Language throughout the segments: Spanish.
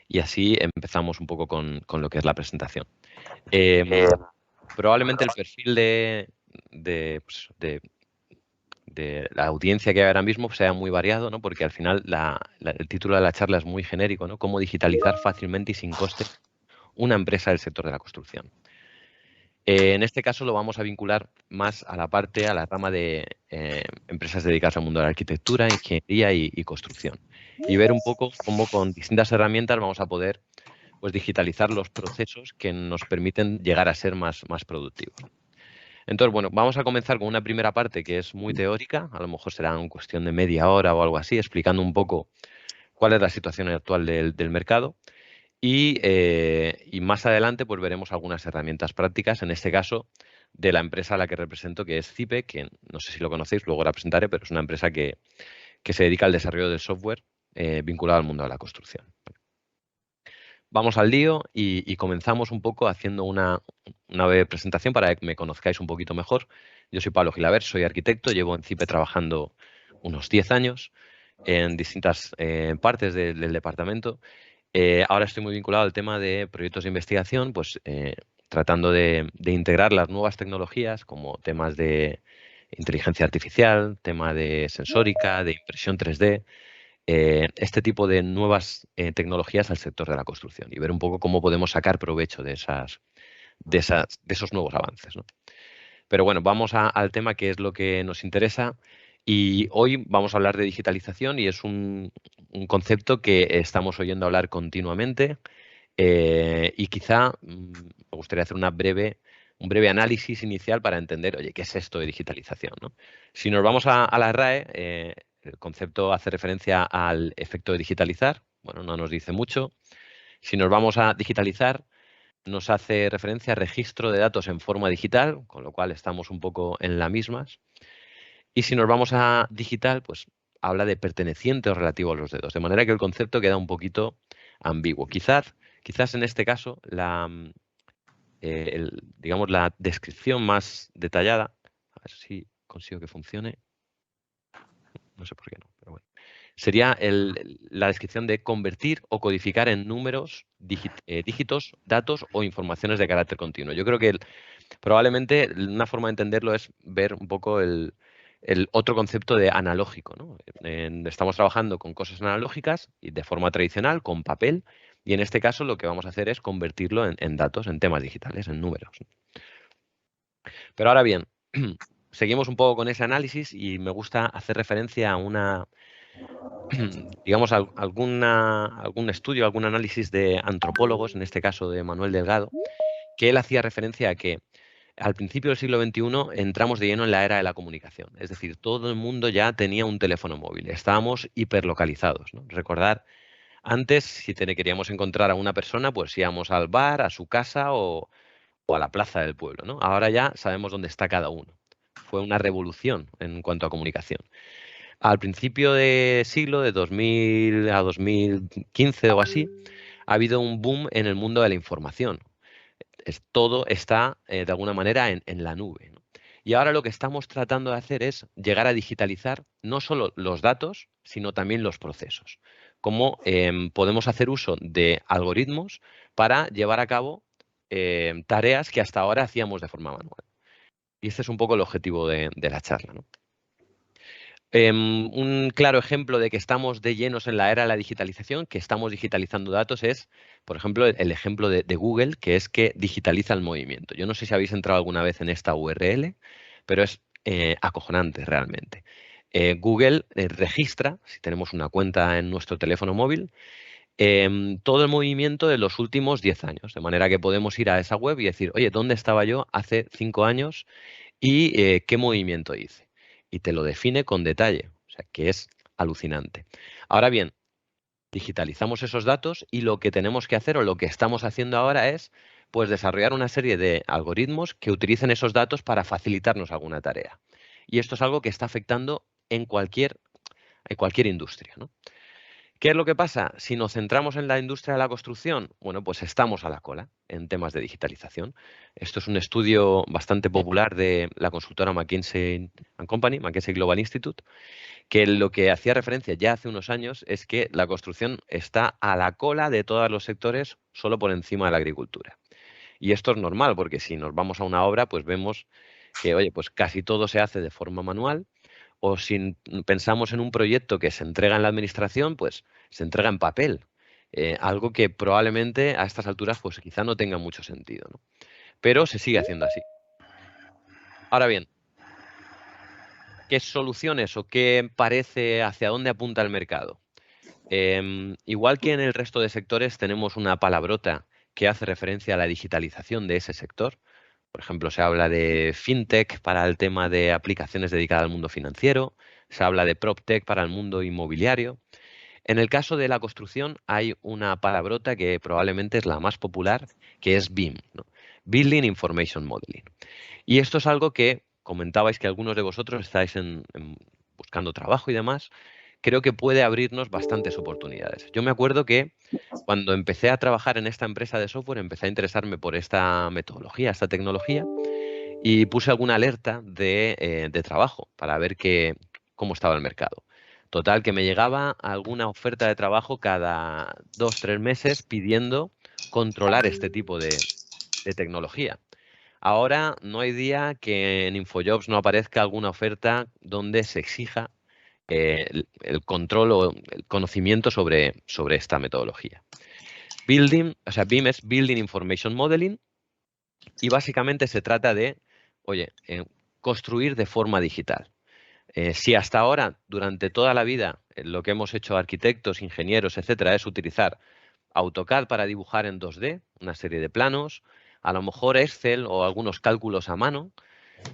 y así empezamos un poco con lo que es la presentación. Em, Probablemente el perfil pues, de la audiencia que hay ahora mismo sea muy variado, ¿no? Porque al final el título de la charla es muy genérico, ¿no? Cómo digitalizar fácilmente y sin coste una empresa del sector de la construcción. En este caso lo vamos a vincular más a a la rama de empresas dedicadas al mundo de la arquitectura, ingeniería y construcción. Y ver un poco cómo con distintas herramientas vamos a poder pues, digitalizar los procesos que nos permiten llegar a ser más productivos. Entonces, bueno, vamos a comenzar con una primera parte que es muy teórica, a lo mejor será en cuestión de media hora o algo así, explicando un poco cuál es la situación actual del mercado y más adelante pues veremos algunas herramientas prácticas, en este caso de la empresa a la que represento, que es Cipe, que no sé si lo conocéis, luego la presentaré, pero es una empresa que se dedica al desarrollo del software vinculado al mundo de la construcción. Vamos al lío y comenzamos un poco haciendo una breve presentación para que me conozcáis un poquito mejor. Yo soy Pablo Gilaver, soy arquitecto, llevo en Cipe trabajando unos 10 años en distintas partes del departamento. Ahora estoy muy vinculado al tema de proyectos de investigación, pues tratando de integrar las nuevas tecnologías como temas de inteligencia artificial, tema de sensórica, de impresión 3D, este tipo de nuevas tecnologías al sector de la construcción y ver un poco cómo podemos sacar provecho de esos nuevos avances, ¿no? Pero bueno, vamos al tema que es lo que nos interesa y hoy vamos a hablar de digitalización y es un concepto que estamos oyendo hablar continuamente y quizá me gustaría hacer un breve análisis inicial para entender, oye, ¿qué es esto de digitalización, ¿no? Si nos vamos a la RAE, el concepto hace referencia al efecto de digitalizar, bueno, no nos dice mucho. Si nos vamos a digitalizar, nos hace referencia a registro de datos en forma digital, con lo cual estamos un poco en las mismas. Y si nos vamos a digital, pues habla de perteneciente o relativo a los dedos, de manera que el concepto queda un poquito ambiguo. Quizás en este caso, digamos, la descripción más detallada, a ver si consigo que funcione, no sé por qué no, pero bueno, sería la descripción de convertir o codificar en números, dígitos, datos o informaciones de carácter continuo. Yo creo que probablemente una forma de entenderlo es ver un poco el otro concepto de analógico, ¿no? Estamos trabajando con cosas analógicas y de forma tradicional, con papel, y en este caso lo que vamos a hacer es convertirlo en datos, en temas digitales, en números. Pero ahora bien, seguimos un poco con ese análisis y me gusta hacer referencia a digamos, algún estudio, algún análisis de antropólogos, en este caso de Manuel Delgado, que él hacía referencia a que al principio del siglo XXI entramos de lleno en la era de la comunicación. Es decir, todo el mundo ya tenía un teléfono móvil. Estábamos hiperlocalizados, ¿no? Recordar, antes, si queríamos encontrar a una persona, pues íbamos al bar, a su casa o a la plaza del pueblo, ¿no? Ahora ya sabemos dónde está cada uno. Fue una revolución en cuanto a comunicación. Al principio de siglo, de 2000 a 2015 o así, ha habido un boom en el mundo de la información. Todo está, de alguna manera, en la nube, ¿no? Y ahora lo que estamos tratando de hacer es llegar a digitalizar no solo los datos, sino también los procesos. Cómo podemos hacer uso de algoritmos para llevar a cabo tareas que hasta ahora hacíamos de forma manual. Y este es un poco el objetivo de la charla, ¿no? Un claro ejemplo de que estamos de llenos en la era de la digitalización, que estamos digitalizando datos, es, por ejemplo, el ejemplo de Google, que es que digitaliza el movimiento. Yo no sé si habéis entrado alguna vez en esta URL, pero es acojonante realmente. Google registra, si tenemos una cuenta en nuestro teléfono móvil, todo el movimiento de los últimos 10 años, de manera que podemos ir a esa web y decir, oye, ¿dónde estaba yo hace 5 años y qué movimiento hice? Y te lo define con detalle, o sea, que es alucinante. Ahora bien, digitalizamos esos datos y lo que tenemos que hacer o lo que estamos haciendo ahora es pues desarrollar una serie de algoritmos que utilicen esos datos para facilitarnos alguna tarea. Y esto es algo que está afectando en cualquier industria, ¿no? ¿Qué es lo que pasa? Si nos centramos en la industria de la construcción, bueno, pues estamos a la cola en temas de digitalización. Esto es un estudio bastante popular de la consultora McKinsey & Company, McKinsey Global Institute, que lo que hacía referencia ya hace unos años es que la construcción está a la cola de todos los sectores, solo por encima de la agricultura. Y esto es normal, porque si nos vamos a una obra, pues vemos que, oye, pues casi todo se hace de forma manual, o si pensamos en un proyecto que se entrega en la administración, pues se entrega en papel. Algo que probablemente a estas alturas pues quizá no tenga mucho sentido, ¿no? Pero se sigue haciendo así. Ahora bien, ¿qué soluciones o qué parece hacia dónde apunta el mercado? Igual que en el resto de sectores tenemos una palabrota que hace referencia a la digitalización de ese sector. Por ejemplo, se habla de fintech para el tema de aplicaciones dedicadas al mundo financiero, se habla de proptech para el mundo inmobiliario. En el caso de la construcción hay una palabrota que probablemente es la más popular, que es BIM, ¿no? Building Information Modeling. Y esto es algo que comentabais que algunos de vosotros estáis buscando trabajo y demás. Creo que puede abrirnos bastantes oportunidades. Yo me acuerdo que cuando empecé a trabajar en esta empresa de software, empecé a interesarme por esta metodología, esta tecnología, y puse alguna alerta de trabajo para ver cómo estaba el mercado. Total, que me llegaba alguna oferta de trabajo cada 2, 3 meses pidiendo controlar este tipo de tecnología. Ahora no hay día que en InfoJobs no aparezca alguna oferta donde se exija el control o el conocimiento sobre esta metodología. O sea, BIM es Building Information Modeling y básicamente se trata de, oye, construir de forma digital. Si hasta ahora, durante toda la vida, lo que hemos hecho arquitectos, ingenieros, etcétera, es utilizar AutoCAD para dibujar en 2D, una serie de planos, a lo mejor Excel o algunos cálculos a mano,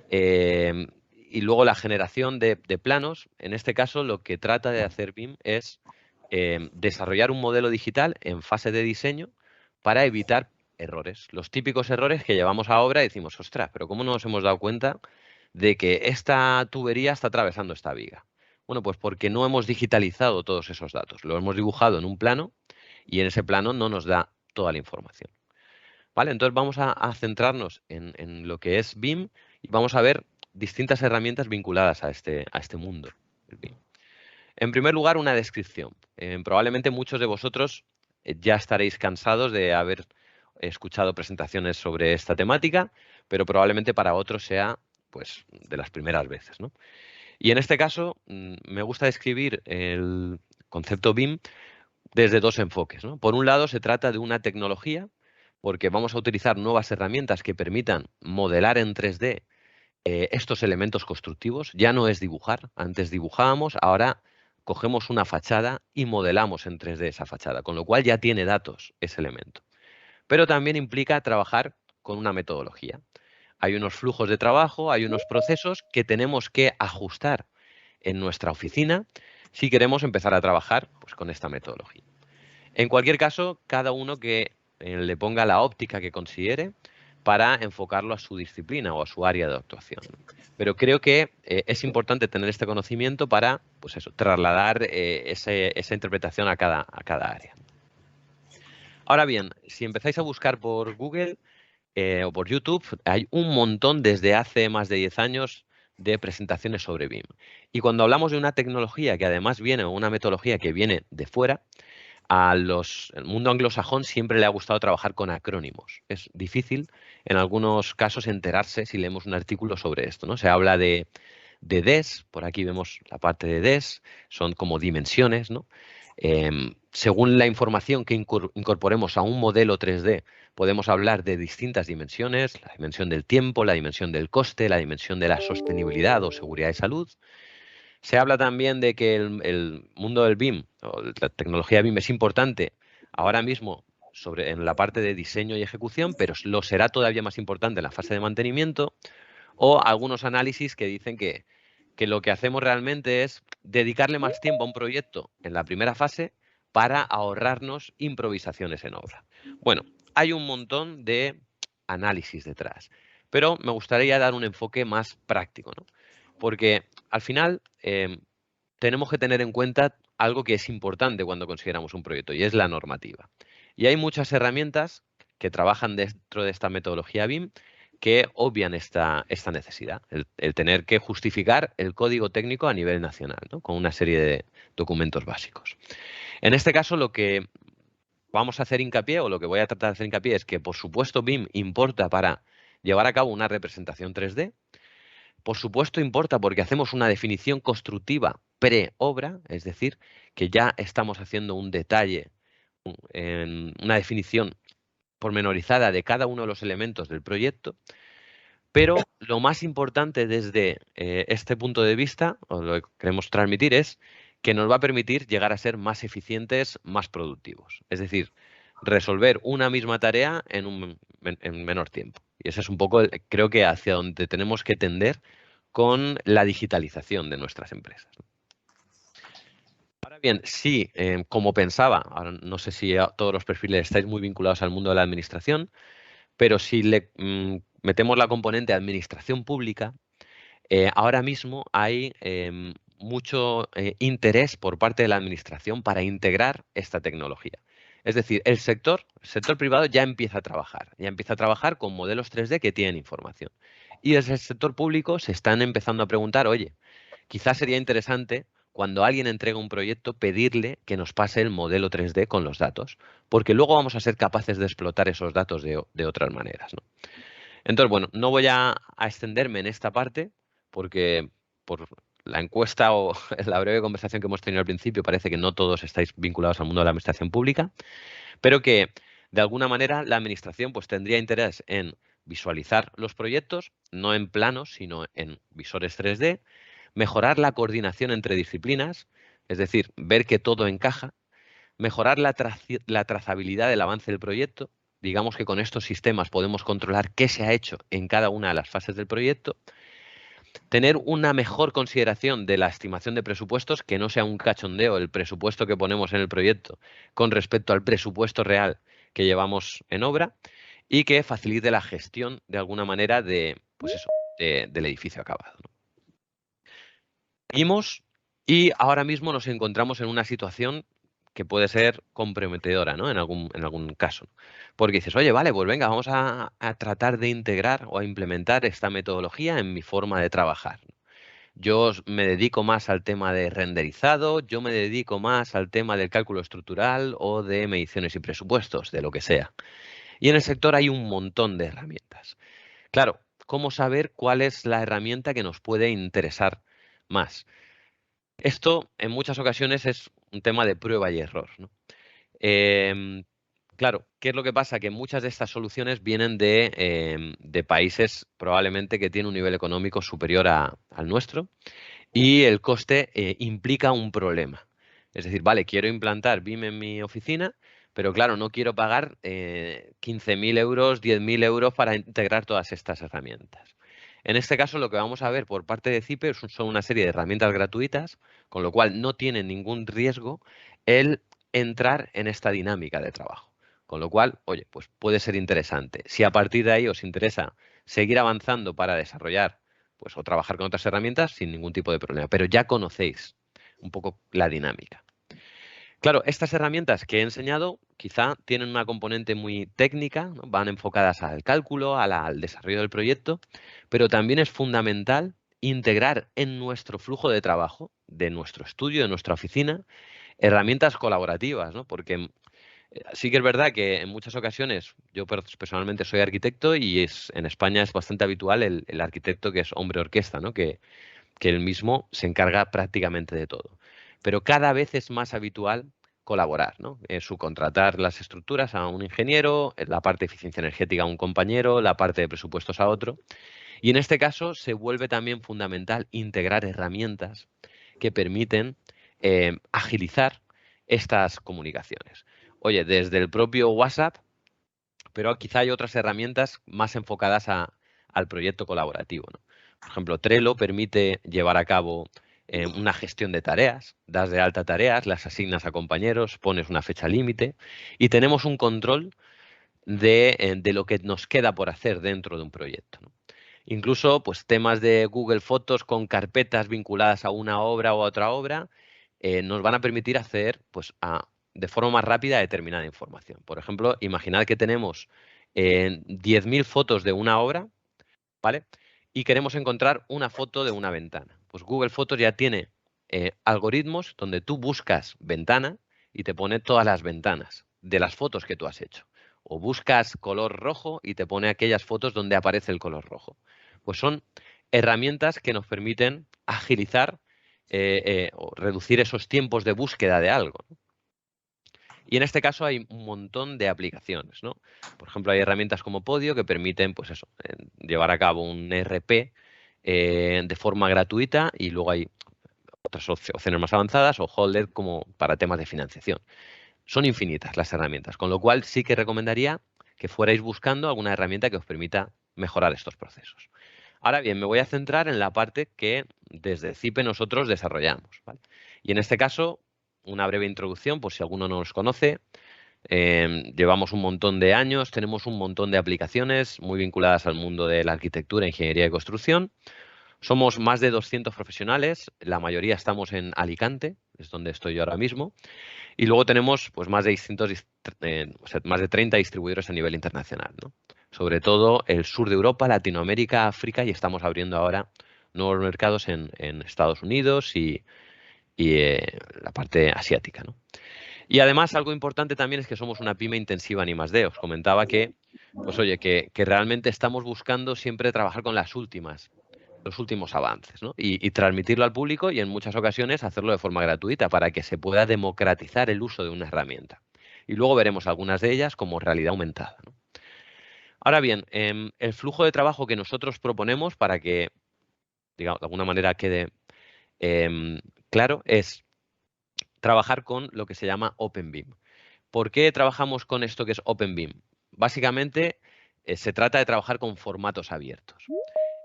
eh, y luego la generación de planos. En este caso, lo que trata de hacer BIM es desarrollar un modelo digital en fase de diseño para evitar errores. Los típicos errores que llevamos a obra y decimos, ostras, pero ¿cómo no nos hemos dado cuenta de que esta tubería está atravesando esta viga? Bueno, pues porque no hemos digitalizado todos esos datos. Lo hemos dibujado en un plano y en ese plano no nos da toda la información. ¿Vale? Entonces vamos a centrarnos en lo que es BIM y vamos a ver distintas herramientas vinculadas a este mundo del BIM. En primer lugar, una descripción. Probablemente muchos de vosotros ya estaréis cansados de haber escuchado presentaciones sobre esta temática, pero probablemente para otros sea pues de las primeras veces, ¿no? Y en este caso, me gusta describir el concepto BIM desde dos enfoques, ¿no? Por un lado, se trata de una tecnología, porque vamos a utilizar nuevas herramientas que permitan modelar en 3D estos elementos constructivos. Ya no es dibujar, antes dibujábamos, ahora cogemos una fachada y modelamos en 3D esa fachada, con lo cual ya tiene datos ese elemento. Pero también implica trabajar con una metodología. Hay unos flujos de trabajo, hay unos procesos que tenemos que ajustar en nuestra oficina si queremos empezar a trabajar pues, con esta metodología. En cualquier caso, cada uno que le ponga la óptica que considere para enfocarlo a su disciplina o a su área de actuación. Pero creo que es importante tener este conocimiento para, pues eso, trasladar esa interpretación a cada área. Ahora bien, si empezáis a buscar por Google o por YouTube, hay un montón desde hace más de 10 años de presentaciones sobre BIM. Y cuando hablamos de una tecnología que además viene, o una metodología que viene de fuera, el mundo anglosajón siempre le ha gustado trabajar con acrónimos. Es difícil, en algunos casos, enterarse si leemos un artículo sobre esto, ¿no? Se habla de DES, por aquí vemos la parte de DES, son como dimensiones, ¿no? Según la información que incorporemos a un modelo 3D, podemos hablar de distintas dimensiones, la dimensión del tiempo, la dimensión del coste, la dimensión de la sostenibilidad o seguridad de salud. Se habla también de que el mundo del BIM, o la tecnología BIM es importante ahora mismo en la parte de diseño y ejecución, pero lo será todavía más importante en la fase de mantenimiento, o algunos análisis que dicen que lo que hacemos realmente es dedicarle más tiempo a un proyecto en la primera fase para ahorrarnos improvisaciones en obra. Bueno, hay un montón de análisis detrás, pero me gustaría dar un enfoque más práctico, ¿no? Porque al final tenemos que tener en cuenta algo que es importante cuando consideramos un proyecto y es la normativa. Y hay muchas herramientas que trabajan dentro de esta metodología BIM que obvian esta necesidad, el tener que justificar el código técnico a nivel nacional, ¿no? Con una serie de documentos básicos. En este caso, lo que vamos a hacer hincapié, o lo que voy a tratar de hacer hincapié, es que, por supuesto, BIM importa para llevar a cabo una representación 3D. Por supuesto, importa porque hacemos una definición constructiva pre-obra, es decir, que ya estamos haciendo un detalle, una definición pormenorizada de cada uno de los elementos del proyecto. Pero lo más importante desde este punto de vista, o lo que queremos transmitir, es que nos va a permitir llegar a ser más eficientes, más productivos. Es decir, resolver una misma tarea en menor tiempo. Y ese es un poco, creo que hacia donde tenemos que tender con la digitalización de nuestras empresas. Ahora bien, sí, como pensaba, ahora no sé si todos los perfiles estáis muy vinculados al mundo de la administración, pero si le metemos la componente administración pública, ahora mismo hay mucho interés por parte de la administración para integrar esta tecnología. Es decir, el sector privado ya empieza a trabajar con modelos 3D que tienen información. Y desde el sector público se están empezando a preguntar, oye, quizás sería interesante cuando alguien entrega un proyecto pedirle que nos pase el modelo 3D con los datos, porque luego vamos a ser capaces de explotar esos datos de otras maneras, ¿no? Entonces, bueno, no voy a extenderme en esta parte porque por la encuesta o la breve conversación que hemos tenido al principio parece que no todos estáis vinculados al mundo de la administración pública, pero que de alguna manera la administración pues tendría interés en visualizar los proyectos, no en planos, sino en visores 3D, mejorar la coordinación entre disciplinas, es decir, ver que todo encaja, mejorar la trazabilidad del avance del proyecto. Digamos que con estos sistemas podemos controlar qué se ha hecho en cada una de las fases del proyecto. Tener una mejor consideración de la estimación de presupuestos, que no sea un cachondeo el presupuesto que ponemos en el proyecto con respecto al presupuesto real que llevamos en obra, y que facilite la gestión de alguna manera pues eso, del edificio acabado, ¿no? Seguimos y ahora mismo nos encontramos en una situación que puede ser comprometedora, ¿no? En algún caso. Porque dices, oye, vale, pues venga, vamos a tratar de integrar o a implementar esta metodología en mi forma de trabajar. Yo me dedico más al tema de renderizado, yo me dedico más al tema del cálculo estructural o de mediciones y presupuestos, de lo que sea. Y en el sector hay un montón de herramientas. Claro, ¿cómo saber cuál es la herramienta que nos puede interesar más? Esto en muchas ocasiones es un tema de prueba y error, ¿no? Claro, ¿qué es lo que pasa? Que muchas de estas soluciones vienen de países probablemente que tienen un nivel económico superior al nuestro y el coste implica un problema. Es decir, vale, quiero implantar BIM en mi oficina, pero claro, no quiero pagar 15.000 euros, 10.000 euros para integrar todas estas herramientas. En este caso, lo que vamos a ver por parte de CIPE son una serie de herramientas gratuitas, con lo cual no tiene ningún riesgo el entrar en esta dinámica de trabajo. Con lo cual, oye, pues puede ser interesante. Si a partir de ahí os interesa seguir avanzando para desarrollar pues, o trabajar con otras herramientas, sin ningún tipo de problema. Pero ya conocéis un poco la dinámica. Claro, estas herramientas que he enseñado quizá tienen una componente muy técnica, ¿no? Van enfocadas al cálculo, al desarrollo del proyecto, pero también es fundamental integrar en nuestro flujo de trabajo, de nuestro estudio, de nuestra oficina, herramientas colaborativas, ¿no? Porque sí que es verdad que en muchas ocasiones, yo personalmente soy arquitecto y en España es bastante habitual el arquitecto que es hombre orquesta, ¿no? Que él mismo se encarga prácticamente de todo. Pero cada vez es más habitual colaborar, ¿no? Subcontratar las estructuras a un ingeniero, la parte de eficiencia energética a un compañero, la parte de presupuestos a otro. Y en este caso se vuelve también fundamental integrar herramientas que permiten agilizar estas comunicaciones. Oye, desde el propio WhatsApp, pero quizá hay otras herramientas más enfocadas al proyecto colaborativo, ¿no? Por ejemplo, Trello permite llevar a cabo una gestión de tareas, das de alta tareas, las asignas a compañeros, pones una fecha límite y tenemos un control de lo que nos queda por hacer dentro de un proyecto, ¿no? Incluso, pues, temas de Google Fotos con carpetas vinculadas a una obra o a otra obra nos van a permitir acceder, pues, de forma más rápida a determinada información. Por ejemplo, imaginad que tenemos 10.000 fotos de una obra ¿vale? Y queremos encontrar una foto de una ventana. Pues Google Fotos ya tiene algoritmos donde tú buscas ventana y te pone todas las ventanas de las fotos que tú has hecho. O buscas color rojo y te pone aquellas fotos donde aparece el color rojo. Pues son herramientas que nos permiten agilizar o reducir esos tiempos de búsqueda de algo, ¿no? Y en este caso hay un montón de aplicaciones, ¿no? Por ejemplo, hay herramientas como Podio que permiten, pues eso, llevar a cabo un RP de forma gratuita, y luego hay otras opciones más avanzadas, o Holder como para temas de financiación. Son infinitas las herramientas, con lo cual sí que recomendaría que fuerais buscando alguna herramienta que os permita mejorar estos procesos. Ahora bien, me voy a centrar en la parte que desde CIPE nosotros desarrollamos, ¿vale? Y en este caso, una breve introducción, por si alguno no nos conoce. Llevamos un montón de años, tenemos un montón de aplicaciones muy vinculadas al mundo de la arquitectura, ingeniería y construcción. Somos más de 200 profesionales, la mayoría estamos en Alicante, es donde estoy yo ahora mismo, y luego tenemos pues más de 30 distribuidores a nivel internacional, ¿no? Sobre todo el sur de Europa, Latinoamérica, África, y estamos abriendo ahora nuevos mercados en Estados Unidos y la parte asiática, ¿no? Y además, algo importante también es que somos una pyme intensiva en I+D. Os comentaba que, pues oye, que realmente estamos buscando siempre trabajar con los últimos avances, ¿no? Y transmitirlo al público, y en muchas ocasiones hacerlo de forma gratuita para que se pueda democratizar el uso de una herramienta. Y luego veremos algunas de ellas como realidad aumentada, ¿no? Ahora bien, el flujo de trabajo que nosotros proponemos para que, digamos, de alguna manera quede em, claro, es trabajar con lo que se llama OpenBIM. ¿Por qué trabajamos con esto que es OpenBIM? Básicamente, se trata de trabajar con formatos abiertos.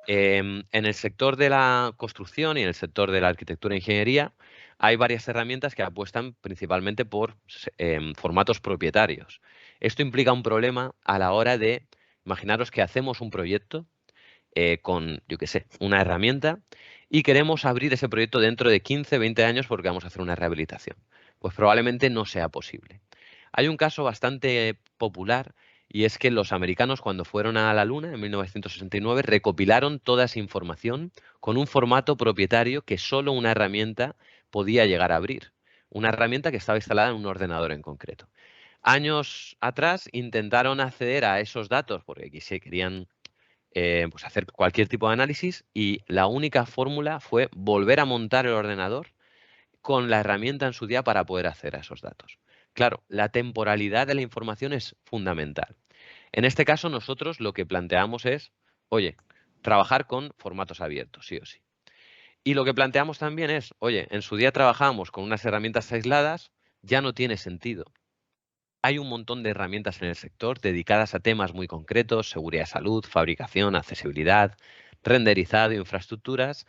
En el sector de la construcción y en el sector de la arquitectura e ingeniería hay varias herramientas que apuestan principalmente por formatos propietarios. Esto implica un problema a la hora de, imaginaros que hacemos un proyecto con, yo qué sé, una herramienta, y queremos abrir ese proyecto dentro de 15, 20 años porque vamos a hacer una rehabilitación. Pues probablemente no sea posible. Hay un caso bastante popular, y es que los americanos, cuando fueron a la Luna en 1969, recopilaron toda esa información con un formato propietario que solo una herramienta podía llegar a abrir. Una herramienta que estaba instalada en un ordenador en concreto. Años atrás intentaron acceder a esos datos porque querían pues hacer cualquier tipo de análisis, y la única fórmula fue volver a montar el ordenador con la herramienta en su día para poder acceder a esos datos. Claro, la temporalidad de la información es fundamental. En este caso, nosotros lo que planteamos es, oye, trabajar con formatos abiertos, sí o sí. Y lo que planteamos también es, oye, en su día trabajamos con unas herramientas aisladas, ya no tiene sentido. Hay un montón de herramientas en el sector dedicadas a temas muy concretos: seguridad, salud, fabricación, accesibilidad, renderizado, infraestructuras,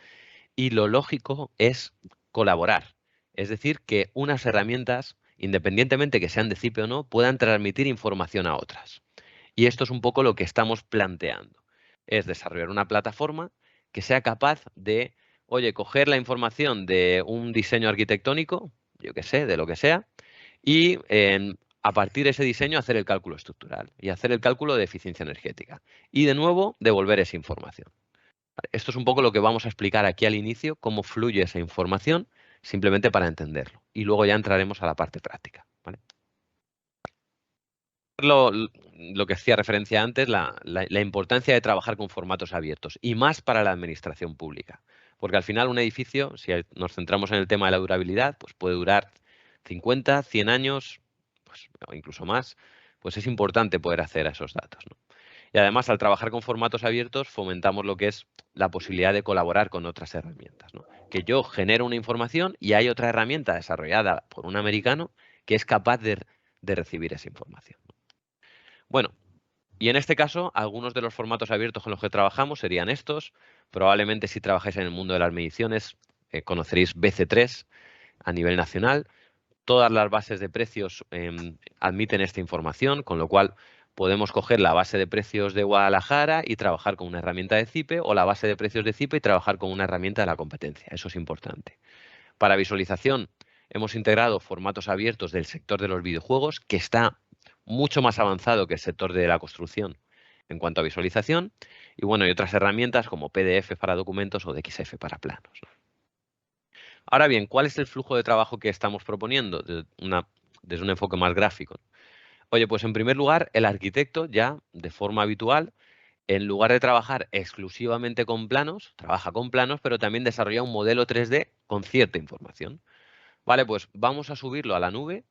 y lo lógico es colaborar. Es decir, que unas herramientas, independientemente que sean de CIPE o no, puedan transmitir información a otras. Y esto es un poco lo que estamos planteando. Es desarrollar una plataforma que sea capaz de, oye, coger la información de un diseño arquitectónico, yo qué sé, de lo que sea, y a partir de ese diseño hacer el cálculo estructural y hacer el cálculo de eficiencia energética. Y de nuevo, devolver esa información. Vale, esto es un poco lo que vamos a explicar aquí al inicio, cómo fluye esa información, simplemente para entenderlo. Y luego ya entraremos a la parte práctica, ¿vale? Lo que hacía referencia antes, la importancia de trabajar con formatos abiertos, y más para la administración pública. Porque al final un edificio, si nos centramos en el tema de la durabilidad, pues puede durar 50, 100 años, pues, o incluso más. Pues es importante poder acceder a esos datos, ¿no? Y además, al trabajar con formatos abiertos, fomentamos lo que es la posibilidad de colaborar con otras herramientas, ¿no? Que yo genero una información y hay otra herramienta desarrollada por un americano que es capaz de recibir esa información. Bueno, y en este caso, algunos de los formatos abiertos con los que trabajamos serían estos. Probablemente, si trabajáis en el mundo de las mediciones, conoceréis BC3 a nivel nacional. Todas las bases de precios admiten esta información, con lo cual podemos coger la base de precios de Guadalajara y trabajar con una herramienta de CIPE, o la base de precios de CIPE y trabajar con una herramienta de la competencia. Eso es importante. Para visualización, hemos integrado formatos abiertos del sector de los videojuegos, que está mucho más avanzado que el sector de la construcción en cuanto a visualización. Y bueno, y otras herramientas como PDF para documentos o DXF para planos, ¿no? Ahora bien, ¿cuál es el flujo de trabajo que estamos proponiendo desde un enfoque más gráfico? Oye, pues en primer lugar, el arquitecto ya de forma habitual, en lugar de trabajar exclusivamente con planos, trabaja con planos, pero también desarrolla un modelo 3D con cierta información. Vale, pues vamos a subirlo a la nube,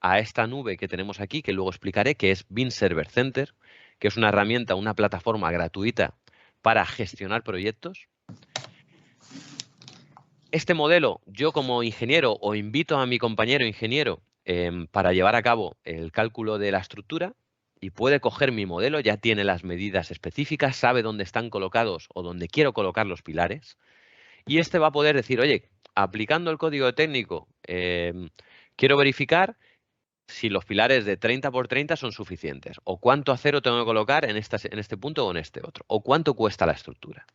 a esta nube que tenemos aquí, que luego explicaré, que es Beam Server Center, que es una herramienta, una plataforma gratuita para gestionar proyectos. Este modelo, yo como ingeniero o invito a mi compañero ingeniero para llevar a cabo el cálculo de la estructura y puede coger mi modelo, ya tiene las medidas específicas, sabe dónde están colocados o dónde quiero colocar los pilares y este va a poder decir, oye, aplicando el código técnico, quiero verificar si los pilares de 30 por 30 son suficientes o cuánto acero tengo que colocar en este punto o en este otro o cuánto cuesta la estructura.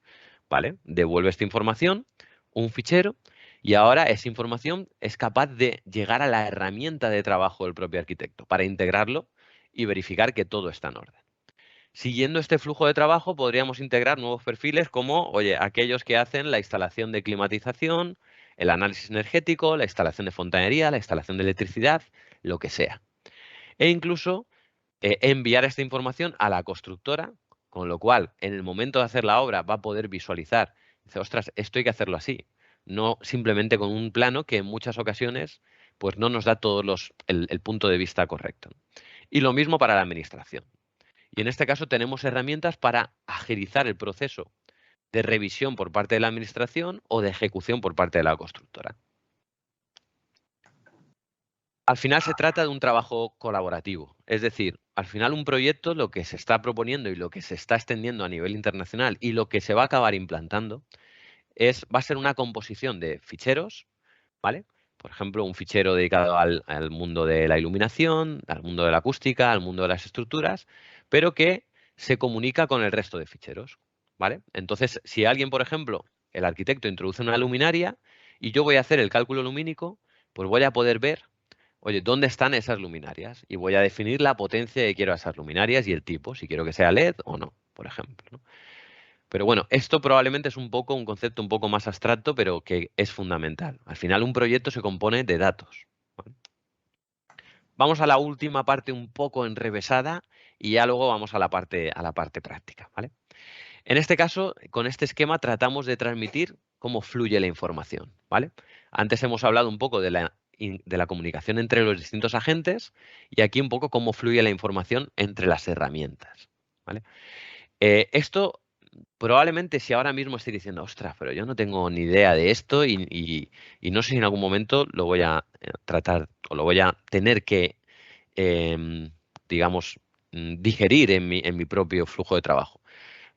¿Vale? Devuelve esta información, un fichero, y ahora esa información es capaz de llegar a la herramienta de trabajo del propio arquitecto para integrarlo y verificar que todo está en orden. Siguiendo este flujo de trabajo, podríamos integrar nuevos perfiles como, oye, aquellos que hacen la instalación de climatización, el análisis energético, la instalación de fontanería, la instalación de electricidad, lo que sea. E incluso enviar esta información a la constructora, con lo cual, en el momento de hacer la obra, va a poder visualizar. Dice, ostras, esto hay que hacerlo así, no simplemente con un plano que en muchas ocasiones pues no nos da el punto de vista correcto. Y lo mismo para la administración. Y en este caso tenemos herramientas para agilizar el proceso de revisión por parte de la administración o de ejecución por parte de la constructora. Al final se trata de un trabajo colaborativo, es decir, al final un proyecto lo que se está proponiendo y lo que se está extendiendo a nivel internacional y lo que se va a acabar implantando va a ser una composición de ficheros, ¿vale? Por ejemplo, un fichero dedicado al mundo de la iluminación, al mundo de la acústica, al mundo de las estructuras, pero que se comunica con el resto de ficheros, ¿vale? Entonces, si alguien, por ejemplo, el arquitecto introduce una luminaria y yo voy a hacer el cálculo lumínico, pues voy a poder ver, oye, ¿dónde están esas luminarias? Y voy a definir la potencia que quiero a esas luminarias y el tipo, si quiero que sea LED o no, por ejemplo, ¿no? Pero bueno, esto probablemente es un concepto un poco más abstracto, pero que es fundamental. Al final un proyecto se compone de datos, ¿vale? Vamos a la última parte un poco enrevesada y ya luego vamos a la parte práctica, ¿vale? En este caso, con este esquema tratamos de transmitir cómo fluye la información, ¿vale? Antes hemos hablado un poco de la comunicación entre los distintos agentes y aquí un poco cómo fluye la información entre las herramientas, ¿vale? Esto probablemente si ahora mismo estoy diciendo, ostras, pero yo no tengo ni idea de esto y no sé si en algún momento lo voy a tratar o lo voy a tener que, digamos, digerir en mi propio flujo de trabajo.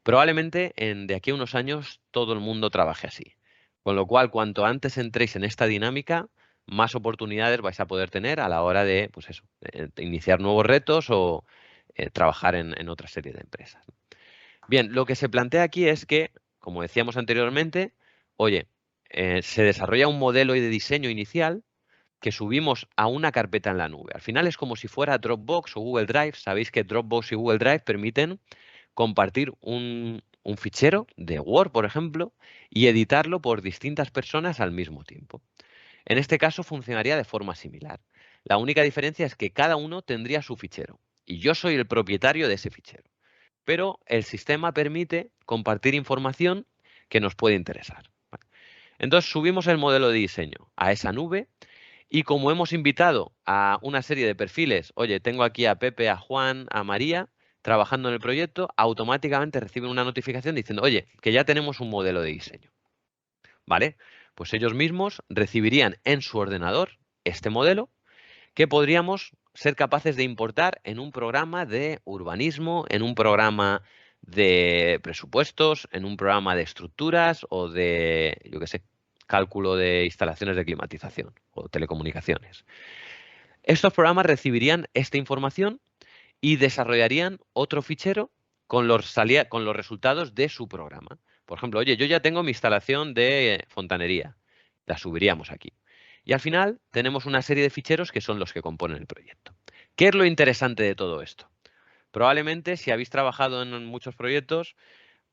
Probablemente de aquí a unos años todo el mundo trabaje así. Con lo cual, cuanto antes entréis en esta dinámica, más oportunidades vais a poder tener a la hora de, pues eso, de iniciar nuevos retos o trabajar en otra serie de empresas. Bien, lo que se plantea aquí es que, como decíamos anteriormente, oye, se desarrolla un modelo de diseño inicial que subimos a una carpeta en la nube. Al final es como si fuera Dropbox o Google Drive. Sabéis que Dropbox y Google Drive permiten compartir un fichero de Word, por ejemplo, y editarlo por distintas personas al mismo tiempo. En este caso funcionaría de forma similar. La única diferencia es que cada uno tendría su fichero y yo soy el propietario de ese fichero. Pero el sistema permite compartir información que nos puede interesar. Entonces subimos el modelo de diseño a esa nube y como hemos invitado a una serie de perfiles, oye, tengo aquí a Pepe, a Juan, a María, trabajando en el proyecto, automáticamente reciben una notificación diciendo, oye, que ya tenemos un modelo de diseño. ¿Vale? Pues ellos mismos recibirían en su ordenador este modelo que podríamos ser capaces de importar en un programa de urbanismo, en un programa de presupuestos, en un programa de estructuras o de, yo qué sé, cálculo de instalaciones de climatización o telecomunicaciones. Estos programas recibirían esta información y desarrollarían otro fichero con los resultados de su programa. Por ejemplo, oye, yo ya tengo mi instalación de fontanería. La subiríamos aquí. Y al final tenemos una serie de ficheros que son los que componen el proyecto. ¿Qué es lo interesante de todo esto? Probablemente, si habéis trabajado en muchos proyectos,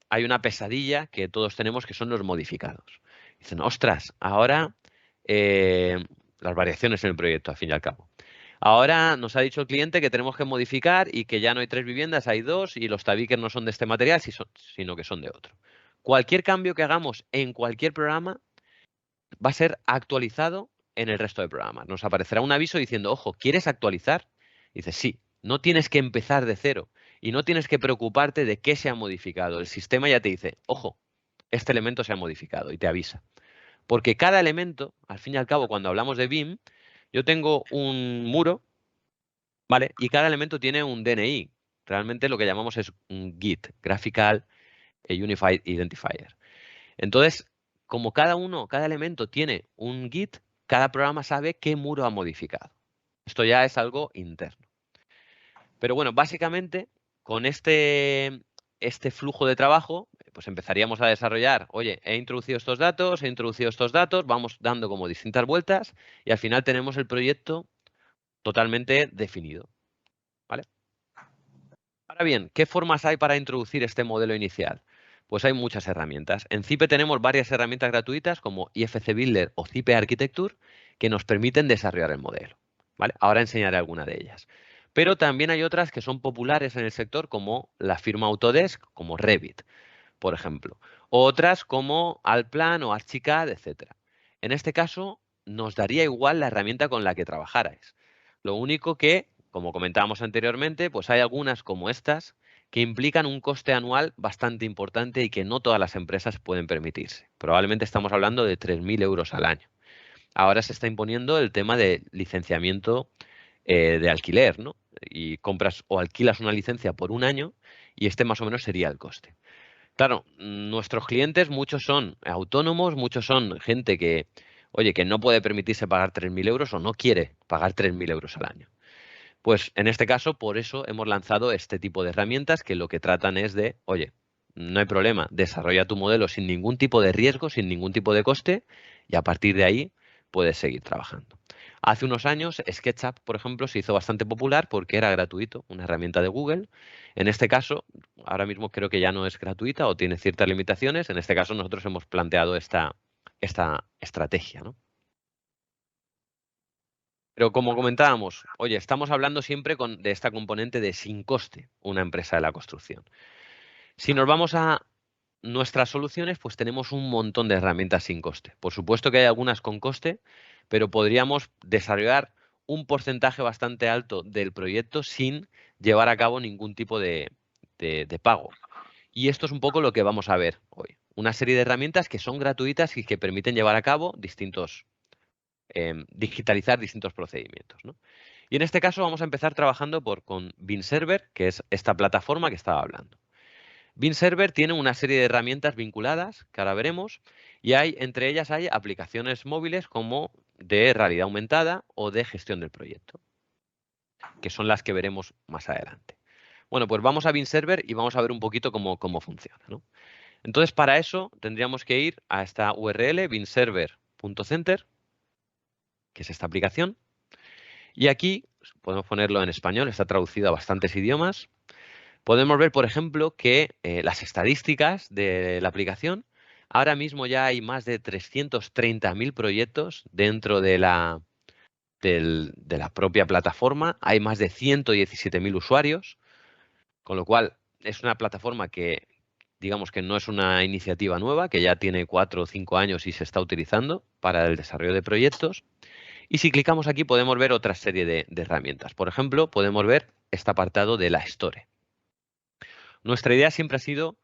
hay una pesadilla que todos tenemos que son los modificados. Dicen, ostras, ahora las variaciones en el proyecto, al fin y al cabo. Ahora nos ha dicho el cliente que tenemos que modificar y que ya no hay 3 viviendas, hay 2 y los tabiques no son de este material, sino que son de otro. Cualquier cambio que hagamos en cualquier programa va a ser actualizado en el resto de programas. Nos aparecerá un aviso diciendo, ojo, ¿quieres actualizar? Dices, sí, no tienes que empezar de cero y no tienes que preocuparte de qué se ha modificado. El sistema ya te dice, ojo, este elemento se ha modificado y te avisa. Porque cada elemento, al fin y al cabo, cuando hablamos de BIM, yo tengo un muro, ¿vale? Y cada elemento tiene un DNI. Realmente lo que llamamos es un GIT, Graphical Unified Identifier. Entonces, como cada elemento tiene un Git, cada programa sabe qué muro ha modificado. Esto ya es algo interno. Pero bueno, básicamente, con este flujo de trabajo, pues empezaríamos a desarrollar, oye, he introducido estos datos, vamos dando como distintas vueltas y al final tenemos el proyecto totalmente definido, ¿vale? Ahora bien, ¿qué formas hay para introducir este modelo inicial? Pues hay muchas herramientas. En Zipe tenemos varias herramientas gratuitas como IFC Builder o Zipe Architecture que nos permiten desarrollar el modelo, ¿vale? Ahora enseñaré alguna de ellas. Pero también hay otras que son populares en el sector como la firma Autodesk, como Revit, por ejemplo. O otras como Allplan o Archicad, etc. En este caso, nos daría igual la herramienta con la que trabajarais. Lo único que, como comentábamos anteriormente, pues hay algunas como estas que implican un coste anual bastante importante y que no todas las empresas pueden permitirse. Probablemente estamos hablando de 3.000 euros al año. Ahora se está imponiendo el tema de licenciamiento de alquiler, ¿no? Y compras o alquilas una licencia por un año y este más o menos sería el coste. Claro, nuestros clientes muchos son autónomos, muchos son gente que, oye, que no puede permitirse pagar 3.000 euros o no quiere pagar 3.000 euros al año. Pues en este caso, por eso hemos lanzado este tipo de herramientas que lo que tratan es de, oye, no hay problema, desarrolla tu modelo sin ningún tipo de riesgo, sin ningún tipo de coste y a partir de ahí puedes seguir trabajando. Hace unos años SketchUp, por ejemplo, se hizo bastante popular porque era gratuito, una herramienta de Google. En este caso, ahora mismo creo que ya no es gratuita o tiene ciertas limitaciones. En este caso, nosotros hemos planteado esta estrategia, ¿no? Pero como comentábamos, oye, estamos hablando siempre de esta componente de sin coste, una empresa de la construcción. Si nos vamos a nuestras soluciones, pues tenemos un montón de herramientas sin coste. Por supuesto que hay algunas con coste, pero podríamos desarrollar un porcentaje bastante alto del proyecto sin llevar a cabo ningún tipo de pago. Y esto es un poco lo que vamos a ver hoy. Una serie de herramientas que son gratuitas y que permiten llevar a cabo digitalizar distintos procedimientos, ¿no? Y en este caso vamos a empezar trabajando con BIM Server, que es esta plataforma que estaba hablando. BIM Server tiene una serie de herramientas vinculadas, que ahora veremos, y entre ellas hay aplicaciones móviles como de realidad aumentada o de gestión del proyecto, que son las que veremos más adelante. Bueno, pues vamos a BIM Server y vamos a ver un poquito cómo funciona, ¿no? Entonces, para eso tendríamos que ir a esta URL, bimserver.center, que es esta aplicación, y aquí podemos ponerlo en español, está traducido a bastantes idiomas. Podemos ver, por ejemplo, que las estadísticas de la aplicación, ahora mismo ya hay más de 330.000 proyectos dentro de la propia plataforma, hay más de 117.000 usuarios, con lo cual es una plataforma que, digamos que no es una iniciativa nueva, que ya tiene 4 o 5 años y se está utilizando para el desarrollo de proyectos. Y si clicamos aquí podemos ver otra serie de herramientas. Por ejemplo, podemos ver este apartado de la Store. Nuestra idea siempre ha sido,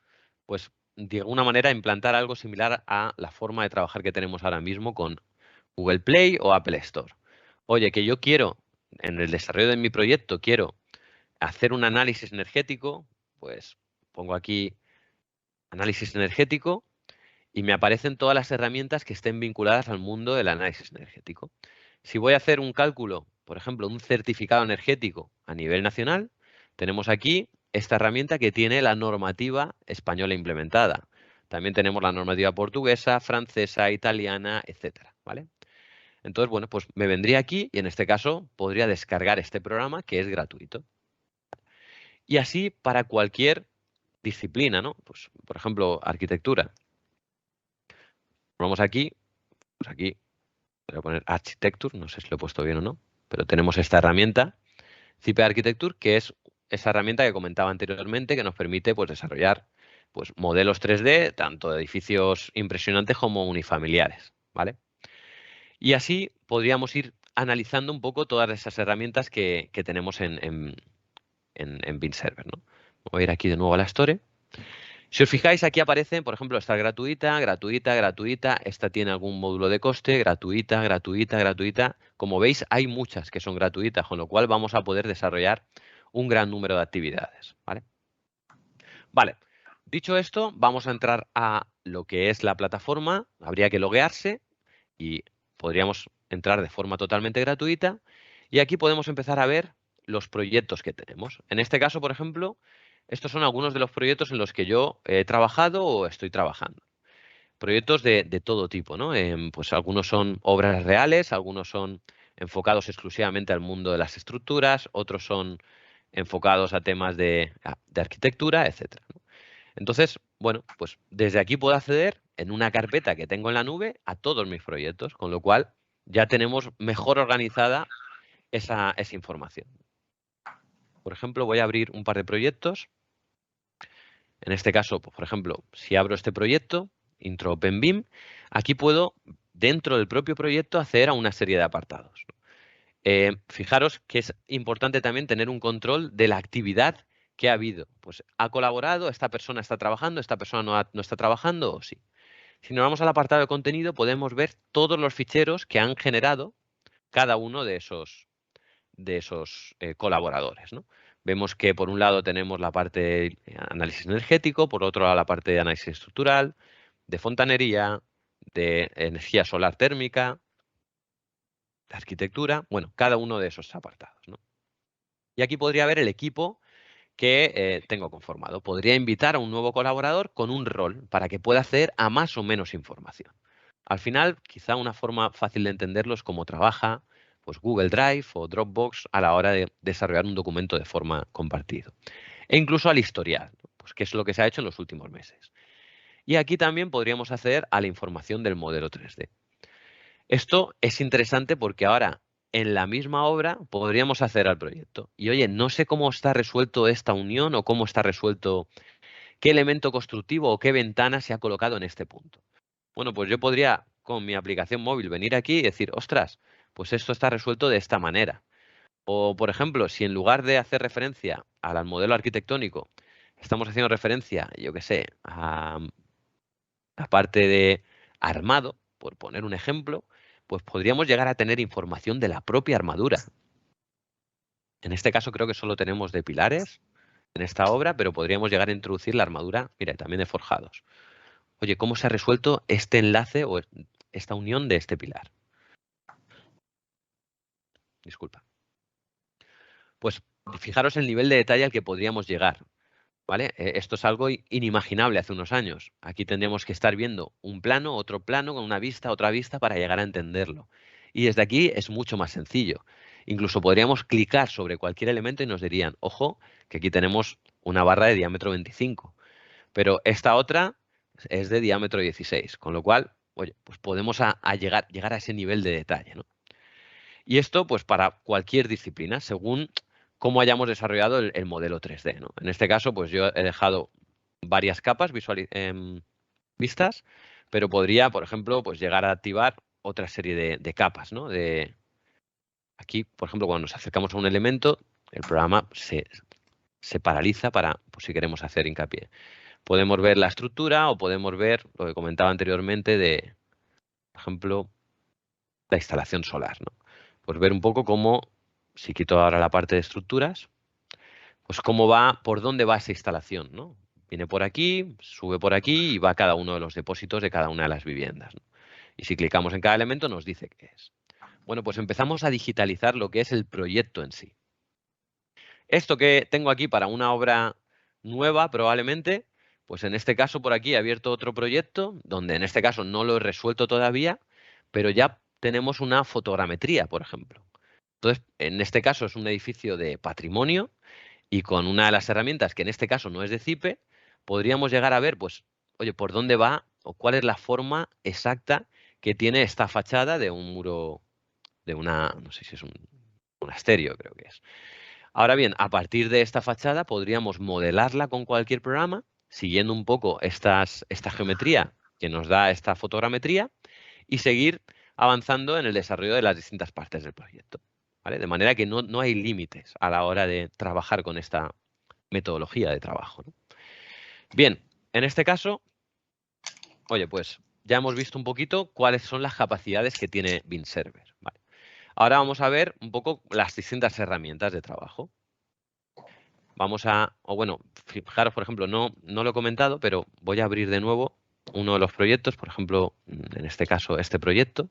pues, de alguna manera implantar algo similar a la forma de trabajar que tenemos ahora mismo con Google Play o Apple Store. Oye, que yo quiero, en el desarrollo de mi proyecto, quiero hacer un análisis energético, pues pongo aquí análisis energético y me aparecen todas las herramientas que estén vinculadas al mundo del análisis energético. Si voy a hacer un cálculo, por ejemplo, un certificado energético a nivel nacional, tenemos aquí esta herramienta que tiene la normativa española implementada. También tenemos la normativa portuguesa, francesa, italiana, etcétera, ¿vale? Entonces, bueno, pues me vendría aquí y en este caso podría descargar este programa que es gratuito. Y así para cualquier disciplina, ¿no? Pues, por ejemplo, arquitectura. Vamos aquí, pues aquí voy a poner Architecture, no sé si lo he puesto bien o no, pero tenemos esta herramienta, CIP Architecture, que es esa herramienta que comentaba anteriormente que nos permite pues, desarrollar pues, modelos 3D, tanto de edificios impresionantes como unifamiliares, ¿vale? Y así podríamos ir analizando un poco todas esas herramientas que tenemos en Beam Server, ¿no? Voy a ir aquí de nuevo a la Store. Si os fijáis, aquí aparecen, por ejemplo, esta gratuita, gratuita, gratuita, esta tiene algún módulo de coste, gratuita, gratuita, gratuita. Como veis, hay muchas que son gratuitas, con lo cual vamos a poder desarrollar un gran número de actividades, ¿vale? Vale, dicho esto, vamos a entrar a lo que es la plataforma. Habría que loguearse y podríamos entrar de forma totalmente gratuita. Y aquí podemos empezar a ver los proyectos que tenemos. En este caso, por ejemplo, estos son algunos de los proyectos en los que yo he trabajado o estoy trabajando. Proyectos de todo tipo, ¿no? Pues algunos son obras reales, algunos son enfocados exclusivamente al mundo de las estructuras, otros son enfocados a temas de arquitectura, etcétera, ¿no? Entonces, bueno, pues desde aquí puedo acceder en una carpeta que tengo en la nube a todos mis proyectos, con lo cual ya tenemos mejor organizada esa información. Por ejemplo, voy a abrir un par de proyectos. En este caso, pues, por ejemplo, si abro este proyecto, Intro OpenBIM, aquí puedo, dentro del propio proyecto, acceder a una serie de apartados, ¿no? Fijaros que es importante también tener un control de la actividad que ha habido. Pues ha colaborado, esta persona está trabajando, esta persona no está trabajando o sí. Si nos vamos al apartado de contenido, podemos ver todos los ficheros que han generado cada uno de esos colaboradores, ¿no? Vemos que por un lado tenemos la parte de análisis energético, por otro lado la parte de análisis estructural, de fontanería, de energía solar térmica, de arquitectura, bueno, cada uno de esos apartados, ¿no? Y aquí podría ver el equipo que tengo conformado. Podría invitar a un nuevo colaborador con un rol para que pueda acceder a más o menos información. Al final, quizá una forma fácil de entenderlo es cómo trabaja pues Google Drive o Dropbox a la hora de desarrollar un documento de forma compartido. E incluso al historial, ¿no? Pues qué es lo que se ha hecho en los últimos meses. Y aquí también podríamos acceder a la información del modelo 3D. Esto es interesante porque ahora en la misma obra podríamos acceder al proyecto. Y oye, no sé cómo está resuelto esta unión o cómo está resuelto qué elemento constructivo o qué ventana se ha colocado en este punto. Bueno, pues yo podría con mi aplicación móvil venir aquí y decir, ostras, pues esto está resuelto de esta manera. O, por ejemplo, si en lugar de hacer referencia al modelo arquitectónico, estamos haciendo referencia, yo qué sé, a la parte de armado, por poner un ejemplo, pues podríamos llegar a tener información de la propia armadura. En este caso creo que solo tenemos de pilares en esta obra, pero podríamos llegar a introducir la armadura, mira, también de forjados. Oye, ¿cómo se ha resuelto este enlace o esta unión de este pilar? Disculpa. Pues fijaros el nivel de detalle al que podríamos llegar, ¿vale? Esto es algo inimaginable hace unos años. Aquí tendríamos que estar viendo un plano, otro plano, con una vista, otra vista, para llegar a entenderlo. Y desde aquí es mucho más sencillo. Incluso podríamos clicar sobre cualquier elemento y nos dirían, ojo, que aquí tenemos una barra de diámetro 25, pero esta otra es de diámetro 16, con lo cual, oye, pues podemos llegar a ese nivel de detalle, ¿no? Y esto, pues para cualquier disciplina, según cómo hayamos desarrollado el modelo 3D, ¿no? En este caso, pues yo he dejado varias capas vistas, pero podría, por ejemplo, pues llegar a activar otra serie de capas, ¿no? Aquí, por ejemplo, cuando nos acercamos a un elemento, el programa se paraliza para, pues si queremos hacer hincapié. Podemos ver la estructura o podemos ver lo que comentaba anteriormente de, por ejemplo, la instalación solar, ¿no? Pues ver un poco cómo, si quito ahora la parte de estructuras, pues cómo va, por dónde va esa instalación, ¿no? Viene por aquí, sube por aquí y va a cada uno de los depósitos de cada una de las viviendas, ¿no? Y si clicamos en cada elemento nos dice qué es. Bueno, pues empezamos a digitalizar lo que es el proyecto en sí. Esto que tengo aquí para una obra nueva, probablemente, pues en este caso por aquí he abierto otro proyecto, donde en este caso no lo he resuelto todavía, pero ya tenemos una fotogrametría, por ejemplo. Entonces, en este caso es un edificio de patrimonio Y con una de las herramientas, que en este caso no es de Zipe, podríamos llegar a ver, pues, oye, por dónde va o cuál es la forma exacta que tiene esta fachada de un muro, de una, no sé si es un monasterio, creo que es. Ahora bien, a partir de esta fachada podríamos modelarla con cualquier programa, siguiendo un poco esta geometría que nos da esta fotogrametría y seguir avanzando en el desarrollo de las distintas partes del proyecto. ¿Vale? De manera que no hay límites a la hora de trabajar con esta metodología de trabajo, ¿no? Bien, en este caso, oye, pues ya hemos visto un poquito cuáles son las capacidades que tiene BinServer. ¿Vale? Ahora vamos a ver un poco las distintas herramientas de trabajo. Vamos a, o bueno, fijaros, por ejemplo, no lo he comentado, pero voy a abrir de nuevo uno de los proyectos, por ejemplo, en este caso, este proyecto,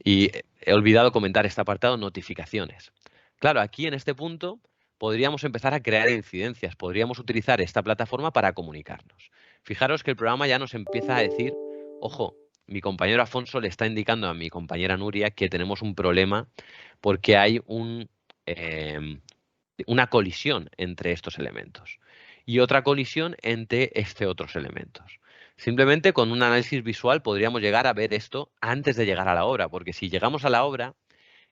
y he olvidado comentar este apartado, notificaciones. Claro, aquí en este punto podríamos empezar a crear incidencias, podríamos utilizar esta plataforma para comunicarnos. Fijaros que el programa ya nos empieza a decir, ojo, mi compañero Afonso le está indicando a mi compañera Nuria que tenemos un problema porque hay una colisión entre estos elementos y otra colisión entre otros elementos. Simplemente con un análisis visual podríamos llegar a ver esto antes de llegar a la obra, porque si llegamos a la obra,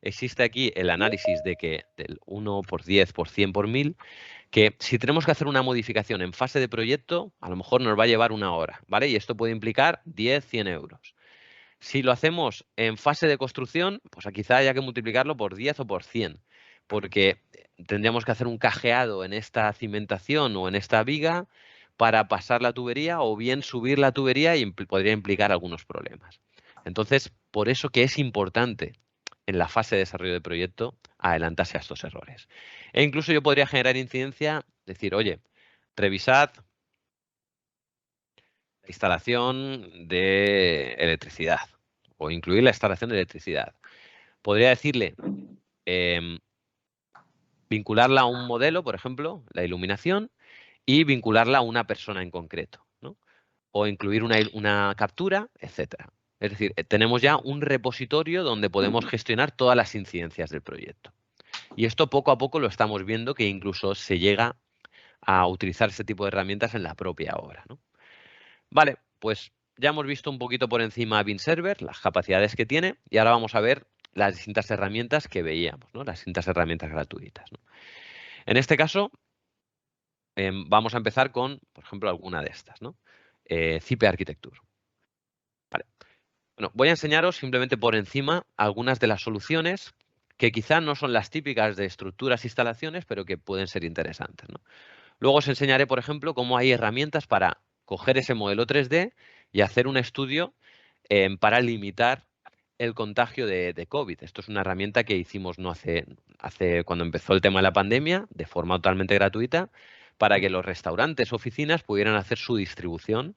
existe aquí el análisis de que del 1 por 10 por 100 por 1000, que si tenemos que hacer una modificación en fase de proyecto, a lo mejor nos va a llevar una hora, ¿vale? Y esto puede implicar 10, 100 euros. Si lo hacemos en fase de construcción, pues quizá haya que multiplicarlo por 10 o por 100, porque tendríamos que hacer un cajeado en esta cimentación o en esta viga para pasar la tubería o bien subir la tubería y podría implicar algunos problemas. Entonces, por eso que es importante en la fase de desarrollo del proyecto adelantarse a estos errores. E incluso yo podría generar incidencia, decir, oye, revisad la instalación de electricidad o incluir la instalación de electricidad. Podría decirle, vincularla a un modelo, por ejemplo, la iluminación, y vincularla a una persona en concreto, ¿no? O incluir una captura, etcétera. Es decir, tenemos ya un repositorio donde podemos gestionar todas las incidencias del proyecto. Y esto poco a poco lo estamos viendo que incluso se llega a utilizar este tipo de herramientas en la propia obra, ¿no? Vale, pues ya hemos visto un poquito por encima BinServer, las capacidades que tiene, y ahora vamos a ver las distintas herramientas que veíamos, ¿no? Las distintas herramientas gratuitas, ¿no? En este caso, vamos a empezar con, por ejemplo, alguna de estas, ¿no? Zipe Architecture. Vale. Bueno, voy a enseñaros simplemente por encima algunas de las soluciones que quizá no son las típicas de estructuras e instalaciones, pero que pueden ser interesantes, ¿no? Luego os enseñaré, por ejemplo, cómo hay herramientas para coger ese modelo 3D y hacer un estudio para limitar el contagio de COVID. Esto es una herramienta que hicimos no hace cuando empezó el tema de la pandemia, de forma totalmente gratuita, para que los restaurantes, oficinas pudieran hacer su distribución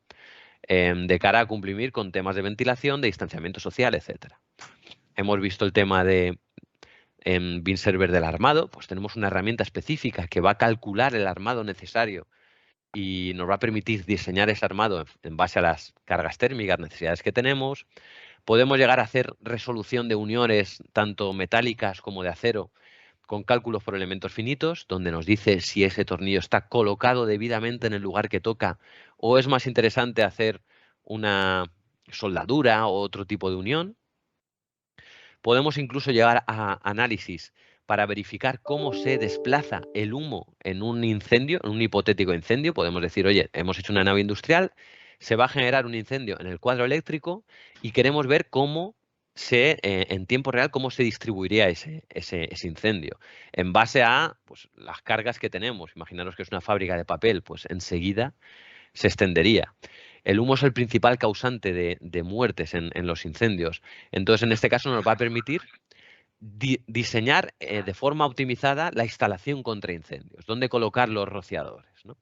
de cara a cumplir con temas de ventilación, de distanciamiento social, etcétera. Hemos visto el tema de BinServer del armado, pues tenemos una herramienta específica que va a calcular el armado necesario y nos va a permitir diseñar ese armado en base a las cargas térmicas, necesidades que tenemos. Podemos llegar a hacer resolución de uniones tanto metálicas como de acero con cálculos por elementos finitos, donde nos dice si ese tornillo está colocado debidamente en el lugar que toca o es más interesante hacer una soldadura o otro tipo de unión. Podemos incluso llegar a análisis para verificar cómo se desplaza el humo en un incendio, en un hipotético incendio. Podemos decir, oye, hemos hecho una nave industrial, se va a generar un incendio en el cuadro eléctrico y queremos ver cómo en tiempo real, cómo se distribuiría ese incendio. En base a pues, las cargas que tenemos. Imaginaros que es una fábrica de papel, pues enseguida se extendería. El humo es el principal causante de muertes en los incendios. Entonces, en este caso, nos va a permitir diseñar de forma optimizada la instalación contra incendios, dónde colocar los rociadores, ¿no?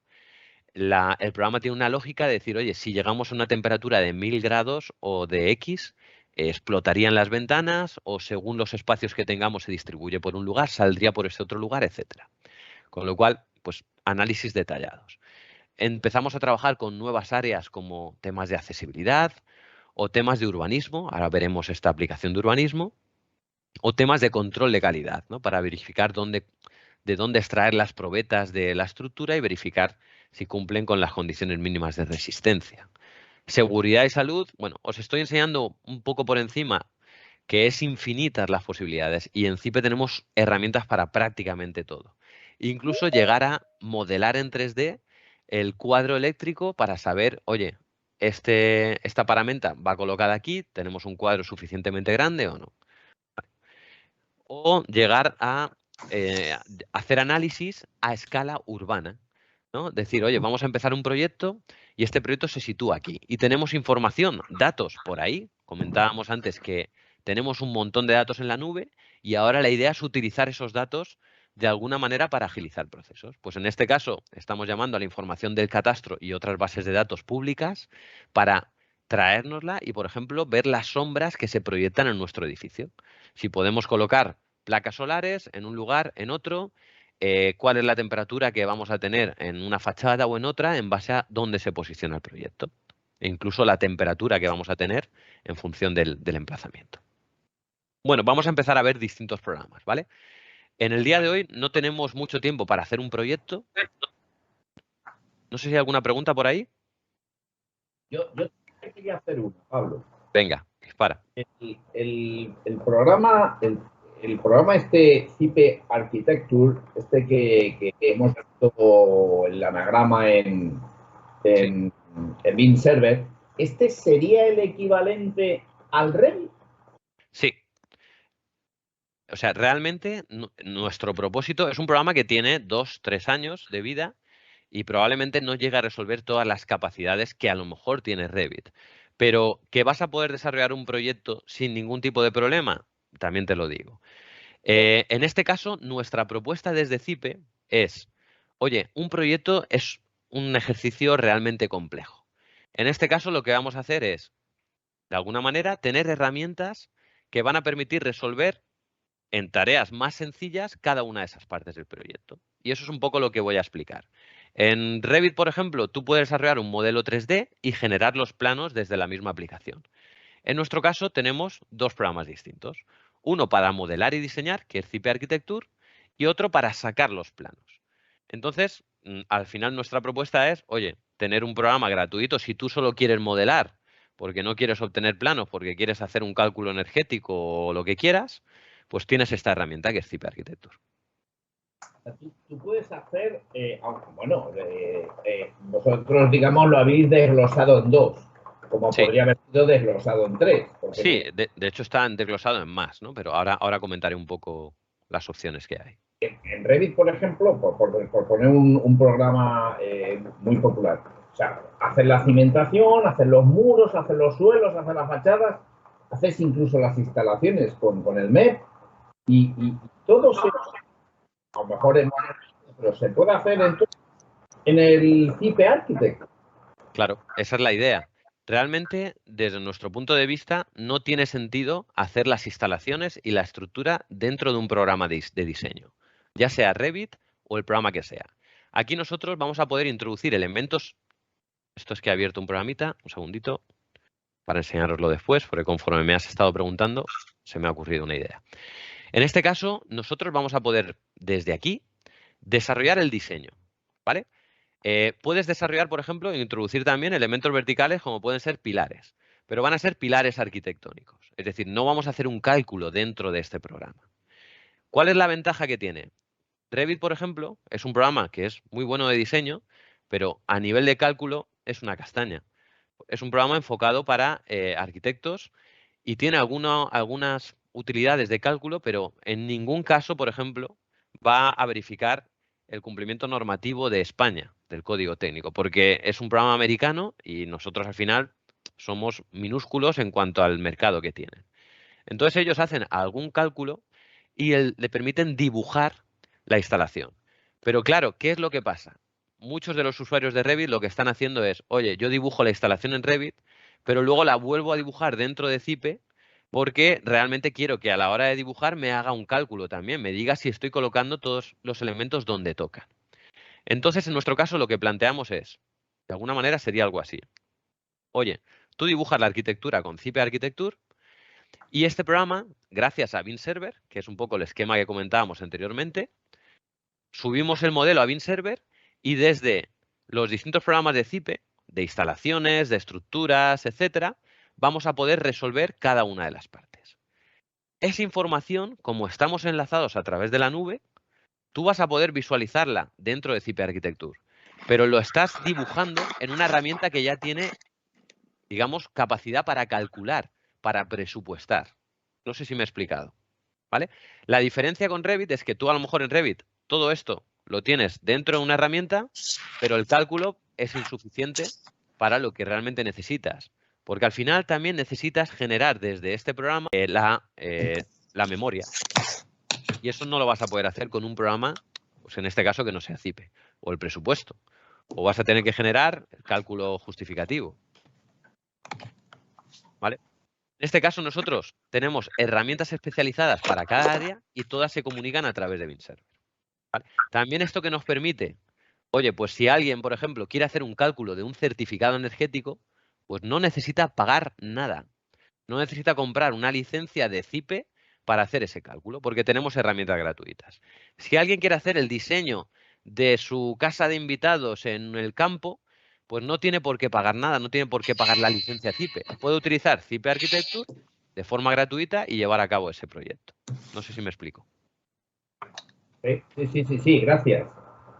El programa tiene una lógica de decir, oye, si llegamos a una temperatura de 1000 grados o de X, explotarían las ventanas o según los espacios que tengamos se distribuye por un lugar, saldría por ese otro lugar, etcétera. Con lo cual, pues análisis detallados. Empezamos a trabajar con nuevas áreas como temas de accesibilidad o temas de urbanismo, ahora veremos esta aplicación de urbanismo, o temas de control de calidad, ¿no? Para verificar dónde de dónde extraer las probetas de la estructura y verificar si cumplen con las condiciones mínimas de resistencia. Seguridad y salud, bueno, os estoy enseñando un poco por encima que es infinitas las posibilidades y en CIPE tenemos herramientas para prácticamente todo. Incluso llegar a modelar en 3D el cuadro eléctrico para saber, oye, esta paramenta va colocada aquí, tenemos un cuadro suficientemente grande o no. O llegar a hacer análisis a escala urbana, ¿no? Decir, oye, vamos a empezar un proyecto y este proyecto se sitúa aquí. Y tenemos información, datos por ahí. Comentábamos antes que tenemos un montón de datos en la nube y ahora la idea es utilizar esos datos de alguna manera para agilizar procesos. Pues en este caso estamos llamando a la información del catastro y otras bases de datos públicas para traérnosla y, por ejemplo, ver las sombras que se proyectan en nuestro edificio. Si podemos colocar placas solares en un lugar, en otro, cuál es la temperatura que vamos a tener en una fachada o en otra en base a dónde se posiciona el proyecto. E incluso la temperatura que vamos a tener en función del emplazamiento. Bueno, vamos a empezar a ver distintos programas, ¿vale? En el día de hoy no tenemos mucho tiempo para hacer un proyecto. No sé si hay alguna pregunta por ahí. Yo quería hacer una, Pablo. Venga, dispara. El programa este CIPE Architecture, este que hemos visto el anagrama en Beam Server, ¿este sería el equivalente al Revit? Sí. O sea, realmente nuestro propósito es un programa que tiene 2-3 años de vida y probablemente no llega a resolver todas las capacidades que a lo mejor tiene Revit. Pero que vas a poder desarrollar un proyecto sin ningún tipo de problema, también te lo digo. En este caso, nuestra propuesta desde CIPE es, oye, un proyecto es un ejercicio realmente complejo. En este caso, lo que vamos a hacer es, de alguna manera, tener herramientas que van a permitir resolver en tareas más sencillas cada una de esas partes del proyecto. Y eso es un poco lo que voy a explicar. En Revit, por ejemplo, tú puedes desarrollar un modelo 3D y generar los planos desde la misma aplicación. En nuestro caso tenemos dos programas distintos. Uno para modelar y diseñar, que es CIPE Architecture, y otro para sacar los planos. Entonces, al final nuestra propuesta es, oye, tener un programa gratuito si tú solo quieres modelar, porque no quieres obtener planos, porque quieres hacer un cálculo energético o lo que quieras, pues tienes esta herramienta que es CIPE Architecture. Tú puedes hacer, aunque bueno, vosotros digamos lo habéis desglosado en dos, como Sí, podría haber sido desglosado en tres. sí, Porque de hecho está desglosado en más, ¿no? Pero ahora comentaré un poco las opciones que hay. en Revit, por ejemplo, por poner un programa muy popular, o sea, hacer la cimentación, hacer los muros, hacer los suelos, hacer las fachadas, haces incluso las instalaciones con el MEP y todo se, a lo mejor pero se puede hacer en el CIPE Architect. Claro, esa es la idea. Realmente, desde nuestro punto de vista, no tiene sentido hacer las instalaciones y la estructura dentro de un programa de diseño, ya sea Revit o el programa que sea. Aquí nosotros vamos a poder introducir elementos. Esto es que he abierto un programita, un segundito, para enseñaroslo después, porque conforme me has estado preguntando, se me ha ocurrido una idea. En este caso, nosotros vamos a poder, desde aquí, desarrollar el diseño, ¿vale? Puedes desarrollar, por ejemplo, e introducir también elementos verticales como pueden ser pilares, pero van a ser pilares arquitectónicos. Es decir, no vamos a hacer un cálculo dentro de este programa. ¿Cuál es la ventaja que tiene? Revit, por ejemplo, es un programa que es muy bueno de diseño, pero a nivel de cálculo es una castaña. Es un programa enfocado para arquitectos y tiene algunas utilidades de cálculo, pero en ningún caso, por ejemplo, va a verificar el cumplimiento normativo de España, del código técnico, porque es un programa americano y nosotros al final somos minúsculos en cuanto al mercado que tienen. Entonces ellos hacen algún cálculo y le permiten dibujar la instalación. Pero claro, ¿qué es lo que pasa? Muchos de los usuarios de Revit lo que están haciendo es, oye, yo dibujo la instalación en Revit, pero luego la vuelvo a dibujar dentro de CIPE porque realmente quiero que a la hora de dibujar me haga un cálculo también, me diga si estoy colocando todos los elementos donde toca. Entonces, en nuestro caso, lo que planteamos es, de alguna manera sería algo así. Oye, tú dibujas la arquitectura con CIPE Architecture y este programa, gracias a Beam Server, que es un poco el esquema que comentábamos anteriormente, subimos el modelo a Beam Server y desde los distintos programas de Zipe, de instalaciones, de estructuras, etcétera, vamos a poder resolver cada una de las partes. Esa información, como estamos enlazados a través de la nube, tú vas a poder visualizarla dentro de Zipe Architecture, pero lo estás dibujando en una herramienta que ya tiene, digamos, capacidad para calcular, para presupuestar. No sé si me he explicado, ¿vale? La diferencia con Revit es que tú a lo mejor en Revit todo esto lo tienes dentro de una herramienta, pero el cálculo es insuficiente para lo que realmente necesitas. Porque al final también necesitas generar desde este programa la memoria. Y eso no lo vas a poder hacer con un programa, pues en este caso que no sea Zipe, o el presupuesto. O vas a tener que generar el cálculo justificativo. ¿Vale? En este caso nosotros tenemos herramientas especializadas para cada área y todas se comunican a través de Beam Server. ¿Vale? También esto que nos permite, oye, pues si alguien, por ejemplo, quiere hacer un cálculo de un certificado energético, pues no necesita pagar nada. No necesita comprar una licencia de Zipe para hacer ese cálculo, porque tenemos herramientas gratuitas. Si alguien quiere hacer el diseño de su casa de invitados en el campo, pues no tiene por qué pagar nada, no tiene por qué pagar la licencia Zipe. Puede utilizar Zipe Architecture de forma gratuita y llevar a cabo ese proyecto. No sé si me explico. Sí, gracias.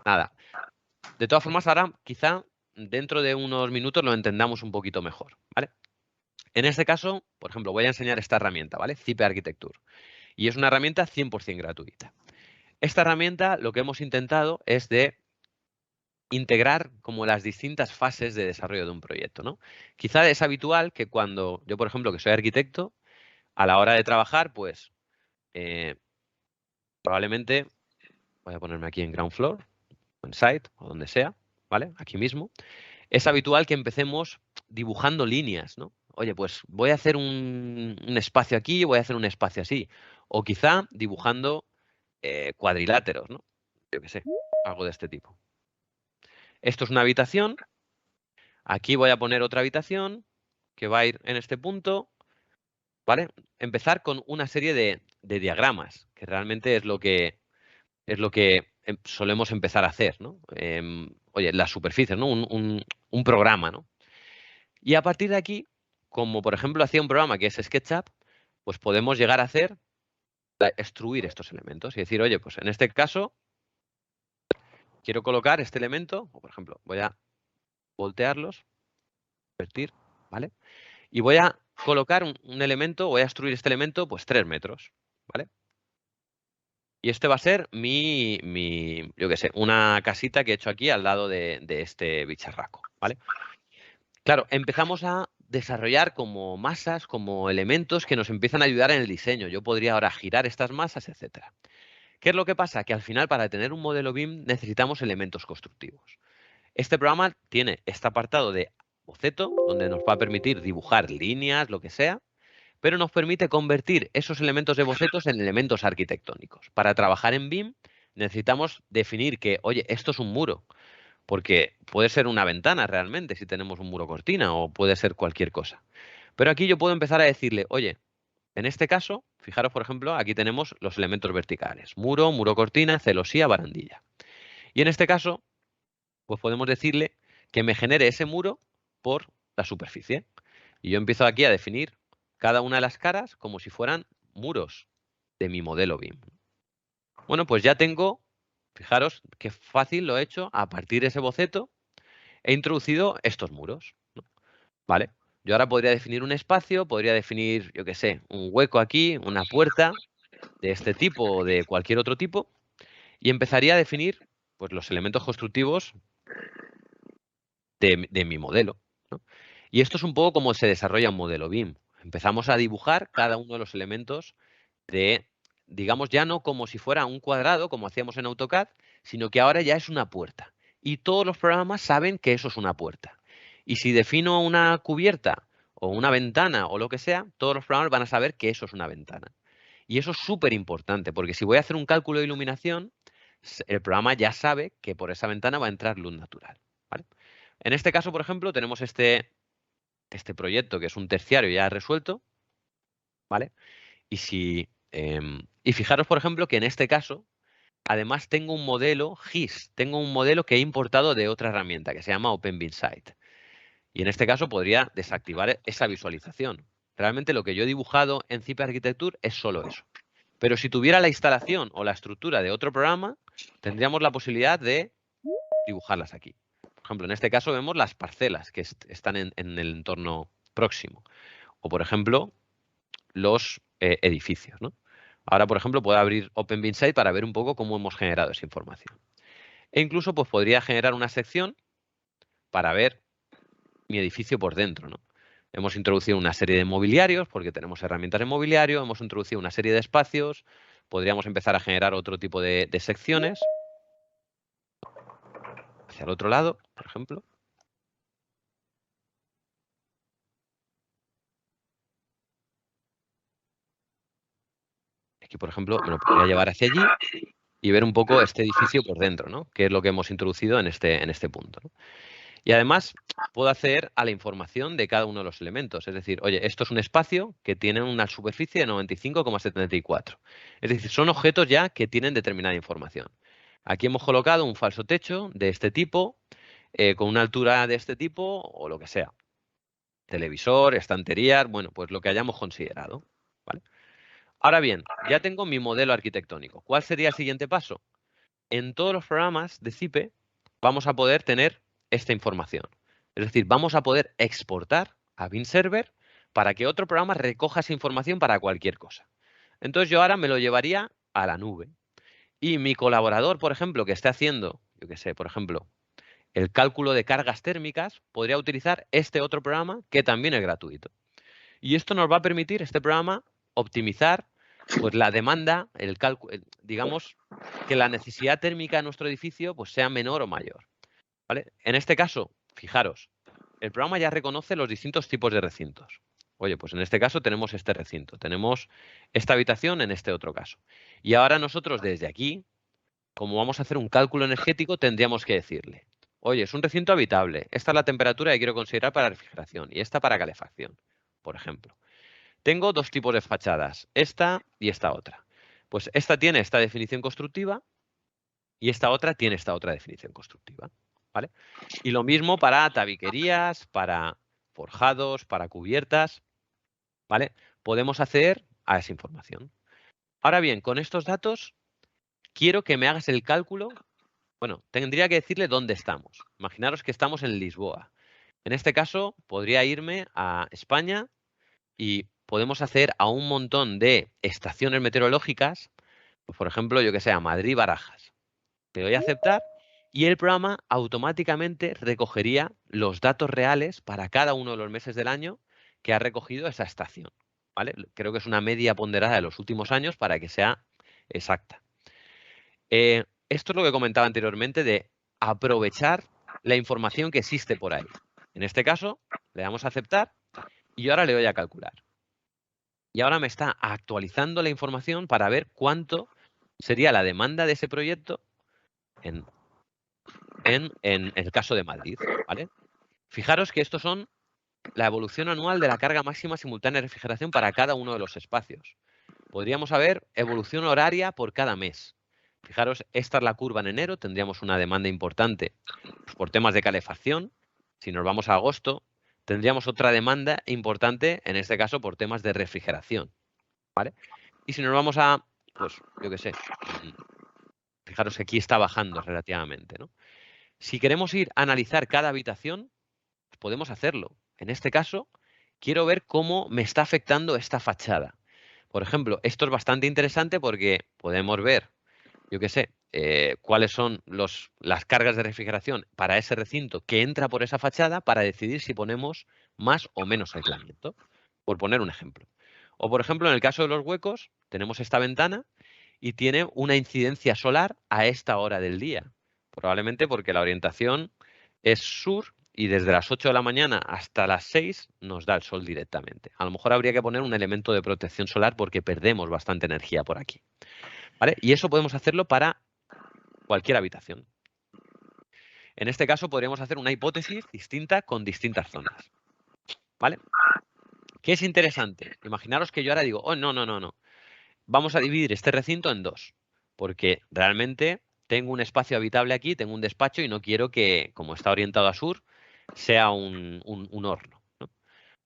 Nada. De todas formas, ahora quizá dentro de unos minutos lo entendamos un poquito mejor, ¿vale? En este caso, por ejemplo, voy a enseñar esta herramienta, ¿vale? Zipe Architecture. Y es una herramienta 100% gratuita. Esta herramienta lo que hemos intentado es de integrar como las distintas fases de desarrollo de un proyecto, ¿no? Quizá es habitual que cuando yo, por ejemplo, que soy arquitecto, a la hora de trabajar, pues probablemente voy a ponerme aquí en ground floor, o en site, o donde sea, ¿vale? Aquí mismo. Es habitual que empecemos dibujando líneas, ¿no? Oye, pues voy a hacer un espacio aquí, voy a hacer un espacio así. O quizá dibujando cuadriláteros, ¿no? Yo qué sé, algo de este tipo. Esto es una habitación. Aquí voy a poner otra habitación que va a ir en este punto, ¿vale? Empezar con una serie de diagramas, que realmente es lo que solemos empezar a hacer, ¿no? Oye, las superficies, ¿no? Un programa, ¿no? Y a partir de aquí, como por ejemplo hacía un programa que es SketchUp, pues podemos llegar a hacer, extruir estos elementos y decir, oye, pues en este caso quiero colocar este elemento, o por ejemplo, voy a voltearlos, invertir, ¿vale? Y voy a colocar un elemento, voy a extruir este elemento, pues 3 metros, ¿vale? Y este va a ser yo qué sé, una casita que he hecho aquí al lado de este bicharraco, ¿vale? Claro, empezamos a desarrollar como masas, como elementos que nos empiezan a ayudar en el diseño. Yo podría ahora girar estas masas, etcétera. ¿Qué es lo que pasa? Que al final, para tener un modelo BIM, necesitamos elementos constructivos. Este programa tiene este apartado de boceto, donde nos va a permitir dibujar líneas, lo que sea, pero nos permite convertir esos elementos de bocetos en elementos arquitectónicos. Para trabajar en BIM necesitamos definir que, oye, esto es un muro, porque puede ser una ventana realmente si tenemos un muro cortina o puede ser cualquier cosa. Pero aquí yo puedo empezar a decirle, oye, en este caso, fijaros, por ejemplo, aquí tenemos los elementos verticales, muro, muro cortina, celosía, barandilla. Y en este caso, pues podemos decirle que me genere ese muro por la superficie. Y yo empiezo aquí a definir cada una de las caras como si fueran muros de mi modelo BIM. Bueno, pues ya tengo, fijaros qué fácil lo he hecho, a partir de ese boceto he introducido estos muros, ¿no? ¿Vale? Yo ahora podría definir un espacio, podría definir, yo qué sé, un hueco aquí, una puerta de este tipo o de cualquier otro tipo, y empezaría a definir pues, los elementos constructivos de mi modelo, ¿no? Y esto es un poco como se desarrolla un modelo BIM. Empezamos a dibujar cada uno de los elementos de, digamos, ya no como si fuera un cuadrado, como hacíamos en AutoCAD, sino que ahora ya es una puerta. Y todos los programas saben que eso es una puerta. Y si defino una cubierta o una ventana o lo que sea, todos los programas van a saber que eso es una ventana. Y eso es súper importante, porque si voy a hacer un cálculo de iluminación, el programa ya sabe que por esa ventana va a entrar luz natural, ¿vale? En este caso, por ejemplo, tenemos este proyecto que es un terciario ya resuelto, ¿vale? Y fijaros, por ejemplo, que en este caso además tengo un modelo GIS, tengo un modelo que he importado de otra herramienta que se llama OpenBeamSight. Y en este caso podría desactivar esa visualización. Realmente lo que yo he dibujado en Zip Architecture es solo eso. Pero si tuviera la instalación o la estructura de otro programa, tendríamos la posibilidad de dibujarlas aquí. Por ejemplo, en este caso vemos las parcelas que están en el entorno próximo. O, por ejemplo, los edificios, ¿no? Ahora, por ejemplo, puedo abrir OpenBeamSight para ver un poco cómo hemos generado esa información. E incluso pues, podría generar una sección para ver mi edificio por dentro, ¿no? Hemos introducido una serie de mobiliarios, porque tenemos herramientas de mobiliario, hemos introducido una serie de espacios, podríamos empezar a generar otro tipo de secciones. Hacia el otro lado, por ejemplo. Aquí, por ejemplo, me lo podría llevar hacia allí y ver un poco este edificio por dentro, ¿no? Que es lo que hemos introducido en este punto, ¿no? Y además puedo acceder a la información de cada uno de los elementos. Es decir, oye, esto es un espacio que tiene una superficie de 95,74. Es decir, son objetos ya que tienen determinada información. Aquí hemos colocado un falso techo de este tipo, con una altura de este tipo o lo que sea. Televisor, estanterías, bueno, pues lo que hayamos considerado, ¿vale? Ahora bien, ya tengo mi modelo arquitectónico. ¿Cuál sería el siguiente paso? En todos los programas de Zipe vamos a poder tener esta información. Es decir, vamos a poder exportar a Beam Server para que otro programa recoja esa información para cualquier cosa. Entonces yo ahora me lo llevaría a la nube. Y mi colaborador, por ejemplo, que esté haciendo, yo qué sé, por ejemplo, el cálculo de cargas térmicas, podría utilizar este otro programa que también es gratuito. Y esto nos va a permitir, este programa, optimizar pues, la demanda, digamos, que la necesidad térmica de nuestro edificio pues, sea menor o mayor. ¿Vale? En este caso, fijaros, el programa ya reconoce los distintos tipos de recintos. Oye, pues en este caso tenemos este recinto, tenemos esta habitación en este otro caso. Y ahora nosotros desde aquí, como vamos a hacer un cálculo energético, tendríamos que decirle, oye, es un recinto habitable, esta es la temperatura que quiero considerar para refrigeración y esta para calefacción, por ejemplo. Tengo dos tipos de fachadas, esta y esta otra. Pues esta tiene esta definición constructiva y esta otra tiene esta otra definición constructiva. ¿Vale? Y lo mismo para tabiquerías, para forjados, para cubiertas. ¿Vale? Podemos acceder a esa información. Ahora bien, con estos datos, quiero que me hagas el cálculo. Bueno, tendría que decirle dónde estamos. Imaginaros que estamos en Lisboa. En este caso, podría irme a España y podemos hacer a un montón de estaciones meteorológicas, pues por ejemplo, yo que sé, a Madrid-Barajas. Le doy a aceptar y el programa automáticamente recogería los datos reales para cada uno de los meses del año que ha recogido esa estación. ¿Vale? Creo que es una media ponderada de los últimos años para que sea exacta. Esto es lo que comentaba anteriormente de aprovechar la información que existe por ahí. En este caso, le damos a aceptar y ahora le doy a calcular. Y ahora me está actualizando la información para ver cuánto sería la demanda de ese proyecto en el caso de Madrid, ¿vale? Fijaros que estos son la evolución anual de la carga máxima simultánea de refrigeración para cada uno de los espacios. Podríamos saber evolución horaria por cada mes. Fijaros, esta es la curva en enero, tendríamos una demanda importante pues, por temas de calefacción. Si nos vamos a agosto, tendríamos otra demanda importante, en este caso por temas de refrigeración. ¿Vale? Y si nos vamos a, pues, yo qué sé, fijaros que aquí está bajando relativamente, ¿no? Si queremos ir a analizar cada habitación, pues podemos hacerlo. En este caso, quiero ver cómo me está afectando esta fachada. Por ejemplo, esto es bastante interesante porque podemos ver, yo qué sé, cuáles son las cargas de refrigeración para ese recinto que entra por esa fachada para decidir si ponemos más o menos aislamiento, por poner un ejemplo. O, por ejemplo, en el caso de los huecos, tenemos esta ventana y tiene una incidencia solar a esta hora del día. Probablemente porque la orientación es sur y desde las 8 de la mañana hasta las 6 nos da el sol directamente. A lo mejor habría que poner un elemento de protección solar porque perdemos bastante energía por aquí. ¿Vale? Y eso podemos hacerlo para cualquier habitación. En este caso podríamos hacer una hipótesis distinta con distintas zonas. ¿Vale? ¿Qué es interesante? Imaginaros que yo ahora digo, oh, no. Vamos a dividir este recinto en dos. porque realmente tengo un espacio habitable aquí, tengo un despacho y no quiero que, como está orientado a sur, sea un horno, ¿no?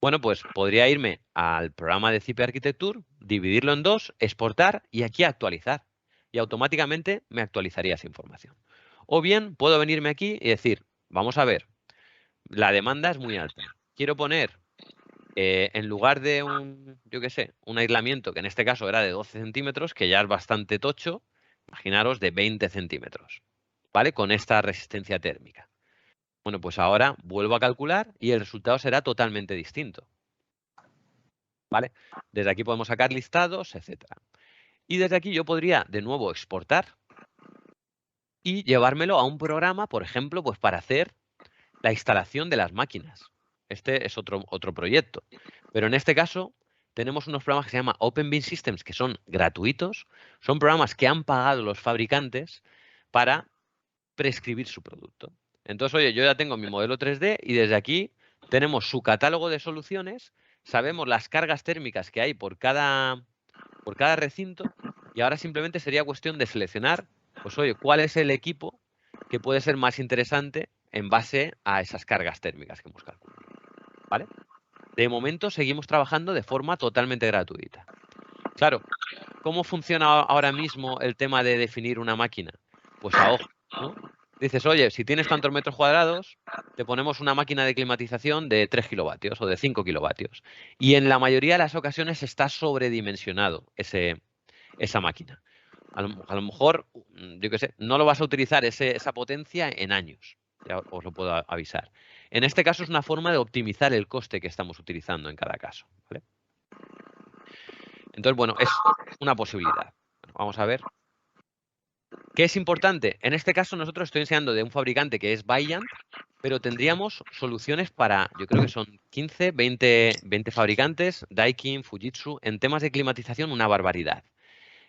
Bueno, pues podría irme al programa de Zipe Architecture, dividirlo en dos, exportar y aquí actualizar. Y automáticamente me actualizaría esa información. O bien puedo venirme aquí y decir, vamos a ver, la demanda es muy alta. Quiero poner, en lugar de yo qué sé, un aislamiento, que en este caso era de 12 centímetros, que ya es bastante tocho, imaginaros de 20 centímetros, ¿vale? Con esta resistencia térmica. Bueno, pues ahora vuelvo a calcular y el resultado será totalmente distinto, ¿vale? Desde aquí podemos sacar listados, etcétera. Y desde aquí yo podría de nuevo exportar y llevármelo a un programa, por ejemplo, pues para hacer la instalación de las máquinas. Este es otro proyecto. Pero en este caso tenemos unos programas que se llaman Open Bin Systems, que son gratuitos. Son programas que han pagado los fabricantes para prescribir su producto. Entonces, oye, yo ya tengo mi modelo 3D y desde aquí tenemos su catálogo de soluciones, sabemos las cargas térmicas que hay por cada recinto y ahora simplemente sería cuestión de seleccionar, pues oye, cuál es el equipo que puede ser más interesante en base a esas cargas térmicas que hemos calculado, ¿vale? De momento seguimos trabajando de forma totalmente gratuita. Claro, ¿cómo funciona ahora mismo el tema de definir una máquina? Pues a ojo, ¿no? Dices, oye, si tienes tantos metros cuadrados, te ponemos una máquina de climatización de 3 kilovatios o de 5 kilovatios. Y en la mayoría de las ocasiones está sobredimensionado esa máquina. A lo mejor, yo qué sé, no lo vas a utilizar esa potencia en años. Ya os lo puedo avisar. En este caso es una forma de optimizar el coste que estamos utilizando en cada caso, ¿vale? Entonces, bueno, es una posibilidad. Vamos a ver. ¿Qué es importante? En este caso nosotros estoy enseñando de un fabricante que es Vaillant, pero tendríamos soluciones para, yo creo que son 15, 20 fabricantes, Daikin, Fujitsu, en temas de climatización una barbaridad.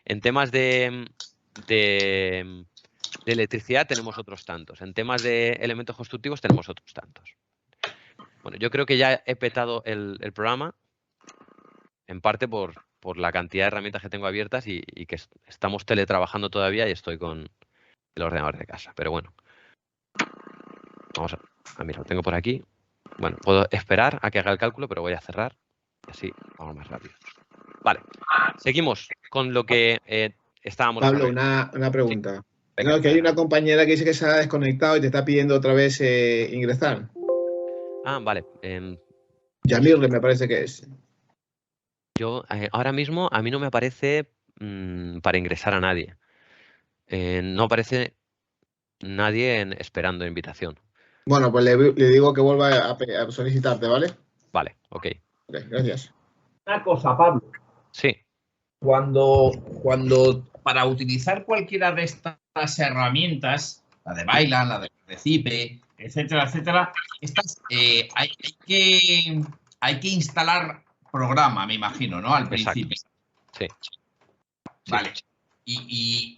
En temas de electricidad tenemos otros tantos. En temas de elementos constructivos tenemos otros tantos. Bueno, yo creo que ya he petado el programa, en parte por la cantidad de herramientas que tengo abiertas y que estamos teletrabajando todavía y estoy con el ordenador de casa. Pero bueno, vamos a mira, lo tengo por aquí. Bueno, puedo esperar a que haga el cálculo, pero voy a cerrar y así vamos más rápido. Vale, seguimos con lo que estábamos Pablo, desarrollando. una pregunta. Sí, venga, No, que hay una compañera que dice que se ha desconectado y te está pidiendo otra vez ingresar. Ah, vale. Yamirle me parece que es. Yo ahora mismo a mí no me aparece para ingresar a nadie. No aparece nadie esperando invitación. Bueno, pues le digo que vuelva a solicitarte, ¿vale? Vale, ok. Ok, gracias. Una cosa, Pablo. Sí. Cuando para utilizar cualquiera de estas herramientas, la de Vaillant, la de Zipe, etcétera, etcétera, estas hay que instalar programa, me imagino, ¿no? Al principio. Exacto. Sí. Vale. Y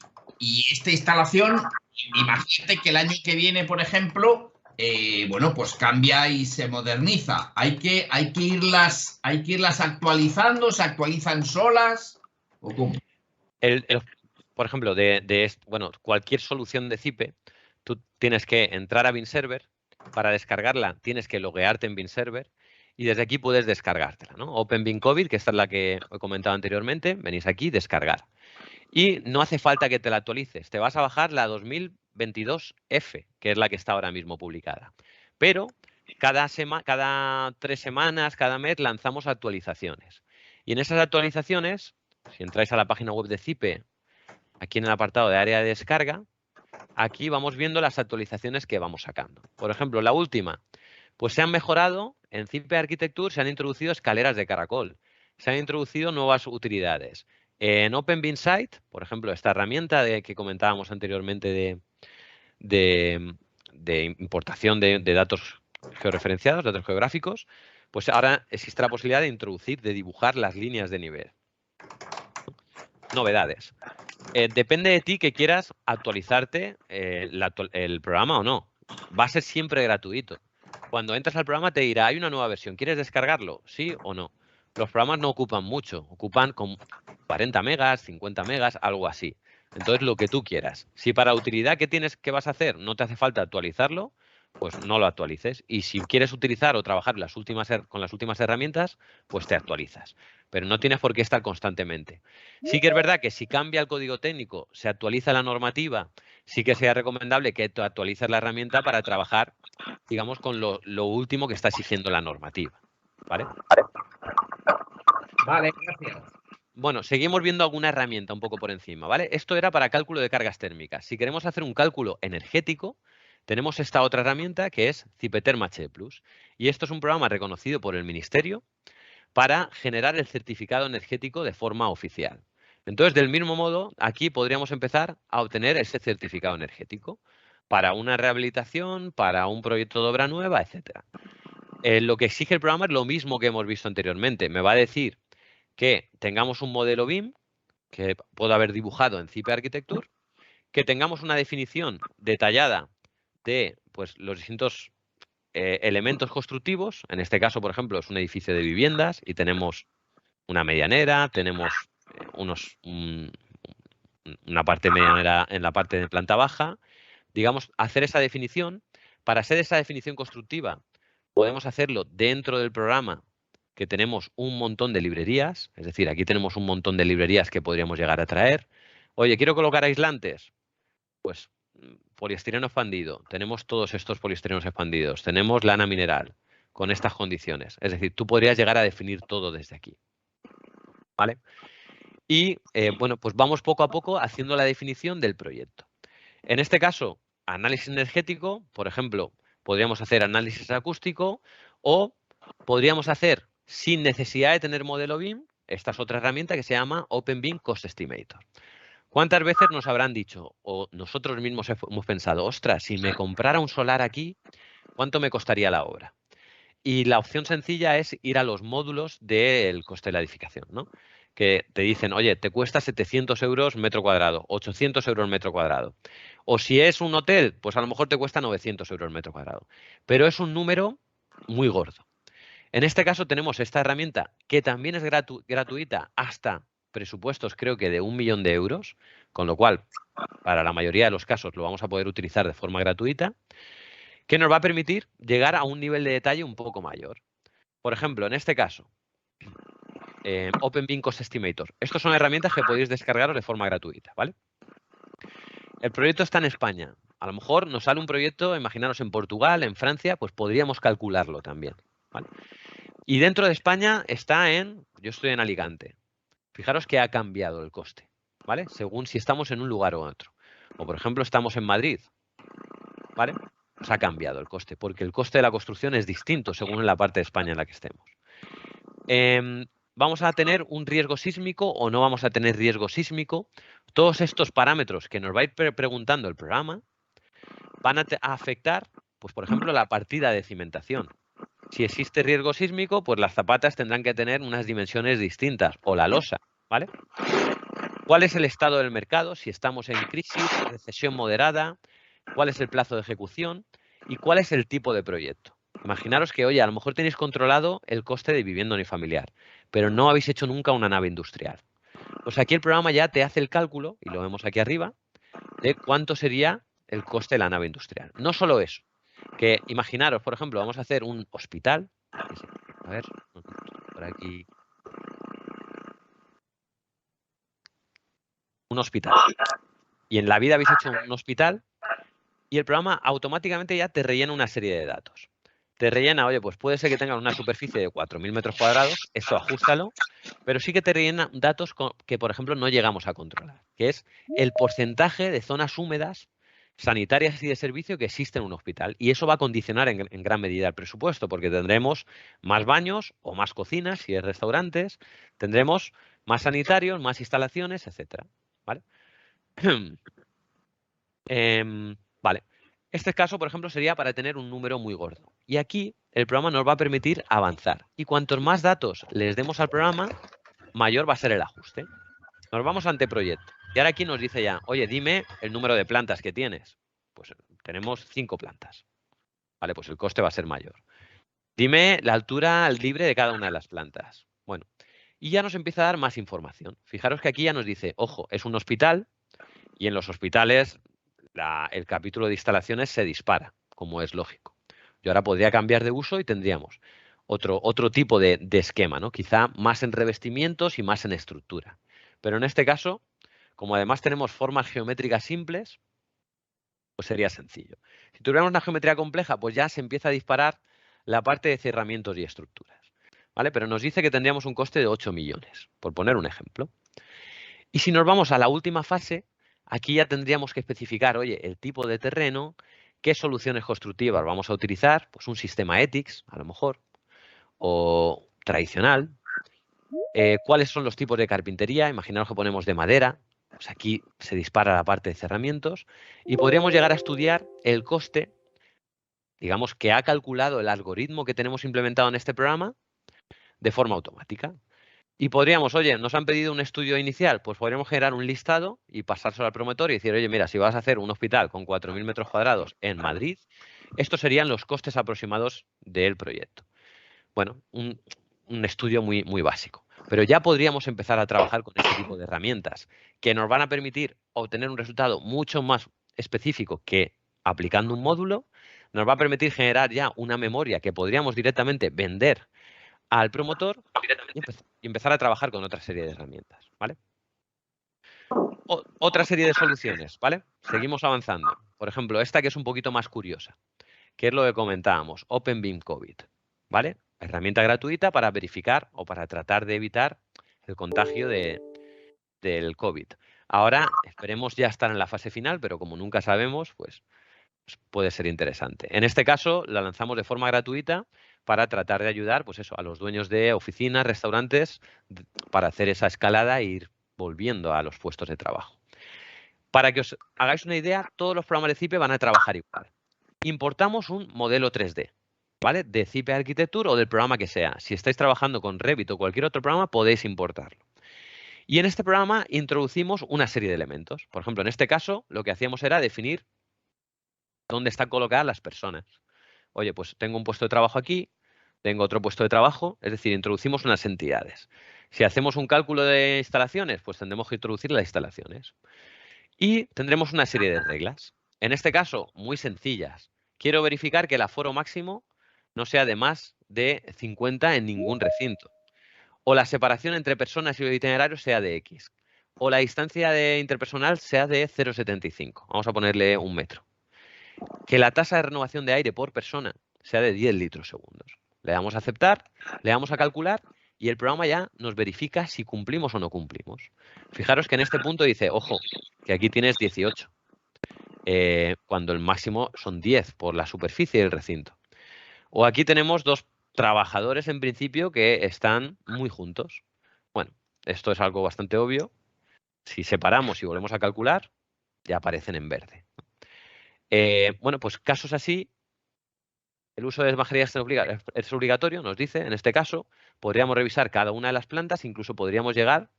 esta instalación, imagínate que el año que viene, por ejemplo, bueno, pues cambia y se moderniza. Hay que irlas actualizando, ¿se actualizan solas? ¿O cómo? Por ejemplo, bueno, cualquier solución de Zipe, tú tienes que entrar a BinServer. Para descargarla tienes que loguearte en BinServer y desde aquí puedes descargártela, ¿no? OpenBinCovid, que esta es la que he comentado anteriormente, venís aquí, descargar. Y no hace falta que te la actualices, te vas a bajar la 2022F, que es la que está ahora mismo publicada. Pero cada 3 semanas, cada mes, lanzamos actualizaciones. Y en esas actualizaciones, si entráis a la página web de Zipe, aquí en el apartado de área de descarga, aquí vamos viendo las actualizaciones que vamos sacando. Por ejemplo, la última, pues se han mejorado, en Zipe Architecture se han introducido escaleras de caracol, se han introducido nuevas utilidades. En OpenBinSight, por ejemplo, esta herramienta que comentábamos anteriormente de importación de datos georreferenciados, datos geográficos, pues ahora existe la posibilidad de introducir, de dibujar las líneas de nivel. Novedades. Depende de ti que quieras actualizarte el programa o no. Va a ser siempre gratuito. Cuando entras al programa te dirá, hay una nueva versión, ¿quieres descargarlo? ¿Sí o no? Los programas no ocupan mucho, ocupan con 40 megas, 50 megas, algo así. Entonces, lo que tú quieras. Si para la utilidad que vas a hacer no te hace falta actualizarlo, pues no lo actualices. Y si quieres utilizar o trabajar con las últimas herramientas, pues te actualizas. Pero no tienes por qué estar constantemente. Sí que es verdad que si cambia el código técnico, se actualiza la normativa, sí que sea recomendable que tú actualices la herramienta para trabajar, digamos, con lo último que está exigiendo la normativa. ¿Vale? Vale, gracias. Bueno, seguimos viendo alguna herramienta un poco por encima, ¿vale? Esto era para cálculo de cargas térmicas. Si queremos hacer un cálculo energético, tenemos esta otra herramienta que es Cipeterm HE+. Y esto es un programa reconocido por el Ministerio para generar el certificado energético de forma oficial. Entonces, del mismo modo, aquí podríamos empezar a obtener ese certificado energético para una rehabilitación, para un proyecto de obra nueva, etc. Lo que exige el programa es lo mismo que hemos visto anteriormente. Me va a decir que tengamos un modelo BIM que puedo haber dibujado en Cipe Architecture, que tengamos una definición detallada de pues, los distintos elementos constructivos. En este caso, por ejemplo, es un edificio de viviendas y tenemos una medianera, tenemos una parte medianera en la parte de planta baja. Digamos, hacer esa definición. Para hacer esa definición constructiva, podemos hacerlo dentro del programa, que tenemos un montón de librerías. Es decir, aquí tenemos un montón de librerías que podríamos llegar a traer. Oye, quiero colocar aislantes. Pues poliestireno expandido. Tenemos todos estos poliestirinos expandidos. Tenemos lana mineral con estas condiciones. Es decir, tú podrías llegar a definir todo desde aquí. ¿Vale? Y bueno, pues vamos poco a poco haciendo la definición del proyecto. En este caso, análisis energético, por ejemplo, podríamos hacer análisis acústico o podríamos hacer, sin necesidad de tener modelo BIM, esta es otra herramienta que se llama Open BIM Cost Estimator. ¿Cuántas veces nos habrán dicho o nosotros mismos hemos pensado, ostras, si me comprara un solar aquí, ¿cuánto me costaría la obra? Y la opción sencilla es ir a los módulos del coste de la edificación, ¿no? Que te dicen, oye, te cuesta 700 euros metro cuadrado, 800 euros metro cuadrado. O si es un hotel, pues a lo mejor te cuesta 900 euros metro cuadrado. Pero es un número muy gordo. En este caso tenemos esta herramienta que también es gratuita hasta presupuestos, creo que de 1 millón de euros, con lo cual, para la mayoría de los casos, lo vamos a poder utilizar de forma gratuita, que nos va a permitir llegar a un nivel de detalle un poco mayor. Por ejemplo, en este caso, Open BIM Cost Estimator. Estas son herramientas que podéis descargaros de forma gratuita, ¿vale? El proyecto está en España. A lo mejor nos sale un proyecto, imaginaros en Portugal, en Francia, pues podríamos calcularlo también, ¿vale? Y dentro de España está yo estoy en Alicante. Fijaros que ha cambiado el coste, ¿vale? Según si estamos en un lugar u otro. O, por ejemplo, estamos en Madrid, ¿vale? Pues ha cambiado el coste, porque el coste de la construcción es distinto según en la parte de España en la que estemos. ¿Vamos a tener un riesgo sísmico o no vamos a tener riesgo sísmico? Todos estos parámetros que nos va a ir preguntando el programa van a afectar, pues por ejemplo, la partida de cimentación. Si existe riesgo sísmico, pues las zapatas tendrán que tener unas dimensiones distintas, o la losa, ¿vale? ¿Cuál es el estado del mercado? Si estamos en crisis, recesión moderada, ¿cuál es el plazo de ejecución? ¿Y cuál es el tipo de proyecto? Imaginaros que, oye, a lo mejor tenéis controlado el coste de vivienda unifamiliar, pero no habéis hecho nunca una nave industrial. Pues aquí el programa ya te hace el cálculo, y lo vemos aquí arriba, de cuánto sería el coste de la nave industrial. No solo eso, que imaginaros, por ejemplo, vamos a hacer un hospital. A ver, por aquí. Un hospital. Y en la vida habéis hecho un hospital y el programa automáticamente ya te rellena una serie de datos. Te rellena, oye, pues puede ser que tengan una superficie de 4.000 metros cuadrados, eso ajústalo, pero sí que te rellena datos que, por ejemplo, no llegamos a controlar, que es el porcentaje de zonas húmedas sanitarias y de servicio que existe en un hospital. Y eso va a condicionar en gran medida el presupuesto, porque tendremos más baños o más cocinas, si es restaurantes, tendremos más sanitarios, más instalaciones, etcétera. ¿Vale? Vale. Este caso, por ejemplo, sería para tener un número muy gordo. Y aquí el programa nos va a permitir avanzar. Y cuantos más datos les demos al programa, mayor va a ser el ajuste. Nos vamos a anteproyecto. Y ahora aquí nos dice ya, oye, dime el número de plantas que tienes. Pues tenemos 5 plantas. Vale, pues el coste va a ser mayor. Dime la altura libre de cada una de las plantas. Bueno, y ya nos empieza a dar más información. Fijaros que aquí ya nos dice, ojo, es un hospital, Y en los hospitales el capítulo de instalaciones se dispara, como es lógico. Yo ahora podría cambiar de uso y tendríamos otro tipo de esquema, ¿no? Quizá más en revestimientos y más en estructura. Pero en este caso, como además tenemos formas geométricas simples, pues sería sencillo. Si tuviéramos una geometría compleja, pues ya se empieza a disparar la parte de cerramientos y estructuras, ¿vale? Pero nos dice que tendríamos un coste de 8 millones, por poner un ejemplo. Y si nos vamos a la última fase, aquí ya tendríamos que especificar, oye, el tipo de terreno, qué soluciones constructivas vamos a utilizar, pues un sistema ETICS, a lo mejor, o tradicional, cuáles son los tipos de carpintería, imaginaos que ponemos de madera, pues aquí se dispara la parte de cerramientos, y podríamos llegar a estudiar el coste, digamos, que ha calculado el algoritmo que tenemos implementado en este programa de forma automática. Y podríamos, oye, nos han pedido un estudio inicial, pues podríamos generar un listado y pasárselo al promotor y decir, oye, mira, si vas a hacer un hospital con 4.000 metros cuadrados en Madrid, estos serían los costes aproximados del proyecto. Bueno, un estudio muy, muy básico. Pero ya podríamos empezar a trabajar con este tipo de herramientas que nos van a permitir obtener un resultado mucho más específico que aplicando un módulo, nos va a permitir generar ya una memoria que podríamos directamente vender al promotor y empezar a trabajar con otra serie de herramientas, ¿vale? Otra serie de soluciones, ¿vale? Seguimos avanzando. Por ejemplo, esta que es un poquito más curiosa, que es lo que comentábamos, OpenBIM COVID, ¿vale? Herramienta gratuita para verificar o para tratar de evitar el contagio del COVID. Ahora esperemos ya estar en la fase final, pero como nunca sabemos, pues puede ser interesante. En este caso, la lanzamos de forma gratuita para tratar de ayudar, pues eso, a los dueños de oficinas, restaurantes, para hacer esa escalada e ir volviendo a los puestos de trabajo. Para que os hagáis una idea, todos los programas de CIPE van a trabajar igual. Importamos un modelo 3D, ¿vale? De CIPE Architecture o del programa que sea. Si estáis trabajando con Revit o cualquier otro programa, podéis importarlo. Y en este programa introducimos una serie de elementos. Por ejemplo, en este caso, lo que hacíamos era definir dónde están colocadas las personas. Oye, pues tengo un puesto de trabajo aquí, tengo otro puesto de trabajo, es decir, introducimos unas entidades. Si hacemos un cálculo de instalaciones, pues tendremos que introducir las instalaciones. Y tendremos una serie de reglas. En este caso, muy sencillas. Quiero verificar que el aforo máximo no sea de más de 50 en ningún recinto. O la separación entre personas y itinerarios sea de X. O la distancia interpersonal sea de 0,75. Vamos a ponerle 1 metro. Que la tasa de renovación de aire por persona sea de 10 litros segundos. Le damos a aceptar, le damos a calcular y el programa ya nos verifica si cumplimos o no cumplimos. Fijaros que en este punto dice, ojo, que aquí tienes 18, cuando el máximo son 10 por la superficie del recinto. O aquí tenemos dos trabajadores en principio que están muy juntos. Bueno, esto es algo bastante obvio. Si separamos y volvemos a calcular, ya aparecen en verde. Bueno, pues casos así, el uso de mascarillas es obligatorio, nos dice, en este caso, podríamos revisar cada una de las plantas, incluso podríamos llegar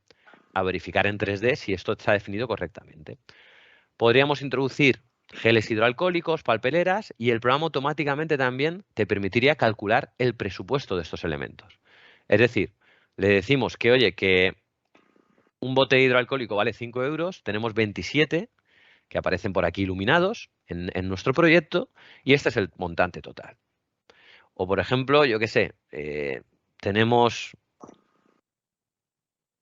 a verificar en 3D si esto está definido correctamente. Podríamos introducir geles hidroalcohólicos, papeleras y el programa automáticamente también te permitiría calcular el presupuesto de estos elementos. Es decir, le decimos que, oye, que un bote de hidroalcohólico vale 5 euros, tenemos 27 que aparecen por aquí iluminados en nuestro proyecto y este es el montante total. O, por ejemplo, yo qué sé, tenemos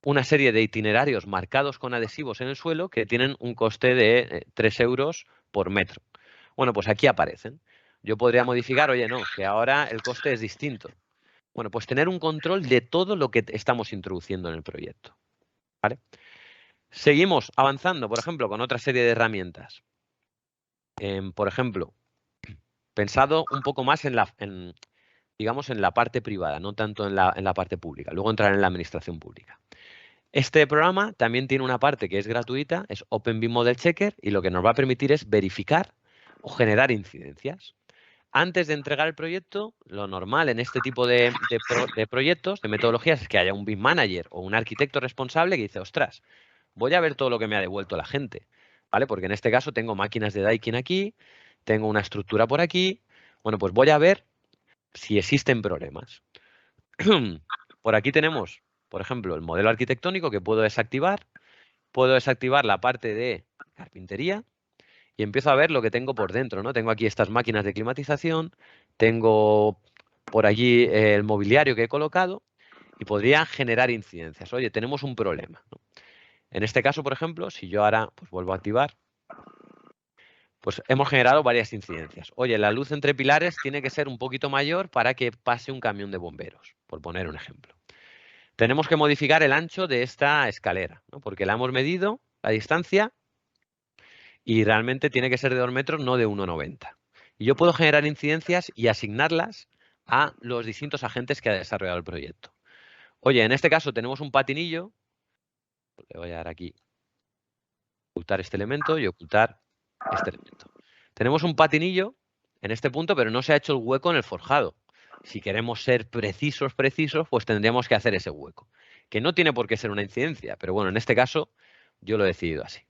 una serie de itinerarios marcados con adhesivos en el suelo que tienen un coste de 3 euros por metro. Bueno, pues aquí aparecen. Yo podría modificar, oye, no, que ahora el coste es distinto. Bueno, pues tener un control de todo lo que estamos introduciendo en el proyecto. ¿Vale? Seguimos avanzando, por ejemplo, con otra serie de herramientas. Por ejemplo, pensado un poco más digamos, en la parte privada, no tanto en la parte pública. Luego entrar en la administración pública. Este programa también tiene una parte que es gratuita, es OpenBIM Model Checker, y lo que nos va a permitir es verificar o generar incidencias. Antes de entregar el proyecto, lo normal en este tipo de proyectos, de metodologías, es que haya un BIM Manager o un arquitecto responsable que dice, ostras, voy a ver todo lo que me ha devuelto la gente, ¿vale? Porque en este caso tengo máquinas de Daikin aquí, tengo una estructura por aquí, bueno, pues voy a ver si existen problemas. Por aquí tenemos, por ejemplo, el modelo arquitectónico que puedo desactivar. puedo desactivar la parte de carpintería y empiezo a ver lo que tengo por dentro, ¿no? Tengo aquí estas máquinas de climatización, tengo por allí el mobiliario que he colocado y podría generar incidencias. Oye, tenemos un problema, ¿no? En este caso, por ejemplo, si yo ahora pues vuelvo a activar, pues hemos generado varias incidencias. Oye, la luz entre pilares tiene que ser un poquito mayor para que pase un camión de bomberos, por poner un ejemplo. Tenemos que modificar el ancho de esta escalera, ¿no? Porque la hemos medido, la distancia, y realmente tiene que ser de 2 metros, no de 1,90. Y yo puedo generar incidencias y asignarlas a los distintos agentes que ha desarrollado el proyecto. Oye, en este caso tenemos un patinillo. Le voy a dar aquí, ocultar este elemento y ocultar este elemento. Tenemos un patinillo en este punto, pero no se ha hecho el hueco en el forjado. Si queremos ser precisos, pues tendríamos que hacer ese hueco. Que no tiene por qué ser una incidencia, pero bueno, en este caso yo lo he decidido así.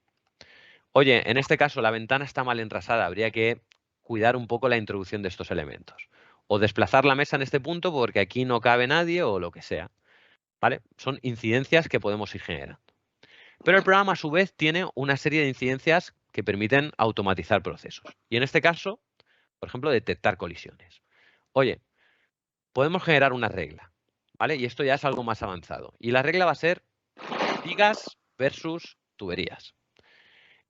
Oye, en este caso la ventana está mal enrasada, habría que cuidar un poco la introducción de estos elementos. O desplazar la mesa en este punto porque aquí no cabe nadie o lo que sea. ¿Vale? Son incidencias que podemos ir generando. Pero el programa a su vez tiene una serie de incidencias que permiten automatizar procesos. Y en este caso, por ejemplo, detectar colisiones. Oye, podemos generar una regla, ¿vale? Y esto ya es algo más avanzado. Y la regla va a ser vigas versus tuberías.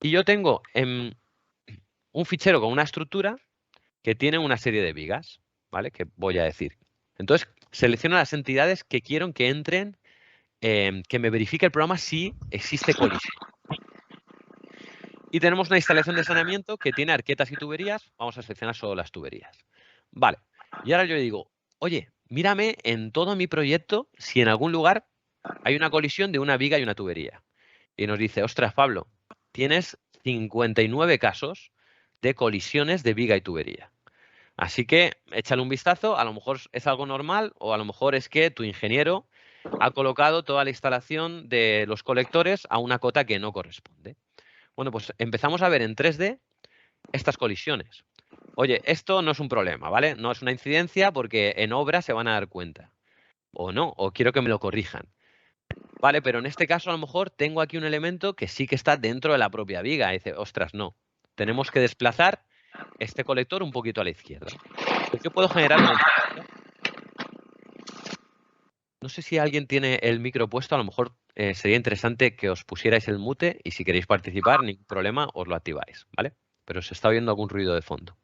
Y yo tengo un fichero con una estructura que tiene una serie de vigas, ¿vale? Que voy a decir. Entonces, selecciono las entidades que quiero que entren, que me verifique el programa si existe colisión. Y tenemos una instalación de saneamiento que tiene arquetas y tuberías. Vamos a seleccionar solo las tuberías. Vale. Y ahora yo digo, oye, mírame en todo mi proyecto si en algún lugar hay una colisión de una viga y una tubería. Y nos dice, ostras, Pablo, tienes 59 casos de colisiones de viga y tubería. Así que échale un vistazo, a lo mejor es algo normal o a lo mejor es que tu ingeniero ha colocado toda la instalación de los colectores a una cota que no corresponde. Bueno, pues empezamos a ver en 3D estas colisiones. Oye, esto no es un problema, ¿vale? No es una incidencia porque en obra se van a dar cuenta. O no, o quiero que me lo corrijan. Vale, pero en este caso a lo mejor tengo aquí un elemento que sí que está dentro de la propia viga. Y dice, ostras, no. Tenemos que desplazar este colector un poquito a la izquierda. Pues yo puedo generar una incidencia. No sé si alguien tiene el micro puesto, a lo mejor sería interesante que os pusierais el mute y si queréis participar, ningún problema, os lo activáis, ¿vale? Pero se está oyendo algún ruido de fondo.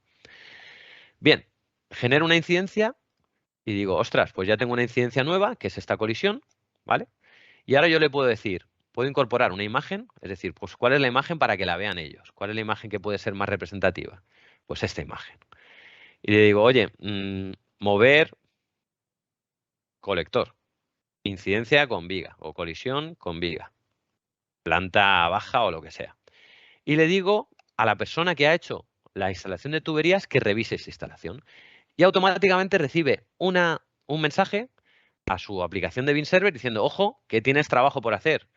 Bien, genero una incidencia y digo, ostras, pues ya tengo una incidencia nueva, que es esta colisión, ¿vale? Y ahora yo le puedo decir, puedo incorporar una imagen, es decir, pues ¿cuál es la imagen para que la vean ellos? ¿Cuál es la imagen que puede ser más representativa? Pues esta imagen. Y le digo, oye, mover colector, incidencia con viga o colisión con viga, planta baja o lo que sea. Y le digo a la persona que ha hecho la instalación de tuberías que revise esa instalación. Y automáticamente recibe un mensaje a su aplicación de BinServer diciendo, ojo, que tienes trabajo por hacer,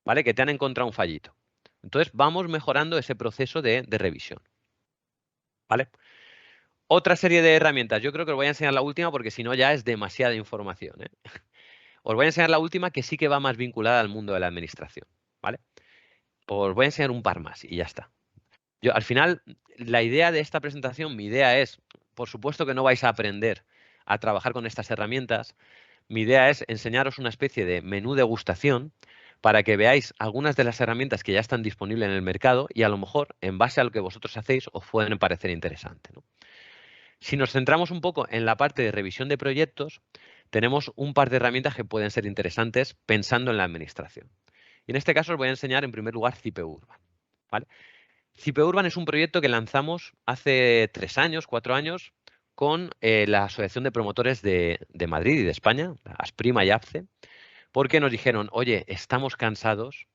¿vale? Que te han encontrado un fallito. Entonces vamos mejorando ese proceso de revisión, ¿vale? Otra serie de herramientas. Yo creo que os voy a enseñar la última porque si no ya es demasiada información, ¿eh? Os voy a enseñar la última que sí que va más vinculada al mundo de la administración, ¿vale? Os voy a enseñar un par más y ya está. Yo, al final, la idea de esta presentación, mi idea es, por supuesto que no vais a aprender a trabajar con estas herramientas. Mi idea es enseñaros una especie de menú degustación para que veáis algunas de las herramientas que ya están disponibles en el mercado y a lo mejor, en base a lo que vosotros hacéis, os pueden parecer interesantes, ¿no? Si nos centramos un poco en la parte de revisión de proyectos, tenemos un par de herramientas que pueden ser interesantes pensando en la administración. Y en este caso os voy a enseñar en primer lugar CIPE Urban, ¿vale? CIPE Urban es un proyecto que lanzamos hace 3 años, 4 años, con la Asociación de Promotores de Madrid y de España, ASPRIMA y APCE, porque nos dijeron, oye, estamos cansados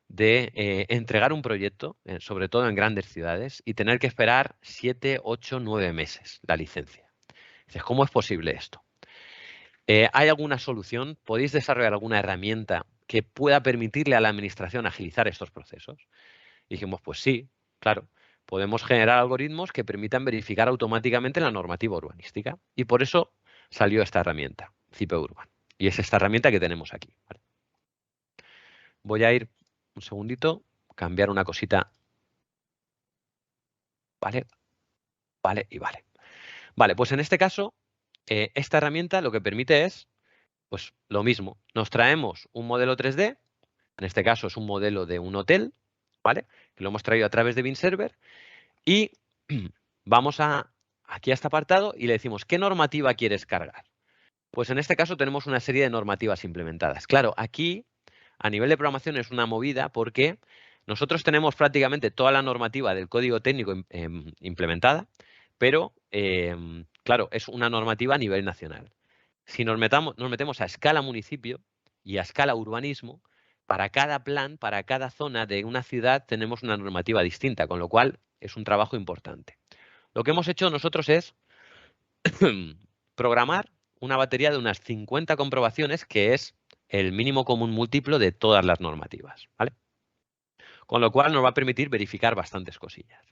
de entregar un proyecto, sobre todo en grandes ciudades, y tener que esperar 7, 8, 9 meses la licencia. Dices, ¿cómo es posible esto? ¿Hay alguna solución? ¿Podéis desarrollar alguna herramienta que pueda permitirle a la administración agilizar estos procesos? Y dijimos, pues sí, claro. Podemos generar algoritmos que permitan verificar automáticamente la normativa urbanística. Y por eso salió esta herramienta, CIPE Urban. Y es esta herramienta que tenemos aquí, ¿vale? Voy a ir un segundito, cambiar una cosita. Vale, vale y vale. Vale, pues en este caso, esta herramienta lo que permite es, pues lo mismo. Nos traemos un modelo 3D, en este caso es un modelo de un hotel, ¿vale? Que lo hemos traído a través de BeamServer y vamos aquí a este apartado y le decimos, ¿qué normativa quieres cargar? Pues en este caso tenemos una serie de normativas implementadas. Claro, aquí a nivel de programación es una movida porque nosotros tenemos prácticamente toda la normativa del código técnico implementada, pero claro, es una normativa a nivel nacional. Si nos metemos a escala municipio y a escala urbanismo, para cada plan, para cada zona de una ciudad tenemos una normativa distinta, con lo cual es un trabajo importante. Lo que hemos hecho nosotros es programar una batería de unas 50 comprobaciones, que es el mínimo común múltiplo de todas las normativas, ¿vale? Con lo cual nos va a permitir verificar bastantes cosillas.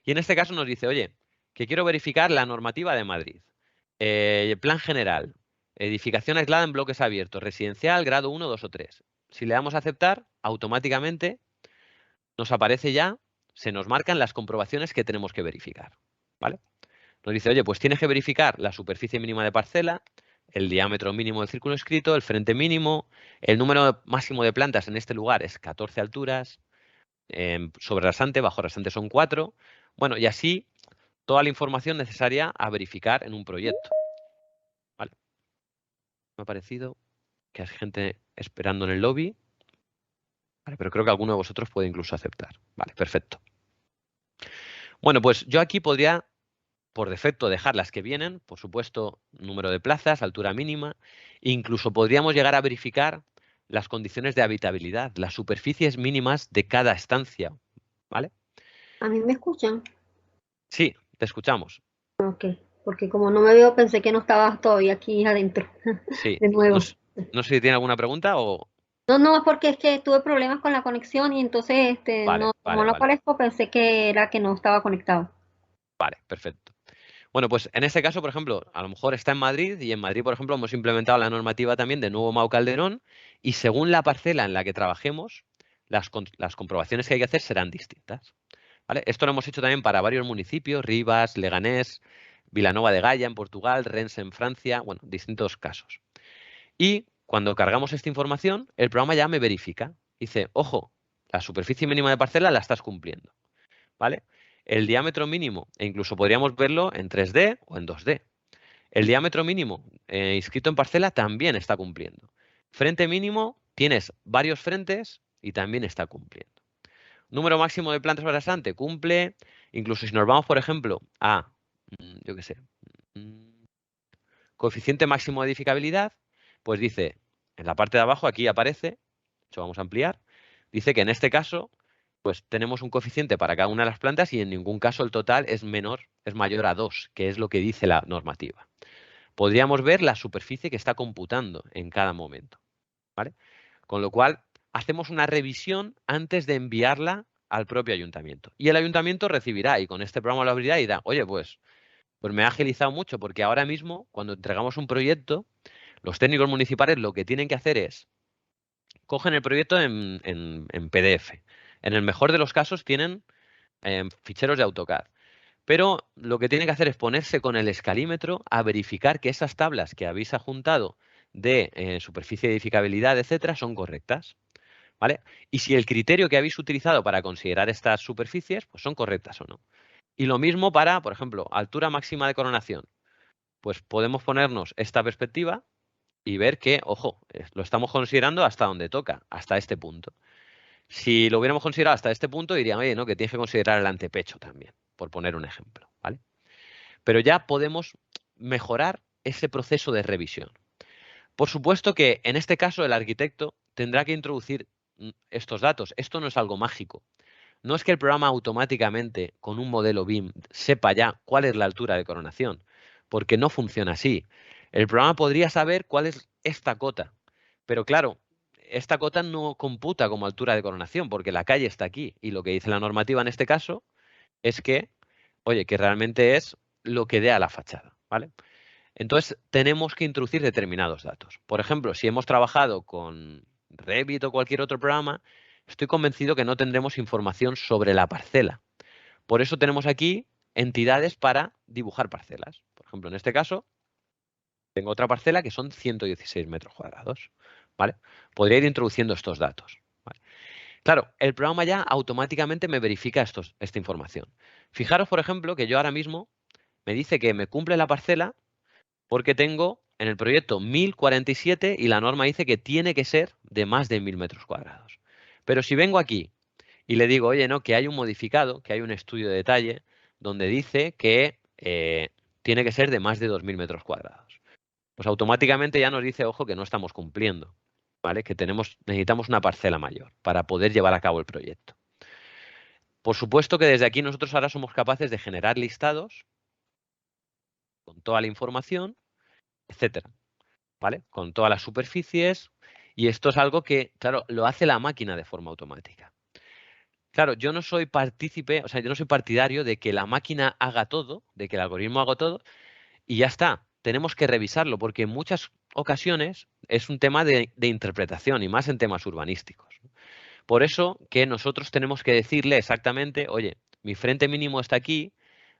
Y en este caso nos dice, oye, que quiero verificar la normativa de Madrid. Plan general, edificación aislada en bloques abiertos, residencial, grado 1, 2 o 3. Si le damos a aceptar, automáticamente nos aparece ya, se nos marcan las comprobaciones que tenemos que verificar, ¿vale? Nos dice, oye, pues tienes que verificar la superficie mínima de parcela, el diámetro mínimo del círculo inscrito, el frente mínimo, el número máximo de plantas en este lugar es 14 alturas, sobre rasante, bajo rasante son 4. Bueno, y así toda la información necesaria a verificar en un proyecto. ¿Vale? Me ha parecido que hay gente esperando en el lobby. Vale, pero creo que alguno de vosotros puede incluso aceptar. Vale, perfecto. Bueno, pues yo aquí podría, por defecto, dejar las que vienen, por supuesto, número de plazas, altura mínima. Incluso podríamos llegar a verificar las condiciones de habitabilidad, las superficies mínimas de cada estancia. ¿Vale? ¿A mí me escuchan? Sí, te escuchamos. Ok, porque como no me veo, pensé que no estabas todavía aquí adentro. Sí. De nuevo. No sé si tiene alguna pregunta o... No, es porque es que tuve problemas con la conexión y entonces Vale, como no aparezco, pensé que era que no estaba conectado. Vale, perfecto. Bueno, pues en este caso, por ejemplo, a lo mejor está en Madrid y en Madrid, por ejemplo, hemos implementado la normativa también de Nuevo Mau Calderón y según la parcela en la que trabajemos, las comprobaciones que hay que hacer serán distintas. ¿Vale? Esto lo hemos hecho también para varios municipios, Rivas, Leganés, Vilanova de Gaia en Portugal, Rennes en Francia, bueno, distintos casos. Y cuando cargamos esta información, el programa ya me verifica. Dice, ojo, la superficie mínima de parcela la estás cumpliendo. ¿Vale? El diámetro mínimo, e incluso podríamos verlo en 3D o en 2D. El diámetro mínimo inscrito en parcela también está cumpliendo. Frente mínimo, tienes varios frentes y también está cumpliendo. Número máximo de plantas rasante, cumple. Incluso si nos vamos, por ejemplo, a, yo qué sé, coeficiente máximo de edificabilidad, pues dice, en la parte de abajo, aquí aparece, de hecho vamos a ampliar, dice que en este caso, pues tenemos un coeficiente para cada una de las plantas y en ningún caso el total es mayor a 2, que es lo que dice la normativa. Podríamos ver la superficie que está computando en cada momento, ¿vale? Con lo cual, hacemos una revisión antes de enviarla al propio ayuntamiento. Y el ayuntamiento recibirá, y con este programa lo abrirá y dirá, oye, pues me ha agilizado mucho, porque ahora mismo, cuando entregamos un proyecto, los técnicos municipales lo que tienen que hacer es, cogen el proyecto en PDF. En el mejor de los casos tienen ficheros de AutoCAD. Pero lo que tienen que hacer es ponerse con el escalímetro a verificar que esas tablas que habéis adjuntado de superficie de edificabilidad, etcétera, son correctas. ¿Vale? Y si el criterio que habéis utilizado para considerar estas superficies, pues son correctas o no. Y lo mismo para, por ejemplo, altura máxima de coronación. Pues podemos ponernos esta perspectiva y ver que, ojo, lo estamos considerando hasta donde toca, hasta este punto. Si lo hubiéramos considerado hasta este punto, dirían, oye, no, que tienes que considerar el antepecho también, por poner un ejemplo, ¿vale? Pero ya podemos mejorar ese proceso de revisión. Por supuesto que en este caso el arquitecto tendrá que introducir estos datos. Esto no es algo mágico. No es que el programa automáticamente, con un modelo BIM, sepa ya cuál es la altura de coronación, porque no funciona así. El programa podría saber cuál es esta cota, pero claro, esta cota no computa como altura de coronación, porque la calle está aquí, y lo que dice la normativa en este caso es que, oye, que realmente es lo que dé a la fachada, ¿vale? Entonces, tenemos que introducir determinados datos. Por ejemplo, si hemos trabajado con Revit o cualquier otro programa, estoy convencido que no tendremos información sobre la parcela. Por eso tenemos aquí entidades para dibujar parcelas. Por ejemplo, en este caso, tengo otra parcela que son 116 metros cuadrados. ¿Vale? Podría ir introduciendo estos datos. ¿Vale? Claro, el programa ya automáticamente me verifica esta información. Fijaros, por ejemplo, que yo ahora mismo me dice que me cumple la parcela porque tengo en el proyecto 1047 y la norma dice que tiene que ser de más de 1000 metros cuadrados. Pero si vengo aquí y le digo, oye, no, que hay un modificado, que hay un estudio de detalle donde dice que tiene que ser de más de 2000 metros cuadrados, pues automáticamente ya nos dice, ojo, que no estamos cumpliendo, ¿vale? Que necesitamos una parcela mayor para poder llevar a cabo el proyecto. Por supuesto que desde aquí nosotros ahora somos capaces de generar listados con toda la información, etcétera, ¿vale? Con todas las superficies, y esto es algo que, claro, lo hace la máquina de forma automática. Claro, yo no soy partícipe, o sea, yo no soy partidario de que la máquina haga todo, de que el algoritmo haga todo, y ya está. Tenemos que revisarlo, porque en muchas ocasiones es un tema de interpretación, y más en temas urbanísticos. Por eso que nosotros tenemos que decirle exactamente, oye, mi frente mínimo está aquí,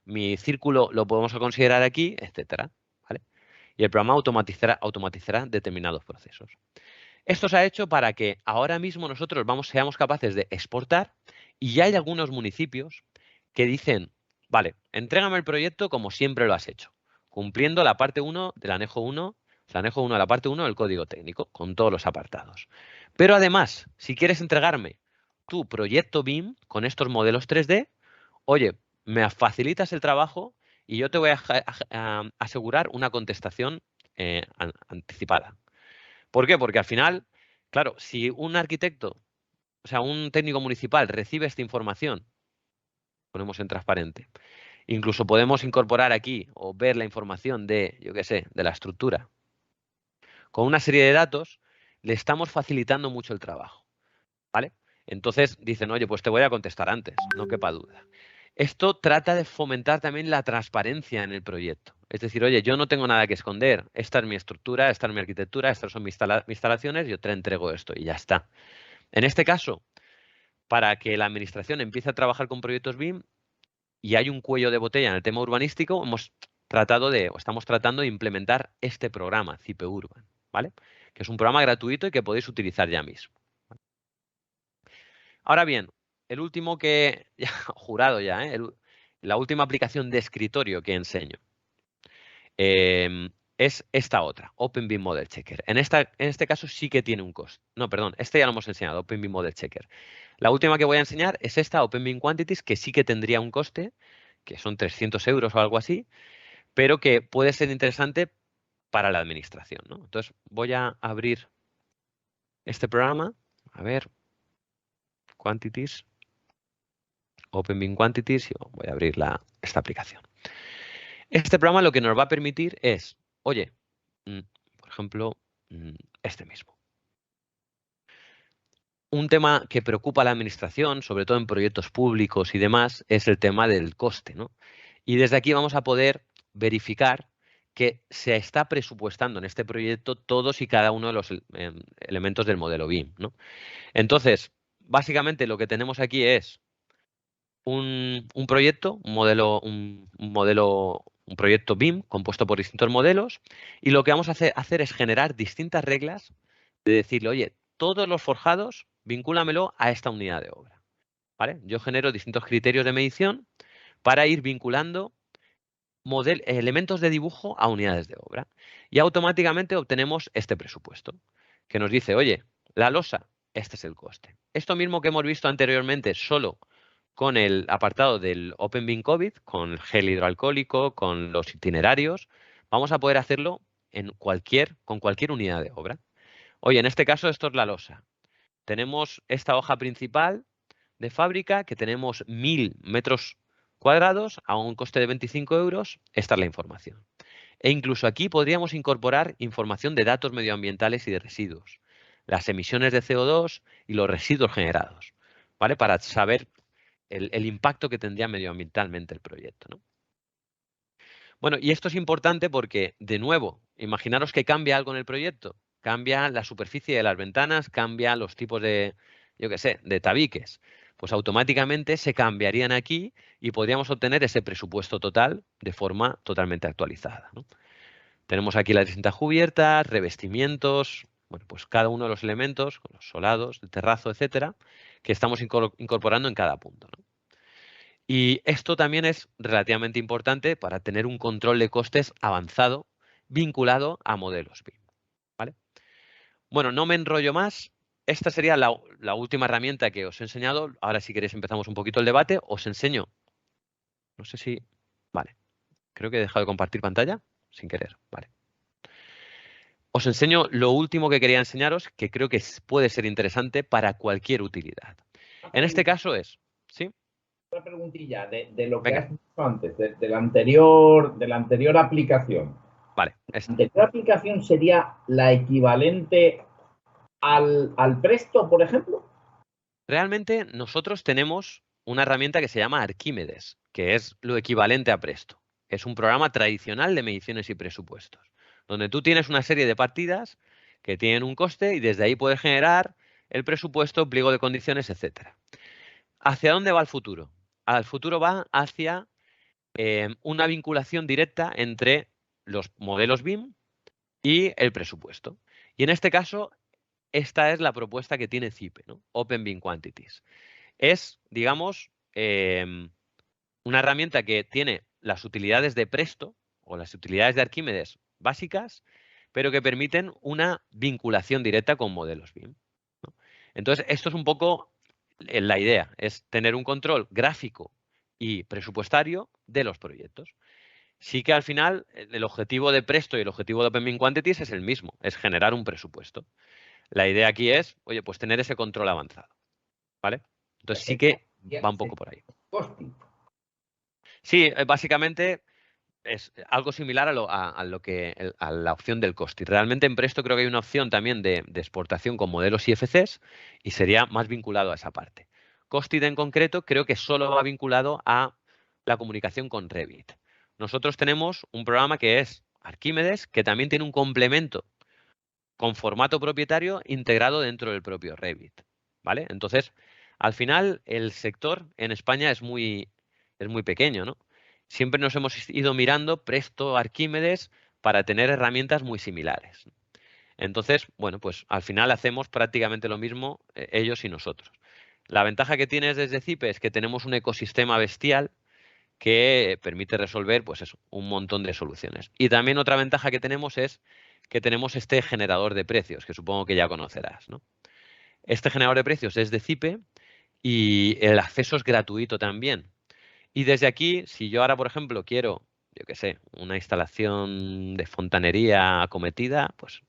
mi círculo lo podemos considerar aquí, etcétera, ¿vale? Y el programa automatizará determinados procesos. Esto se ha hecho para que ahora mismo nosotros seamos capaces de exportar, y ya hay algunos municipios que dicen, vale, entrégame el proyecto como siempre lo has hecho, cumpliendo la parte 1 del anejo 1, el anejo 1 de la parte 1 del código técnico, con todos los apartados. Pero además, si quieres entregarme tu proyecto BIM con estos modelos 3D, oye, me facilitas el trabajo y yo te voy a asegurar una contestación anticipada. ¿Por qué? Porque al final, claro, si un arquitecto, o sea, un técnico municipal recibe esta información, ponemos en transparente, incluso podemos incorporar aquí o ver la información de, yo qué sé, de la estructura, con una serie de datos, le estamos facilitando mucho el trabajo, ¿vale? Entonces dicen, oye, pues te voy a contestar antes, no quepa duda. Esto trata de fomentar también la transparencia en el proyecto. Es decir, oye, yo no tengo nada que esconder. Esta es mi estructura, esta es mi arquitectura, estas son mis instalaciones, yo te entrego esto y ya está. En este caso, para que la administración empiece a trabajar con proyectos BIM y hay un cuello de botella en el tema urbanístico, estamos tratando de implementar este programa, CIPE Urban, ¿vale? Que es un programa gratuito y que podéis utilizar ya mismo. Ahora bien, el último que, jurado ya, la última aplicación de escritorio que enseño es esta otra, OpenBIM Model Checker. En este caso sí que tiene un coste. No, perdón, este ya lo hemos enseñado, OpenBIM Model Checker. La última que voy a enseñar es esta, OpenBIM Quantities, que sí que tendría un coste, que son 300 euros o algo así, pero que puede ser interesante para la administración, ¿no? Entonces voy a abrir este programa, a ver, Quantities, OpenBIM Quantities, y voy a abrir esta aplicación. Este programa lo que nos va a permitir es, oye, por ejemplo, este mismo. Un tema que preocupa a la administración, sobre todo en proyectos públicos y demás, es el tema del coste, ¿no? Y desde aquí vamos a poder verificar que se está presupuestando en este proyecto todos y cada uno de los elementos del modelo BIM, ¿no? Entonces, básicamente lo que tenemos aquí es un proyecto, un proyecto BIM compuesto por distintos modelos, y lo que vamos a hacer es generar distintas reglas de decirle, oye, todos los forjados, vincúlamelo a esta unidad de obra, ¿vale? Yo genero distintos criterios de medición para ir vinculando elementos de dibujo a unidades de obra, y automáticamente obtenemos este presupuesto que nos dice, oye, la losa, este es el coste. Esto mismo que hemos visto anteriormente solo con el apartado del OpenBIM COVID, con el gel hidroalcohólico, con los itinerarios, vamos a poder hacerlo con cualquier unidad de obra. Oye, en este caso esto es la losa. Tenemos esta hoja principal de fábrica que tenemos 1000 metros cuadrados a un coste de 25 euros. Esta es la información. E incluso aquí podríamos incorporar información de datos medioambientales y de residuos, las emisiones de CO2 y los residuos generados, ¿vale? Para saber el impacto que tendría medioambientalmente el proyecto, ¿no? Bueno, y esto es importante porque, de nuevo, imaginaros que cambia algo en el proyecto. Cambia la superficie de las ventanas, cambia los tipos de, yo qué sé, de tabiques, pues automáticamente se cambiarían aquí y podríamos obtener ese presupuesto total de forma totalmente actualizada, ¿no? Tenemos aquí las distintas cubiertas, revestimientos, bueno, pues cada uno de los elementos, con los solados, el terrazo, etcétera, que estamos incorporando en cada punto, ¿no? Y esto también es relativamente importante para tener un control de costes avanzado vinculado a modelos BIM, ¿vale? Bueno, no me enrollo más. Esta sería la última herramienta que os he enseñado. Ahora, si queréis, empezamos un poquito el debate. Os enseño. No sé si... Vale. Creo que he dejado de compartir pantalla sin querer. Vale. Os enseño lo último que quería enseñaros, que creo que puede ser interesante para cualquier utilidad. En este caso es... ¿Sí? Una preguntilla de lo que Venga. has dicho antes, de la anterior aplicación. Vale. ¿La anterior aplicación sería la equivalente al Presto, por ejemplo? Realmente nosotros tenemos una herramienta que se llama Arquímedes, que es lo equivalente a Presto. Es un programa tradicional de mediciones y presupuestos, donde tú tienes una serie de partidas que tienen un coste y desde ahí puedes generar el presupuesto, pliego de condiciones, etcétera. ¿Hacia dónde va el futuro? Al futuro va hacia una vinculación directa entre los modelos BIM y el presupuesto. Y en este caso, esta es la propuesta que tiene CIPE, ¿no? Open BIM Quantities. Es, digamos, una herramienta que tiene las utilidades de Presto o las utilidades de Arquímedes básicas, pero que permiten una vinculación directa con modelos BIM, ¿no? Entonces, esto es un poco la idea, es tener un control gráfico y presupuestario de los proyectos. Sí que al final el objetivo de Presto y el objetivo de Open BIM Quantities es el mismo, es generar un presupuesto. La idea aquí es, oye, pues tener ese control avanzado, ¿vale? Entonces sí que va un poco por ahí. Sí, básicamente es algo similar a la opción del coste. Realmente en Presto creo que hay una opción también de exportación con modelos IFCs y sería más vinculado a esa parte. Costed en concreto creo que solo va vinculado a la comunicación con Revit. Nosotros tenemos un programa que es Arquímedes, que también tiene un complemento con formato propietario integrado dentro del propio Revit, ¿vale? Entonces, al final, el sector en España es muy pequeño, ¿no? Siempre nos hemos ido mirando Presto, Arquímedes, para tener herramientas muy similares. Entonces, bueno, pues al final hacemos prácticamente lo mismo ellos y nosotros. La ventaja que tienes desde CIPE es que tenemos un ecosistema bestial que permite resolver, pues eso, un montón de soluciones. Y también otra ventaja que tenemos es que tenemos este generador de precios, que supongo que ya conocerás, ¿no? Este generador de precios es de CIPE y el acceso es gratuito también. Y desde aquí, si yo ahora, por ejemplo, quiero, yo qué sé, una instalación de fontanería acometida, pues,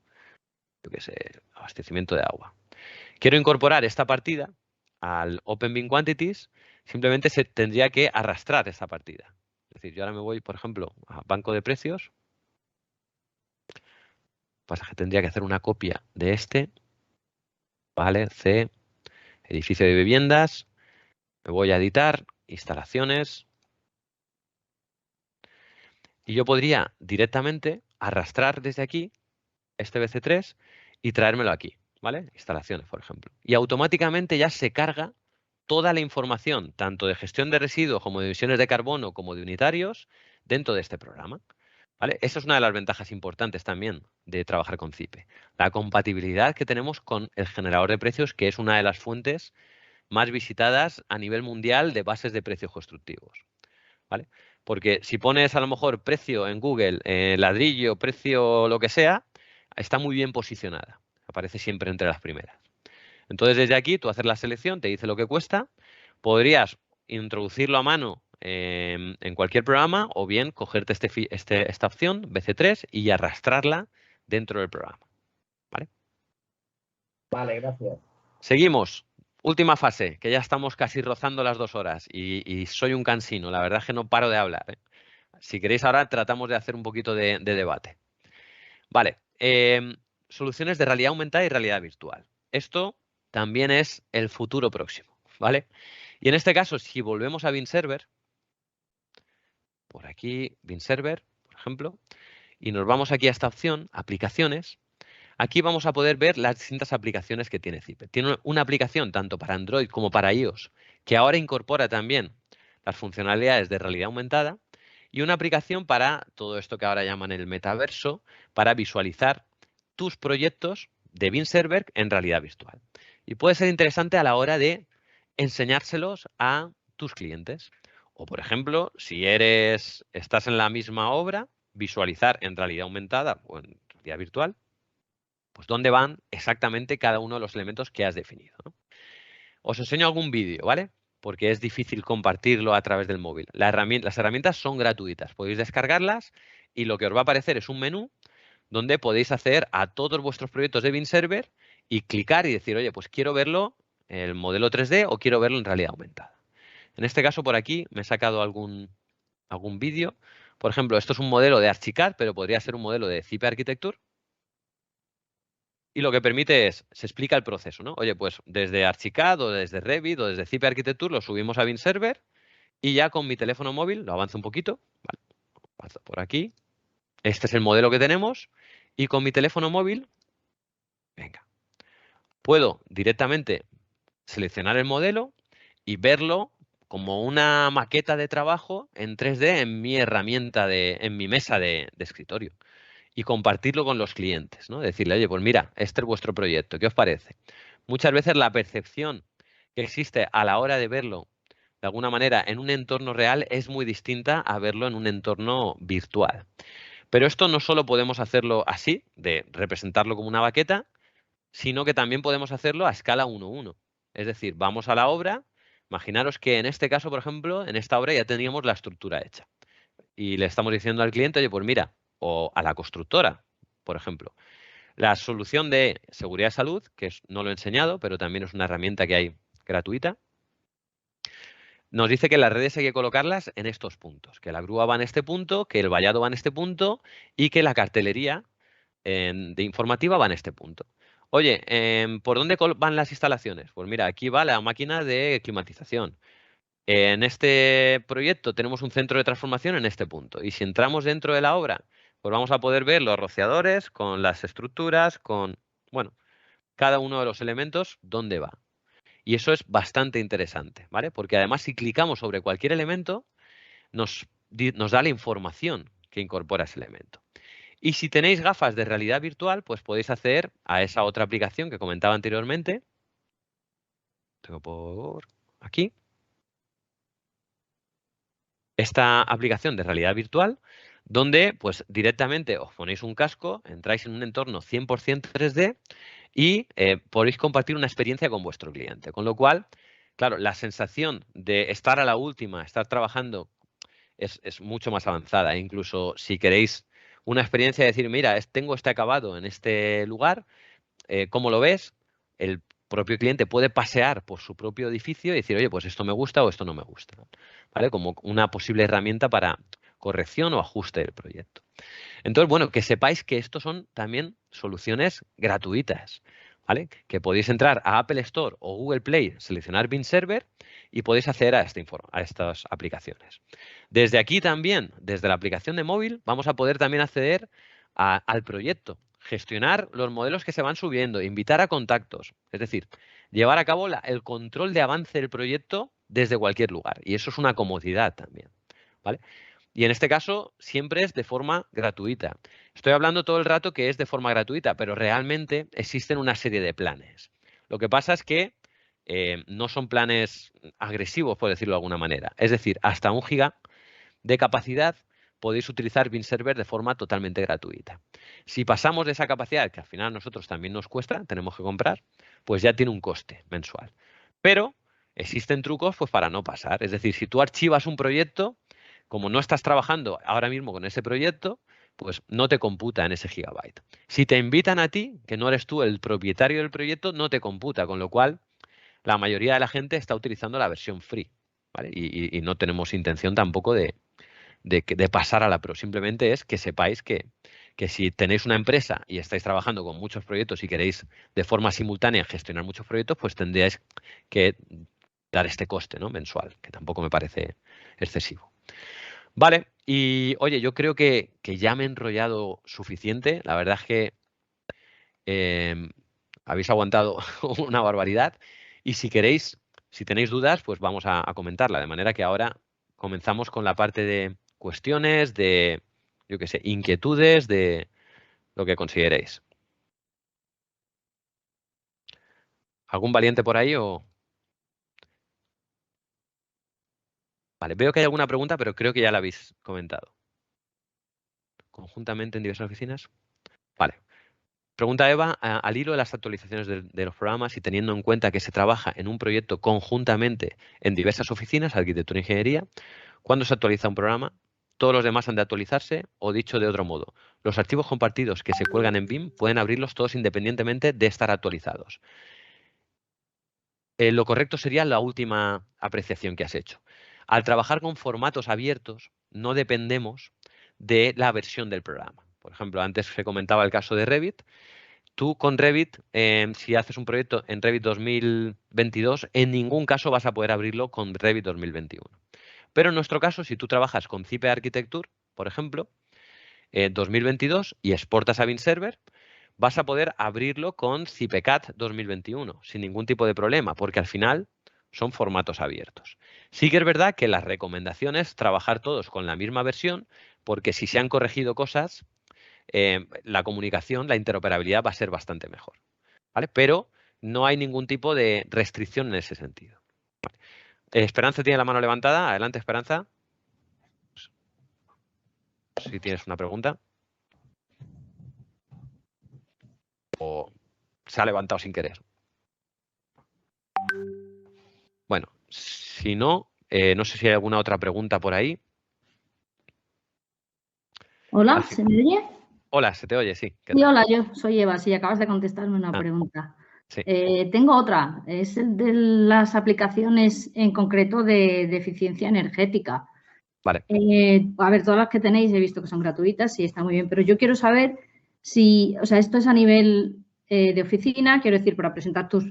yo qué sé, abastecimiento de agua. Quiero incorporar esta partida al Open BIM Quantities, simplemente se tendría que arrastrar esta partida. Es decir, yo ahora me voy, por ejemplo, a banco de precios. Pasa que tendría que hacer una copia de este. Vale, C, edificio de viviendas. Me voy a editar, instalaciones. Y yo podría directamente arrastrar desde aquí este BC3 y traérmelo aquí, ¿vale? Instalaciones, por ejemplo. Y automáticamente ya se carga toda la información, tanto de gestión de residuos como de emisiones de carbono como de unitarios, dentro de este programa, ¿vale? Esa es una de las ventajas importantes también de trabajar con CIPE. La compatibilidad que tenemos con el generador de precios, que es una de las fuentes más visitadas a nivel mundial de bases de precios constructivos, ¿vale? Porque si pones a lo mejor precio en Google, ladrillo, precio lo que sea, está muy bien posicionada. Aparece siempre entre las primeras. Entonces, desde aquí, tú haces la selección, te dice lo que cuesta. Podrías introducirlo a mano en cualquier programa o bien cogerte esta opción, BC3, y arrastrarla dentro del programa, ¿vale? Vale, gracias. Seguimos. Última fase, que ya estamos casi rozando las 2 horas y soy un cansino. La verdad es que no paro de hablar, ¿eh? Si queréis ahora tratamos de hacer un poquito de debate. Vale. Soluciones de realidad aumentada y realidad virtual. Esto también es el futuro próximo, ¿vale? Y en este caso, si volvemos a BIM Server, por aquí, BIM Server, por ejemplo, y nos vamos aquí a esta opción, aplicaciones, Aquí vamos a poder ver las distintas aplicaciones que tiene Zypper. Tiene una aplicación tanto para Android como para iOS, que ahora incorpora también las funcionalidades de realidad aumentada, y una aplicación para todo esto que ahora llaman el metaverso, para visualizar tus proyectos de Beamserver en realidad virtual. Y puede ser interesante a la hora de enseñárselos a tus clientes. O, por ejemplo, si estás en la misma obra, visualizar en realidad aumentada o en realidad virtual, pues dónde van exactamente cada uno de los elementos que has definido, ¿no? Os enseño algún vídeo, ¿vale? Porque es difícil compartirlo a través del móvil. Las herramientas son gratuitas, podéis descargarlas y lo que os va a aparecer es un menú donde podéis hacer a todos vuestros proyectos de Beamserver y clicar y decir, oye, pues quiero verlo en el modelo 3D o quiero verlo en realidad aumentada. En este caso, por aquí me he sacado algún vídeo. Por ejemplo, esto es un modelo de Archicad, pero podría ser un modelo de Zypper Architecture. Y lo que permite se explica el proceso, ¿no? Oye, pues desde Archicad o desde Revit o desde Zypper Architecture lo subimos a Beamserver y ya con mi teléfono móvil, lo avanzo un poquito, vale, paso por aquí. Este es el modelo que tenemos y con mi teléfono móvil, venga, puedo directamente seleccionar el modelo y verlo como una maqueta de trabajo en 3D en mi herramienta, en mi mesa de escritorio. Y compartirlo con los clientes, ¿no? Decirle, oye, pues mira, este es vuestro proyecto, ¿qué os parece? Muchas veces la percepción que existe a la hora de verlo, de alguna manera, en un entorno real es muy distinta a verlo en un entorno virtual. Pero esto no solo podemos hacerlo así, de representarlo como una baqueta, sino que también podemos hacerlo a escala 1:1. Es decir, vamos a la obra, imaginaros que en este caso, por ejemplo, en esta obra ya teníamos la estructura hecha. Y le estamos diciendo al cliente, oye, pues mira, o a la constructora, por ejemplo, la solución de seguridad de salud, que no lo he enseñado, pero también es una herramienta que hay gratuita, nos dice que las redes hay que colocarlas en estos puntos, que la grúa va en este punto, que el vallado va en este punto y que la cartelería de informativa va en este punto. Oye, ¿por dónde van las instalaciones? Pues mira, aquí va la máquina de climatización. En este proyecto tenemos un centro de transformación en este punto. Y si entramos dentro de la obra, pues vamos a poder ver los rociadores con las estructuras, con, bueno, cada uno de los elementos, dónde va. Y eso es bastante interesante, ¿vale? Porque además si clicamos sobre cualquier elemento, nos da la información que incorpora ese elemento. Y si tenéis gafas de realidad virtual, pues podéis hacer a esa otra aplicación que comentaba anteriormente. Tengo por aquí. Esta aplicación de realidad virtual, donde pues directamente os ponéis un casco, entráis en un entorno 100% 3D y podéis compartir una experiencia con vuestro cliente. Con lo cual, claro, la sensación de estar a la última, estar trabajando, es mucho más avanzada. Incluso si queréis una experiencia de decir, mira, tengo este acabado en este lugar, ¿cómo lo ves? El propio cliente puede pasear por su propio edificio y decir, oye, pues esto me gusta o esto no me gusta, ¿vale? Como una posible herramienta para corrección o ajuste del proyecto. Entonces, bueno, que sepáis que estos son también soluciones gratuitas, ¿vale? Que podéis entrar a Apple Store o Google Play, seleccionar Beamserver y podéis acceder a estas aplicaciones. Desde aquí también, desde la aplicación de móvil, vamos a poder también acceder al proyecto, gestionar los modelos que se van subiendo, invitar a contactos, es decir, llevar a cabo el control de avance del proyecto desde cualquier lugar. Y eso es una comodidad también, ¿vale? Y en este caso siempre es de forma gratuita. Estoy hablando todo el rato que es de forma gratuita, pero realmente existen una serie de planes. Lo que pasa es que no son planes agresivos, por decirlo de alguna manera. Es decir, hasta 1 giga de capacidad podéis utilizar Beamserver de forma totalmente gratuita. Si pasamos de esa capacidad, que al final a nosotros también nos cuesta, tenemos que comprar, pues ya tiene un coste mensual. Pero existen trucos pues, para no pasar. Es decir, si tú archivas un proyecto, como no estás trabajando ahora mismo con ese proyecto, pues no te computa en ese gigabyte. Si te invitan a ti, que no eres tú el propietario del proyecto, no te computa, con lo cual la mayoría de la gente está utilizando la versión free, ¿vale? Y no tenemos intención tampoco de pasar a la Pro. Simplemente es que sepáis que si tenéis una empresa y estáis trabajando con muchos proyectos y queréis de forma simultánea gestionar muchos proyectos, pues tendríais que dar este coste, ¿no? Mensual, que tampoco me parece excesivo. Vale, y oye, yo creo que ya me he enrollado suficiente. La verdad es que Habéis aguantado una barbaridad y si queréis, si tenéis dudas, pues vamos a comentarla. De manera que ahora comenzamos con la parte de cuestiones, de, yo qué sé, inquietudes, de lo que consideréis. ¿Algún valiente por ahí o...? Vale, veo que hay alguna pregunta, pero creo que ya la habéis comentado. ¿Conjuntamente en diversas oficinas? Vale. Pregunta Eva, al hilo de las actualizaciones de los programas y teniendo en cuenta que se trabaja en un proyecto conjuntamente en diversas oficinas, arquitectura e ingeniería, ¿cuándo se actualiza un programa? ¿Todos los demás han de actualizarse? O dicho de otro modo, los archivos compartidos que se cuelgan en BIM pueden abrirlos todos independientemente de estar actualizados. Lo correcto sería la última apreciación que has hecho. Al trabajar con formatos abiertos, no dependemos de la versión del programa. Por ejemplo, antes se comentaba el caso de Revit. Tú con Revit, si haces un proyecto en Revit 2022, en ningún caso vas a poder abrirlo con Revit 2021. Pero en nuestro caso, si tú trabajas con Cipe Architecture, por ejemplo, 2022 y exportas a BIMserver, vas a poder abrirlo con CipeCAD 2021 sin ningún tipo de problema, porque al final son formatos abiertos. Sí que es verdad que la recomendación es trabajar todos con la misma versión, porque si se han corregido cosas, la comunicación, la interoperabilidad va a ser bastante mejor. ¿Vale? Pero no hay ningún tipo de restricción en ese sentido. Vale. Esperanza tiene la mano levantada. Adelante, Esperanza. Si tienes una pregunta. O se ha levantado sin querer. Bueno, si no, no sé si hay alguna otra pregunta por ahí. Hola, Así. ¿se me oye? Hola, se te oye, sí. ¿Qué Sí, tal? hola, yo soy Eva, sí, acabas de contestarme una pregunta. Sí. Tengo otra, es el de las aplicaciones en concreto de eficiencia energética. Vale. A ver, todas las que tenéis he visto que son gratuitas, sí, está muy bien, pero yo quiero saber si, o sea, esto es a nivel de oficina, quiero decir, para presentar tus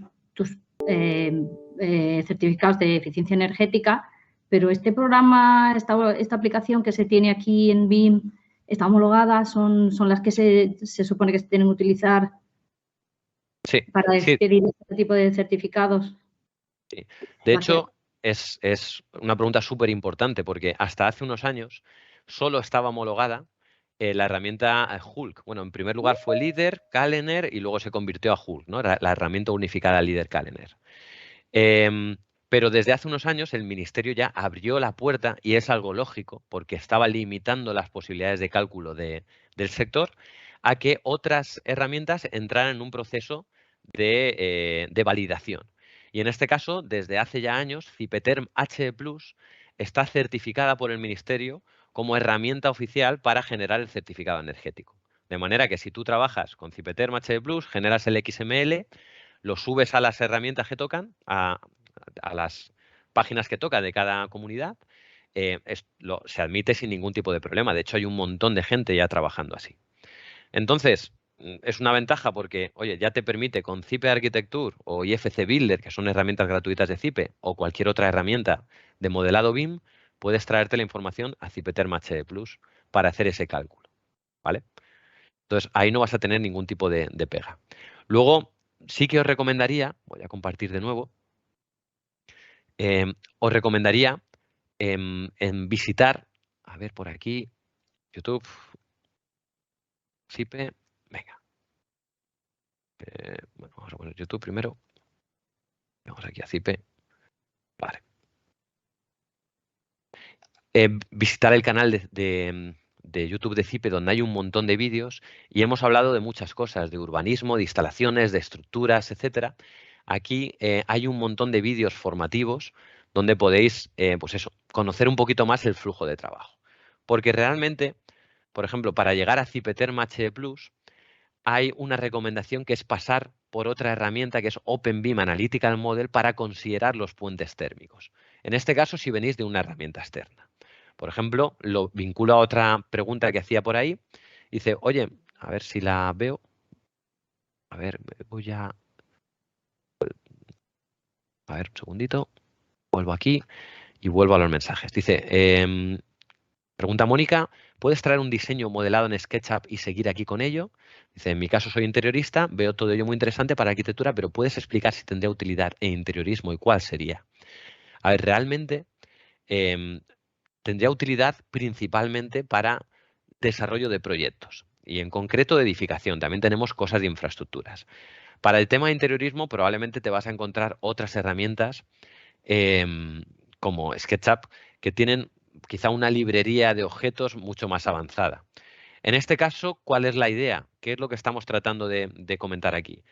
certificados de eficiencia energética, pero este programa, esta aplicación que se tiene aquí en BIM, ¿está homologada? ¿Son las que se supone que se tienen que utilizar Sí. para Sí. expedir este tipo de certificados? Sí. De hecho, es una pregunta súper importante porque hasta hace unos años solo estaba homologada la herramienta Hulk. Bueno, en primer lugar fue Líder, Calendar y luego se convirtió a Hulk, ¿no? La herramienta unificada Líder Calendar. Pero desde hace unos años el Ministerio ya abrió la puerta y es algo lógico porque estaba limitando las posibilidades de cálculo del sector a que otras herramientas entraran en un proceso de validación. Y en este caso, desde hace ya años, Cipeterm HE Plus está certificada por el Ministerio como herramienta oficial para generar el certificado energético. De manera que si tú trabajas con Cipeterm HE Plus, generas el XML, lo subes a las herramientas que tocan, a las páginas que toca de cada comunidad, se admite sin ningún tipo de problema. De hecho, hay un montón de gente ya trabajando así. Entonces, es una ventaja porque, oye, ya te permite con Cipe Architecture o IFC Builder, que son herramientas gratuitas de Cipe, o cualquier otra herramienta de modelado BIM, puedes traerte la información a Cipeterm HE Plus para hacer ese cálculo. ¿Vale? Entonces, ahí no vas a tener ningún tipo de pega. Luego, sí que os recomendaría, voy a compartir de nuevo, os recomendaría en visitar, a ver por aquí, YouTube, Cipe, venga. Bueno, vamos a poner YouTube primero. Vamos aquí a Cipe. Vale. Visitar el canal de YouTube de Cipe, donde hay un montón de vídeos y hemos hablado de muchas cosas, de urbanismo, de instalaciones, de estructuras, etcétera. Aquí hay un montón de vídeos formativos donde podéis, pues eso, conocer un poquito más el flujo de trabajo. Porque realmente, por ejemplo, para llegar a Cipeterm HE Plus, hay una recomendación que es pasar por otra herramienta que es OpenBIM Analytical Model para considerar los puentes térmicos. En este caso, si venís de una herramienta externa. Por ejemplo, lo vinculo a otra pregunta que hacía por ahí. Dice, oye, a ver si la veo. A ver, voy a... A ver, un segundito. Vuelvo aquí y vuelvo a los mensajes. Dice, Pregunta Mónica, ¿puedes traer un diseño modelado en SketchUp y seguir aquí con ello? Dice, en mi caso soy interiorista, veo todo ello muy interesante para arquitectura, pero ¿puedes explicar si tendría utilidad en interiorismo y cuál sería? A ver, realmente tendría utilidad principalmente para desarrollo de proyectos y en concreto de edificación. También tenemos cosas de infraestructuras. Para el tema de interiorismo probablemente te vas a encontrar otras herramientas como SketchUp que tienen quizá una librería de objetos mucho más avanzada. En este caso, ¿cuál es la idea? ¿Qué es lo que estamos tratando de comentar aquí?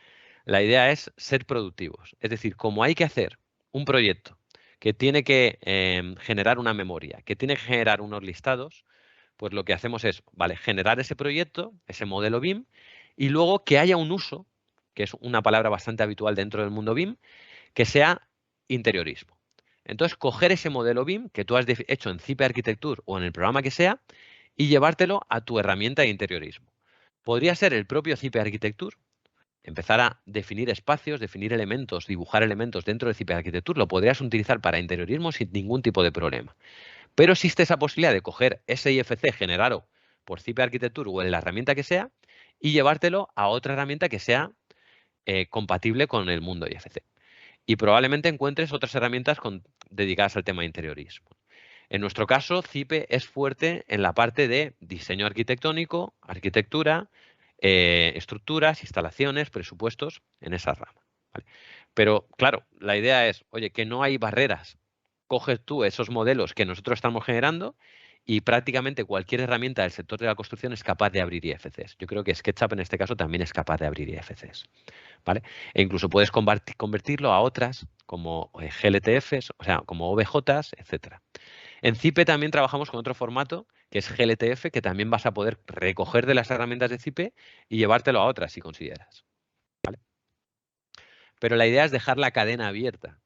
La idea es ser productivos. Es decir, como hay que hacer un proyecto que tiene que generar una memoria, que tiene que generar unos listados, pues lo que hacemos es, vale, generar ese proyecto, ese modelo BIM, y luego que haya un uso, que es una palabra bastante habitual dentro del mundo BIM, que sea interiorismo. Entonces, coger ese modelo BIM que tú has hecho en Zipe Architecture o en el programa que sea y llevártelo a tu herramienta de interiorismo. Podría ser el propio Zipe Architecture, empezar a definir espacios, definir elementos, dibujar elementos dentro de Zipe Architecture, lo podrías utilizar para interiorismo sin ningún tipo de problema. Pero existe esa posibilidad de coger ese IFC generado por Zipe Architecture o en la herramienta que sea y llevártelo a otra herramienta que sea compatible con el mundo IFC. Y probablemente encuentres otras herramientas dedicadas al tema de interiorismo. En nuestro caso, Zipe es fuerte en la parte de diseño arquitectónico, arquitectura, estructuras, instalaciones, presupuestos, en esa rama. ¿Vale? Pero, claro, la idea es, oye, que no hay barreras. Coges tú esos modelos que nosotros estamos generando y prácticamente cualquier herramienta del sector de la construcción es capaz de abrir IFCs. Yo creo que SketchUp en este caso también es capaz de abrir IFCs. ¿Vale? E incluso puedes convertirlo a otras como GLTFs, o sea, como OBJs, etcétera. En Zipe también trabajamos con otro formato que es GLTF, que también vas a poder recoger de las herramientas de Zipe y llevártelo a otras si consideras. ¿Vale? Pero la idea es dejar la cadena abierta.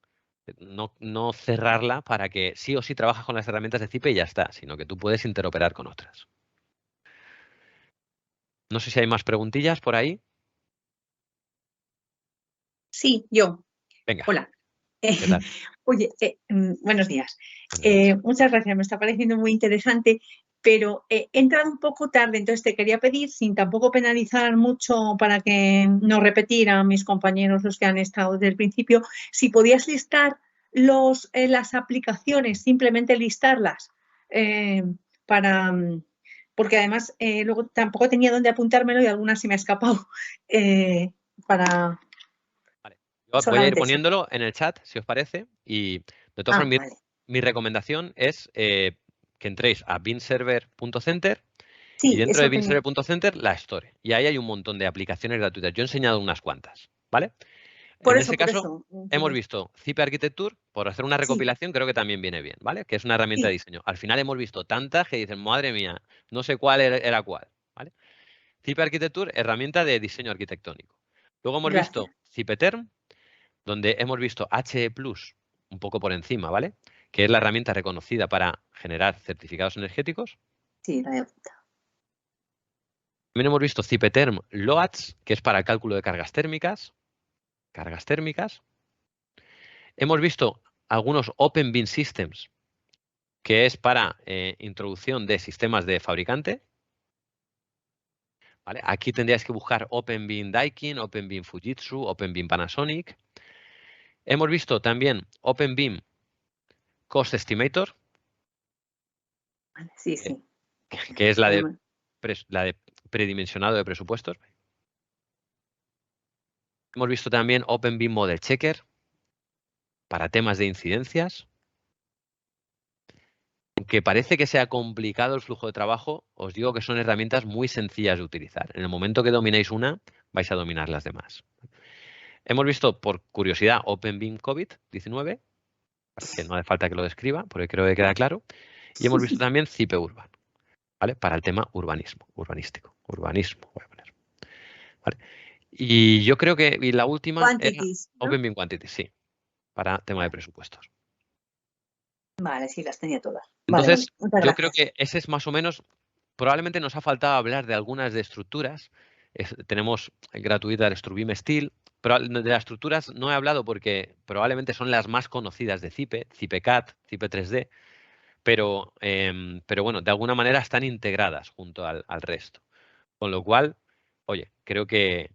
No cerrarla para que sí o sí trabajas con las herramientas de Zipe y ya está, sino que tú puedes interoperar con otras. No sé si hay más preguntillas por ahí. Sí, yo. Venga. Hola. ¿Qué tal? Oye, buenos días. Buenos días. Muchas gracias, me está pareciendo muy interesante, pero he entrado un poco tarde, entonces te quería pedir, sin tampoco penalizar mucho para que no repetir a mis compañeros los que han estado desde el principio, si podías listar las aplicaciones, simplemente listarlas, porque además luego tampoco tenía dónde apuntármelo y algunas se me ha escapado para... Voy a ir poniéndolo en el chat, si os parece, y de todas formas mi recomendación es que entréis a BIMserver.center y dentro de BIMserver.center la Store. Y ahí hay un montón de aplicaciones gratuitas. Yo he enseñado unas cuantas, ¿vale? En este caso hemos visto Zipe Architecture, por hacer una recopilación creo que también viene bien, ¿vale? Que es una herramienta de diseño. Al final hemos visto tantas que dicen, madre mía, no sé cuál era cuál, ¿vale? Zipe Architecture, herramienta de diseño arquitectónico. Luego hemos visto Zipeterm, donde hemos visto HE+, un poco por encima, ¿vale? Que es la herramienta reconocida para generar certificados energéticos. Sí, la he apuntado. También hemos visto Zipeterm Loads, que es para el cálculo de cargas térmicas. Hemos visto algunos Open BIM Systems, que es para introducción de sistemas de fabricante. ¿Vale? Aquí tendríais que buscar Open BIM Daikin, Open BIM Fujitsu, Open BIM Panasonic. Hemos visto también Open BIM Cost Estimator, sí, sí. que es la de predimensionado de presupuestos. Hemos visto también Open BIM Model Checker para temas de incidencias. Aunque parece que sea complicado el flujo de trabajo, os digo que son herramientas muy sencillas de utilizar. En el momento que dominéis una, vais a dominar las demás. Hemos visto, por curiosidad, Open BIM COVID-19, que no hace falta que lo describa, porque creo que queda claro. Y hemos visto también Zipe Urban, ¿vale? Para el tema urbanismo, urbanístico. Urbanismo, voy a poner. ¿Vale? Y yo creo que la última Quantities, era Open BIM Quantities, sí, para tema de presupuestos. Vale, sí, las tenía todas. Entonces, vale. yo creo que ese es más o menos, probablemente nos ha faltado hablar de algunas de estructuras. Tenemos gratuita el StruBIM Steel, pero de las estructuras no he hablado porque probablemente son las más conocidas de Zipe, ZipeCAD, Zipe 3D, pero bueno, de alguna manera están integradas junto al resto. Con lo cual, oye, creo que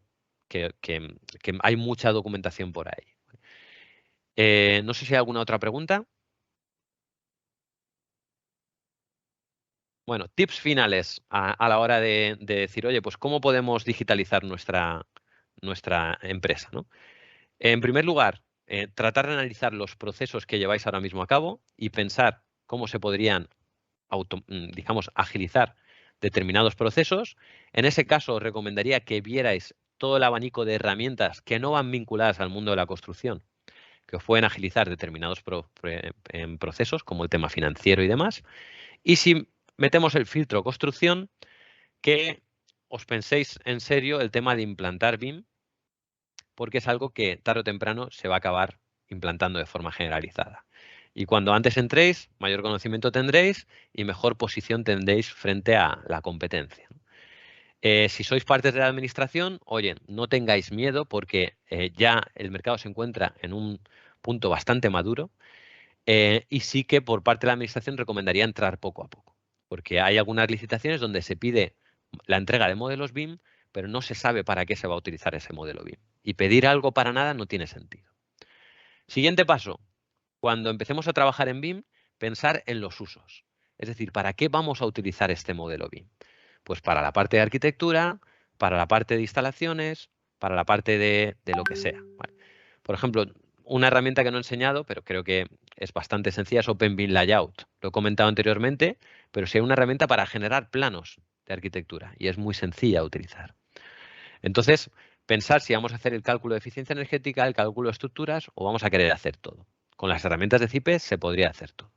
hay mucha documentación por ahí. No sé si hay alguna otra pregunta. Bueno, tips finales a la hora de decir, oye, pues ¿cómo podemos digitalizar nuestra empresa, ¿no? En primer lugar, tratar de analizar los procesos que lleváis ahora mismo a cabo y pensar cómo se podrían, digamos, agilizar determinados procesos. En ese caso, os recomendaría que vierais todo el abanico de herramientas que no van vinculadas al mundo de la construcción, que os pueden agilizar determinados procesos, como el tema financiero y demás. Y si metemos el filtro construcción, que os penséis en serio el tema de implantar BIM, porque es algo que tarde o temprano se va a acabar implantando de forma generalizada. Y cuando antes entréis, mayor conocimiento tendréis y mejor posición tendréis frente a la competencia. Si sois parte de la administración, oye, no tengáis miedo porque ya el mercado se encuentra en un punto bastante maduro y sí que por parte de la administración recomendaría entrar poco a poco, porque hay algunas licitaciones donde se pide la entrega de modelos BIM, pero no se sabe para qué se va a utilizar ese modelo BIM. Y pedir algo para nada no tiene sentido. Siguiente paso, cuando empecemos a trabajar en BIM, pensar en los usos. Es decir, ¿para qué vamos a utilizar este modelo BIM? Pues para la parte de arquitectura, para la parte de instalaciones, para la parte de lo que sea. ¿Vale? Por ejemplo, una herramienta que no he enseñado, pero creo que es bastante sencilla, es OpenBIM Layout. Lo he comentado anteriormente, pero sí hay una herramienta para generar planos de arquitectura y es muy sencilla de utilizar. Entonces, pensar si vamos a hacer el cálculo de eficiencia energética, el cálculo de estructuras o vamos a querer hacer todo. Con las herramientas de CIPE se podría hacer todo.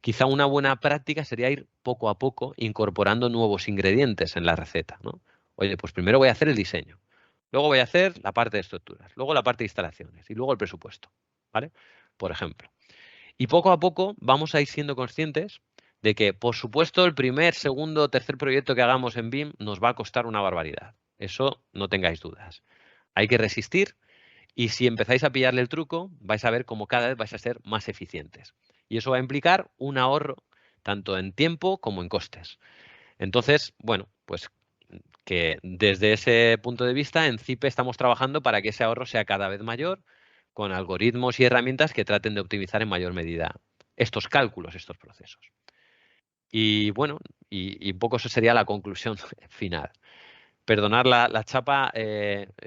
Quizá una buena práctica sería ir poco a poco incorporando nuevos ingredientes en la receta, ¿no? Oye, pues primero voy a hacer el diseño, luego voy a hacer la parte de estructuras, luego la parte de instalaciones y luego el presupuesto, ¿vale? Por ejemplo. Y poco a poco vamos a ir siendo conscientes de que, por supuesto, el primer, segundo, tercer proyecto que hagamos en BIM nos va a costar una barbaridad. Eso no tengáis dudas. Hay que resistir y si empezáis a pillarle el truco, vais a ver cómo cada vez vais a ser más eficientes. Y eso va a implicar un ahorro tanto en tiempo como en costes. Entonces, bueno, pues que desde ese punto de vista en CIPE estamos trabajando para que ese ahorro sea cada vez mayor con algoritmos y herramientas que traten de optimizar en mayor medida estos cálculos, estos procesos. Y bueno, y un poco eso sería la conclusión final. Perdonar la chapa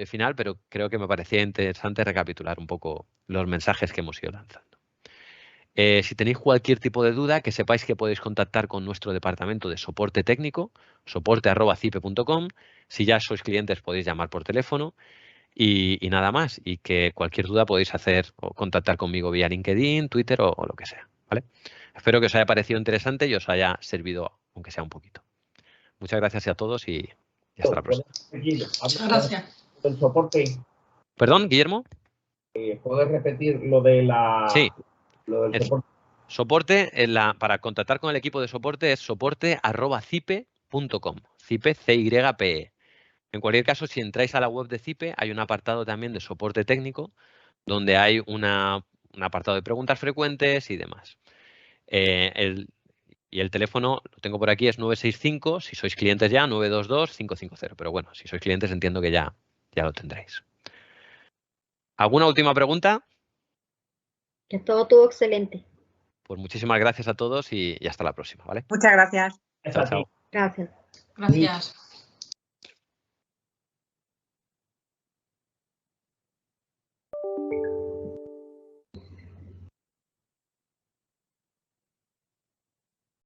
final, pero creo que me parecía interesante recapitular un poco los mensajes que hemos ido lanzando. Si tenéis cualquier tipo de duda, que sepáis que podéis contactar con nuestro departamento de soporte técnico, soporte@cipe.com. Si ya sois clientes podéis llamar por teléfono y nada más. Y que cualquier duda podéis hacer o contactar conmigo vía LinkedIn, Twitter o lo que sea. ¿Vale? Espero que os haya parecido interesante y os haya servido, aunque sea un poquito. Muchas gracias a todos y hasta la próxima. Muchas gracias. El soporte. ¿Perdón, Guillermo? ¿Puedes repetir lo de la... Sí. Lo del soporte? Soporte, para contactar con el equipo de soporte es soporte@cipe.com. CIPE, CYPE. En cualquier caso, si entráis a la web de CIPE, hay un apartado también de soporte técnico, donde hay un apartado de preguntas frecuentes y demás. Y el teléfono, lo tengo por aquí, es 965, si sois clientes ya, 922-550. Pero bueno, si sois clientes entiendo que ya lo tendréis. ¿Alguna última pregunta? Que todo estuvo excelente. Pues muchísimas gracias a todos y hasta la próxima, ¿vale? Muchas gracias. Chao, chao. Gracias. Gracias.